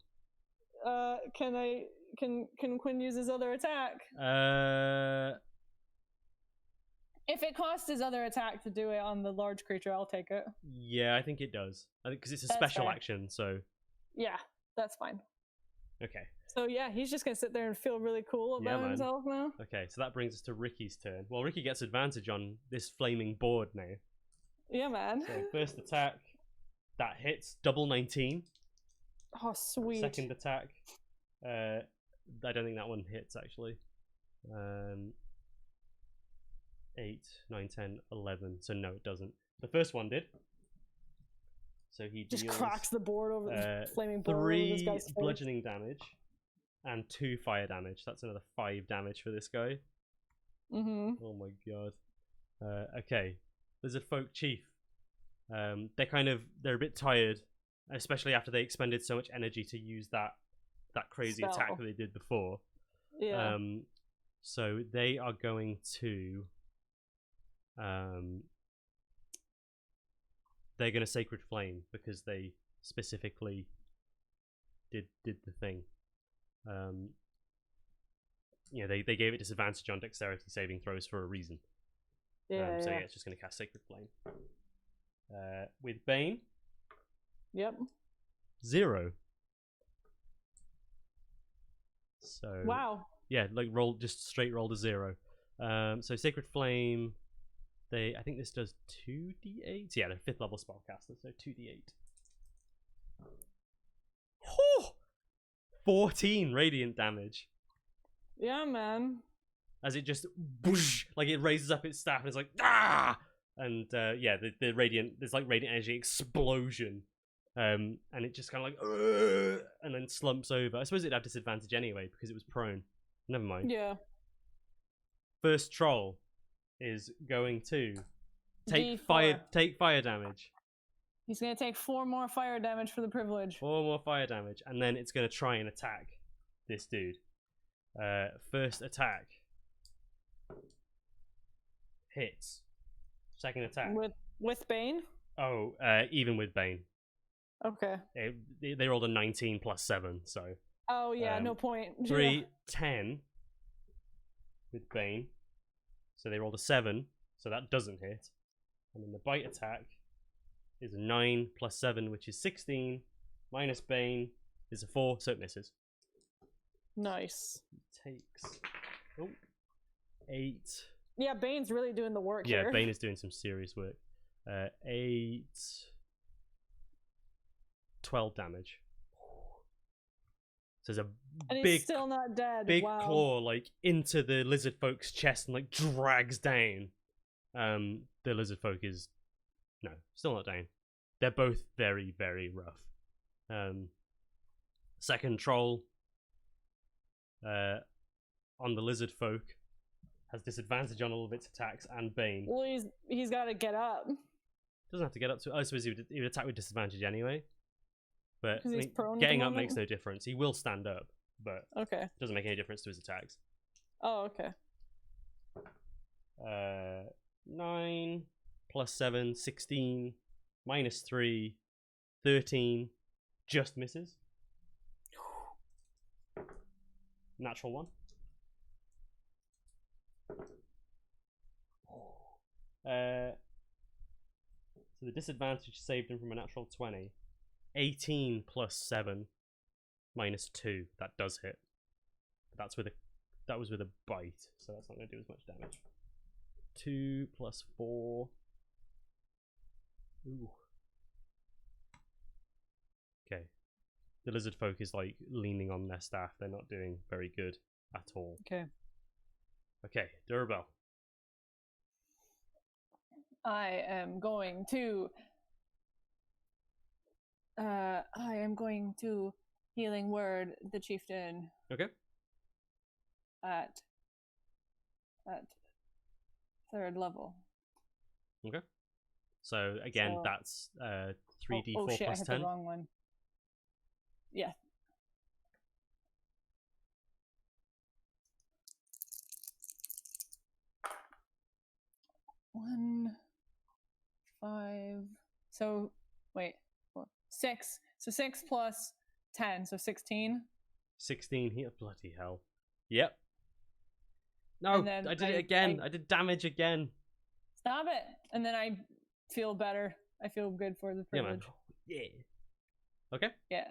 Can Quinn use his other attack? If it costs his other attack to do it on the large creature, I'll take it. Yeah, I think it does. I think because it's a special action, so. Yeah, that's fine. Okay. So yeah, he's just gonna sit there and feel really cool about himself now. Okay, so that brings us to Ricky's turn. Well, Ricky gets advantage on this flaming board now. Yeah, man. So first attack, that hits, double 19. Oh, sweet. Second attack, I don't think that one hits actually. 8, 9, 10, 11. So no, it doesn't. The first one did. So he just deals, cracks the board over the flaming board. 3 bludgeoning damage and 2 fire damage. That's another 5 damage for this guy. Oh my god. Okay, Lizard Folk Chief. They're a bit tired, especially after they expended so much energy to use that crazy attack that they did before. Yeah. So they are going to they're going to Sacred Flame because they specifically did the thing. They gave it disadvantage on dexterity saving throws for a reason. Yeah. So yeah, it's just going to cast Sacred Flame. With Bane. Yep. 0. So wow. Yeah, like straight roll to 0. So Sacred Flame, I think this does 2d8. Yeah, they're 5th level spellcaster, so 2d8. 14 radiant damage. Yeah, man. As it just whoosh, like it raises up its staff and it's like ah, and the radiant, there's like radiant energy explosion, and it just kind of like and then slumps over. I suppose it'd have disadvantage anyway because it was prone. Never mind. Yeah. First troll is going to take fire damage. He's going to take 4 more fire damage for the privilege. 4 more fire damage, and then it's going to try and attack this dude. First attack hits. Second attack with Bane. Oh, even with Bane. Okay. They rolled a 19 plus 7, so. Oh yeah, no point. 3, 10 with Bane. So they rolled a 7, so that doesn't hit. And then the bite attack is a 9 plus 7, which is 16. Minus Bane is a 4, so it misses. Nice. He takes 8. Yeah, Bane's really doing the work here. Yeah, Bane is doing some serious work. 8, 12 damage. So there's and big, he's still not dead. Big wow. claw like into the lizard folk's chest and like drags down. The lizard folk is still not down. They're both very, very rough. Second troll on the lizard folk has disadvantage on all of its attacks and Bane. Well, he's got to get up. Doesn't have to get up to. I suppose he would attack with disadvantage anyway. But I mean, prone getting up makes no difference. He will stand up, but okay, it doesn't make any difference to his attacks. Oh, okay. 9 plus 7, 16, minus 3, 13, just misses. Natural 1. So the disadvantage saved him from a natural 20. 18 plus 7 minus 2. That does hit. But that was with a bite, so that's not going to do as much damage. 2 plus 4. Ooh. Okay. The lizard folk is like leaning on their staff. They're not doing very good at all. Okay. Okay, Dourrebelle. I am going to healing word the chieftain. Okay. At 3rd level. Okay. So again, So, that's 3d4 oh shit, plus I hit 10. the wrong one. Yeah. One, 5. So wait, 6. So 6 plus 10, so 16. 16 here, bloody hell. Yep. No, I did it again. I did damage again. Stop it. And then I feel better. I feel good for the privilege. Yeah, man. Yeah. Okay. Yeah.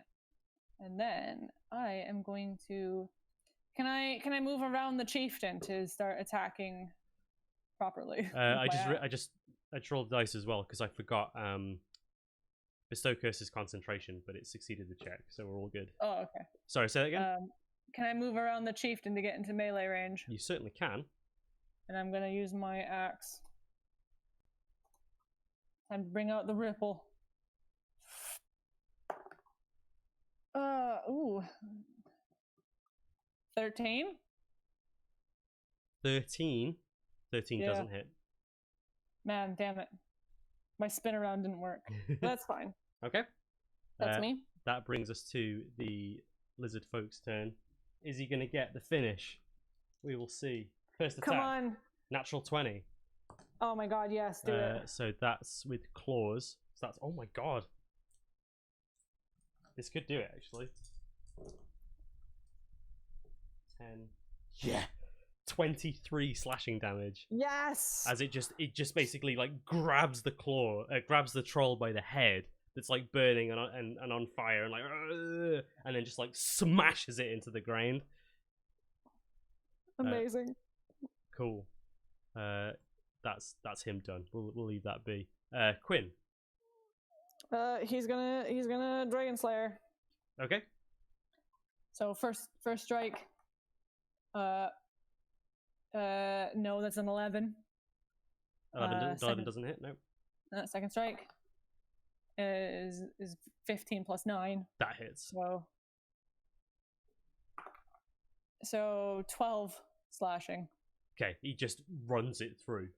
And then I am going to Can I move around the chieftain to start attacking properly? I rolled dice as well because I forgot bestow curse is concentration, but it succeeded the check, so we're all good. Oh, okay. Sorry, say that again. Can I move around the chieftain to get into melee range? You certainly can. And I'm gonna use my axe. Time to bring out the ripple. Ooh. 13? 13 doesn't hit. Man, damn it. My spin around didn't work. That's fine. Okay. That's me. That brings us to the lizard folk's turn. Is he going to get the finish? We will see. First attack. Come on. Natural 20. Oh my god, yes, do it. So that's with claws. So that's, oh my god. This could do it, actually. 10. Yeah. 23 slashing damage. Yes. As it just basically like grabs the claw, grabs the troll by the head that's like burning and on fire and like, and then just like smashes it into the ground. Amazing. Cool. That's him done. We'll leave that be. Quinn. He's gonna Dragon Slayer. Okay. So first strike. No, that's an 11. 11 doesn't hit. No. Second strike is 15 plus 9. That hits. So 12 slashing. Okay, he just runs it through,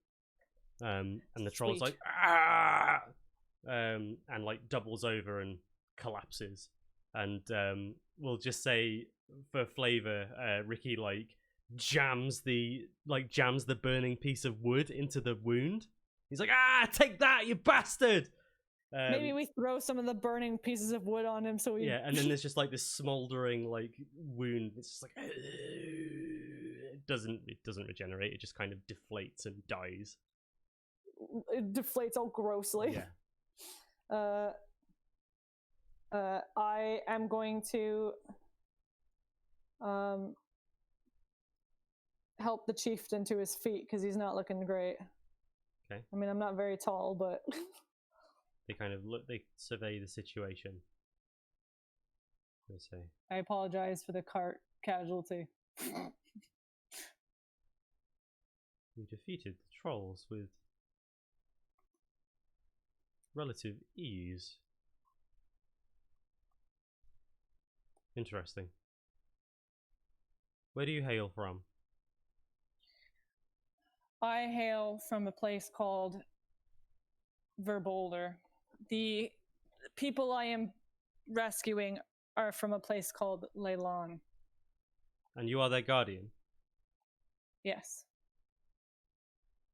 and the troll's Sweet. like ah, and like doubles over and collapses. And we'll just say for flavor, Ricky like jams the burning piece of wood into the wound. He's like, take that, you bastard. Maybe we throw some of the burning pieces of wood on him so we... Yeah, and then there's just like this smoldering like wound. It's just like it doesn't regenerate. It just kind of deflates and dies. It deflates all grossly. Yeah. I am going to help the chieftain to his feet because he's not looking great. Okay. I mean, I'm not very tall, but they kind of they survey the situation. They say, I apologize for the cart casualty. You defeated the trolls with relative ease. Interesting. Where do you hail from? I hail from a place called Verbolder. The people I am rescuing are from a place called Leylon. And you are their guardian? Yes.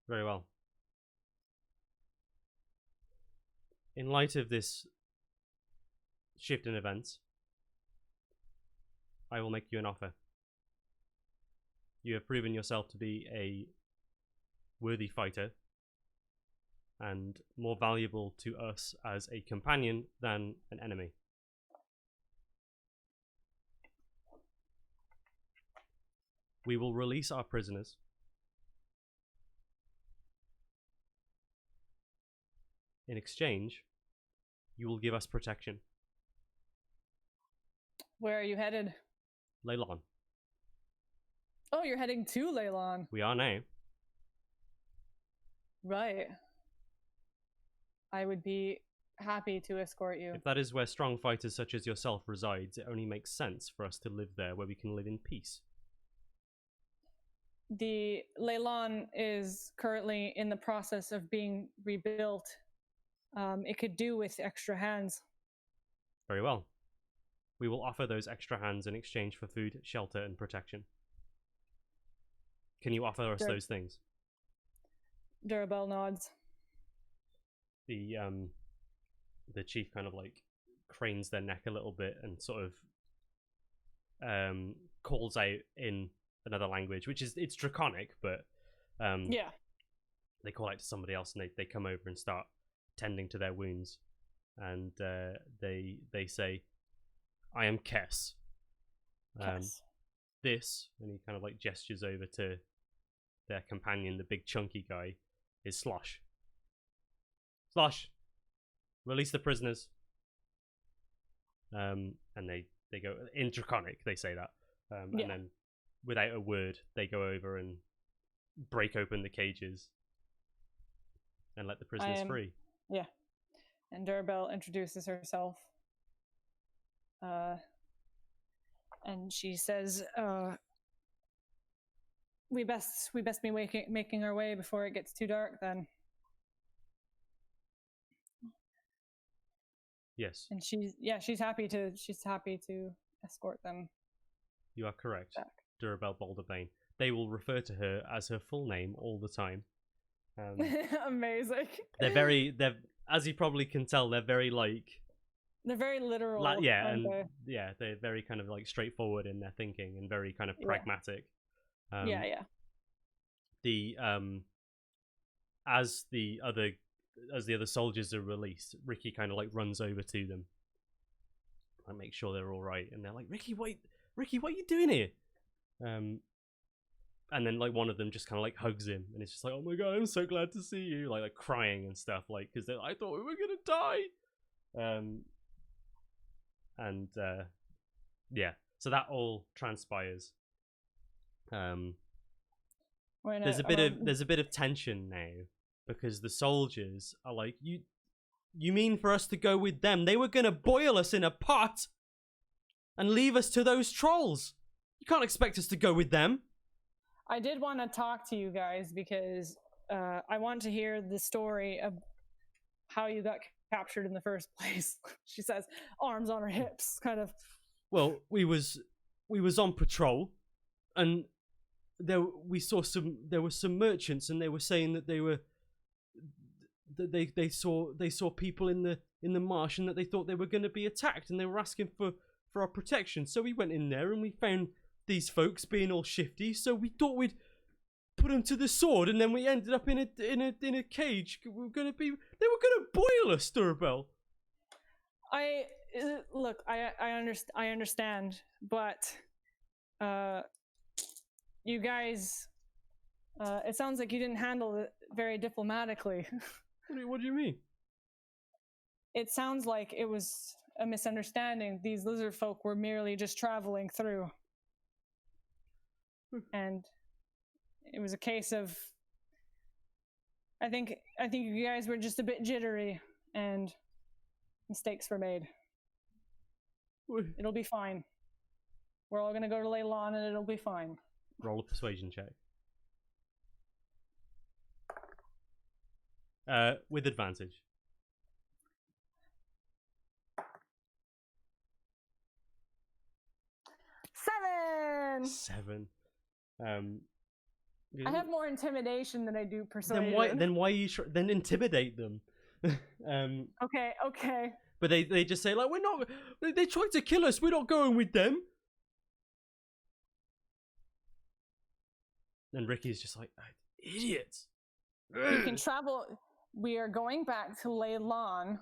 Very well. In light of this shift in events, I will make you an offer. You have proven yourself to be a worthy fighter and more valuable to us as a companion than an enemy. We will release our prisoners. In exchange, you will give us protection. Where are you headed? Leylon. Oh, you're heading to Leylon. We are now. Right. I would be happy to escort you. If that is where strong fighters such as yourself resides, it only makes sense for us to live there where we can live in peace. The Leylon is currently in the process of being rebuilt. It could do with extra hands. Very well. We will offer those extra hands in exchange for food, shelter, and protection. Can you offer us those things? Dourrebelle nods. The chief kind of like cranes their neck a little bit and sort of calls out in another language, which is, it's draconic, but yeah, they call out to somebody else and they come over and start tending to their wounds, and they say, "I am Kess. This," and he kind of like gestures over to their companion, the big chunky guy, is Slosh. Slosh, release the prisoners. And they go in draconic. They say that, and then without a word, they go over and break open the cages and let the prisoners free. Yeah, and Dourrebelle introduces herself, and she says, "We best be making our way before it gets too dark, then." Yes. And she's happy to escort them. You are correct. Back. Dourrebelle Boulderbane. They will refer to her as her full name all the time. Amazing. They're as you probably can tell, they're very literal. They're very kind of like straightforward in their thinking and very kind of pragmatic. The as the other soldiers are released, Ricky kind of like runs over to them and make sure they're all right, and they're like, Ricky, what are you doing here? And then like one of them just kind of like hugs him, and it's just like, oh my god, I'm so glad to see you, like crying and stuff, like, because I thought we were gonna die. So that all transpires. There's a bit of tension now, because the soldiers are like, you mean for us to go with them? They were gonna boil us in a pot and leave us to those trolls. You can't expect us to go with them. I did want to talk to you guys because I want to hear the story of how you got captured in the first place. She says, arms on her hips, kind of. Well, we was on patrol, and there were some merchants, and they were saying that they saw people in the marsh, and that they thought they were going to be attacked, and they were asking for our protection. So we went in there and we found these folks being all shifty, so we thought we'd put them to the sword, and then we ended up in a cage. They were gonna boil us, Dourrebelle. I understand, but you guys, it sounds like you didn't handle it very diplomatically. What do you mean? It sounds like it was a misunderstanding. These lizard folk were merely just traveling through. And it was a case of, I think you guys were just a bit jittery and mistakes were made. It'll be fine. We're all gonna go to Leylon and it'll be fine. Roll a persuasion check. With advantage. 7. I have more intimidation than I do persuasion. Then why you then intimidate them? Okay. but they just say like, we're not. They tried to kill us. We're not going with them. And Ricky's just like, idiots. You can travel. We are going back to Leylon,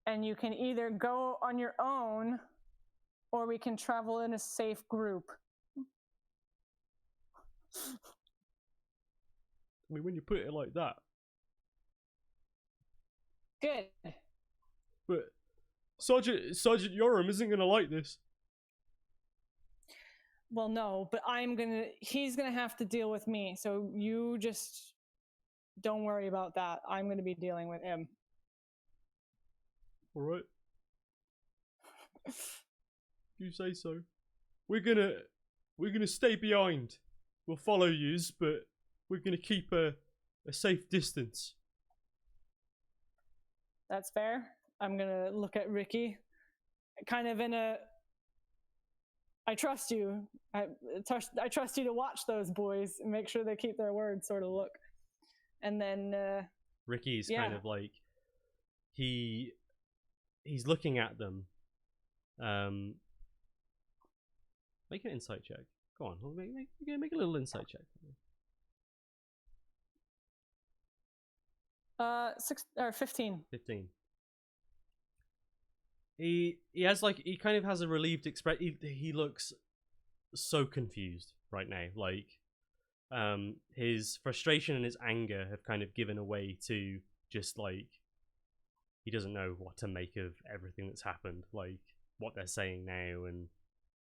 and you can either go on your own, or we can travel in a safe group. I mean, when you put it like that. Good. But Sergeant Yoram isn't going to like this. Well, no, but he's gonna have to deal with me, so you just don't worry about that. I'm gonna be dealing with him. All right. You say so. We're gonna stay behind. We'll follow yous, but we're gonna keep a safe distance. That's fair. I'm gonna look at Ricky, kind of in a I trust you. I trust you to watch those boys and make sure they keep their word sort of look. And then Ricky's kind of like he's looking at them. Make an insight check. Go on, make a little insight check. 15. 15. He has like he kind of has a relieved expression. He looks so confused right now. Like his frustration and his anger have kind of given away to just like he doesn't know what to make of everything that's happened, like what they're saying now and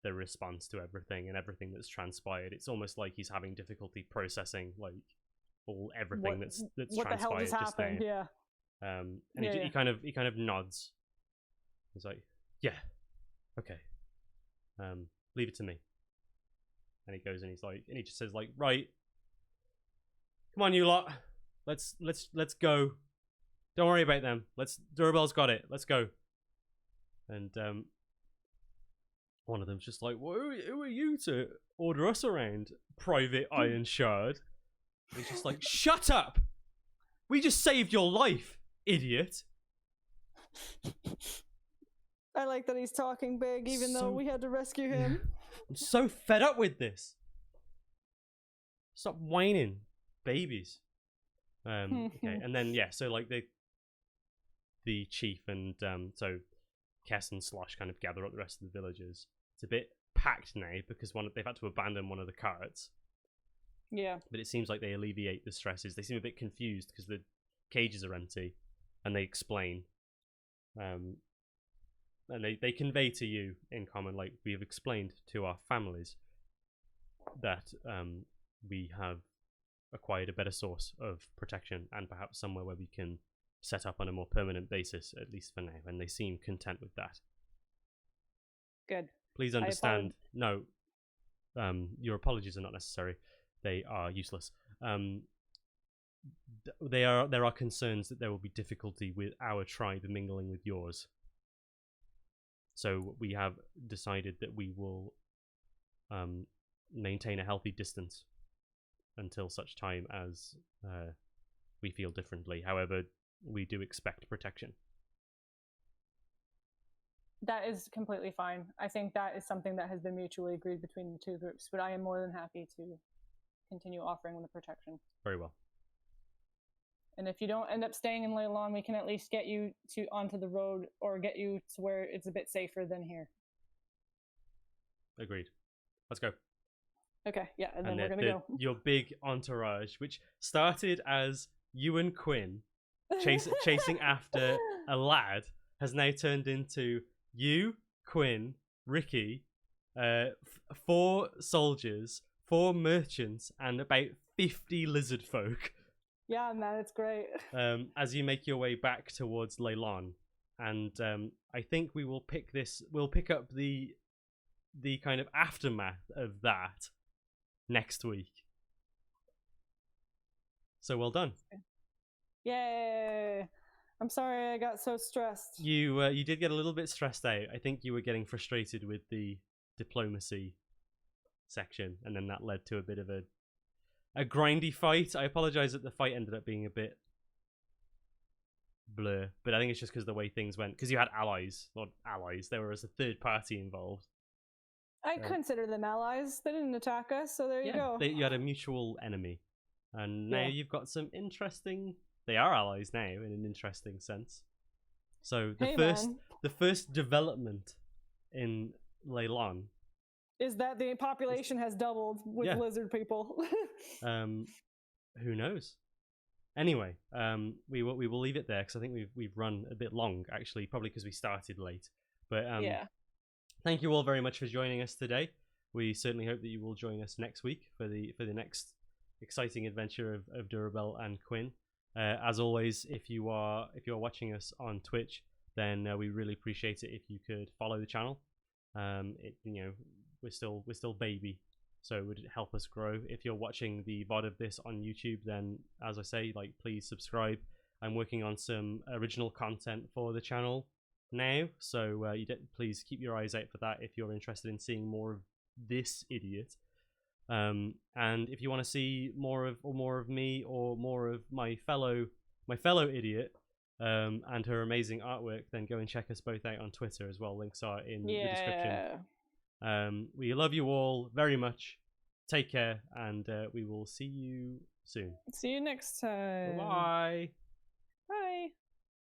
their response to everything and everything that's transpired. It's almost like he's having difficulty processing like everything that's what transpired the hell just happened. now. Yeah. And he kind of nods. He's like, yeah, okay. Leave it to me. And he goes and he just says like, right, come on, you lot, let's go. Don't worry about them. Dourrebelle's got it. Let's go. And one of them's just like, well, who are you to order us around, Private Iron Shard? And he's just like, shut up! We just saved your life, idiot. I like that he's talking big, even though we had to rescue him. I'm so fed up with this. Stop whining, babies. Okay, and then so like the chief and so Kess and Slosh kind of gather up the rest of the villagers. It's a bit packed now because they've had to abandon one of the carts. Yeah. But it seems like they alleviate the stresses. They seem a bit confused because the cages are empty, and they explain. And they convey to you in common, like we have explained to our families, that we have acquired a better source of protection and perhaps somewhere where we can set up on a more permanent basis, at least for now. And they seem content with that. Good. Please understand. No, your apologies are not necessary. They are useless. There are concerns that there will be difficulty with our tribe mingling with yours. So we have decided that we will maintain a healthy distance until such time as we feel differently. However, we do expect protection. That is completely fine. I think that is something that has been mutually agreed between the two groups, but I am more than happy to continue offering the protection. Very well. And if you don't end up staying in Leylon, we can at least get you onto the road or get you to where it's a bit safer than here. Agreed. Let's go. Okay, yeah, and then we're going to go. Your big entourage, which started as you and Quinn chasing after a lad, has now turned into you, Quinn, Ricky, 4 soldiers, 4 merchants, and about 50 lizard folk. Yeah, man, it's great. As you make your way back towards Leylon, and I think we'll pick up the kind of aftermath of that next week. So well done. Yay! I'm sorry I got so stressed. You did get a little bit stressed out. I think you were getting frustrated with the diplomacy section, and then that led to a bit of a grindy fight. I apologize that the fight ended up being a bit blur. But I think it's just because the way things went. Because you had allies, not allies. There was a third party involved. I consider them allies. They didn't attack us, so there you go. You had a mutual enemy, and now you've got some interesting. They are allies now in an interesting sense. So the first development in Leilon is that the population has doubled with lizard people. Who knows? Anyway, we will leave it there because I think we've run a bit long actually, probably because we started late. But thank you all very much for joining us today. We certainly hope that you will join us next week for the next exciting adventure of Dourrebelle and Quinn. As always, if you're watching us on Twitch, then we really appreciate it if you could follow the channel. We're still baby, so it would help us grow. If you're watching the VOD of this on YouTube, then as I say, please subscribe. I'm working on some original content for the channel now, so please keep your eyes out for that if you're interested in seeing more of this idiot. And if you want to see more of me or more of my fellow idiot and her amazing artwork, then go and check us both out on Twitter as well. Links are in the description. We love you all very much. Take care, and we will see you soon. See you next time. Bye. Bye.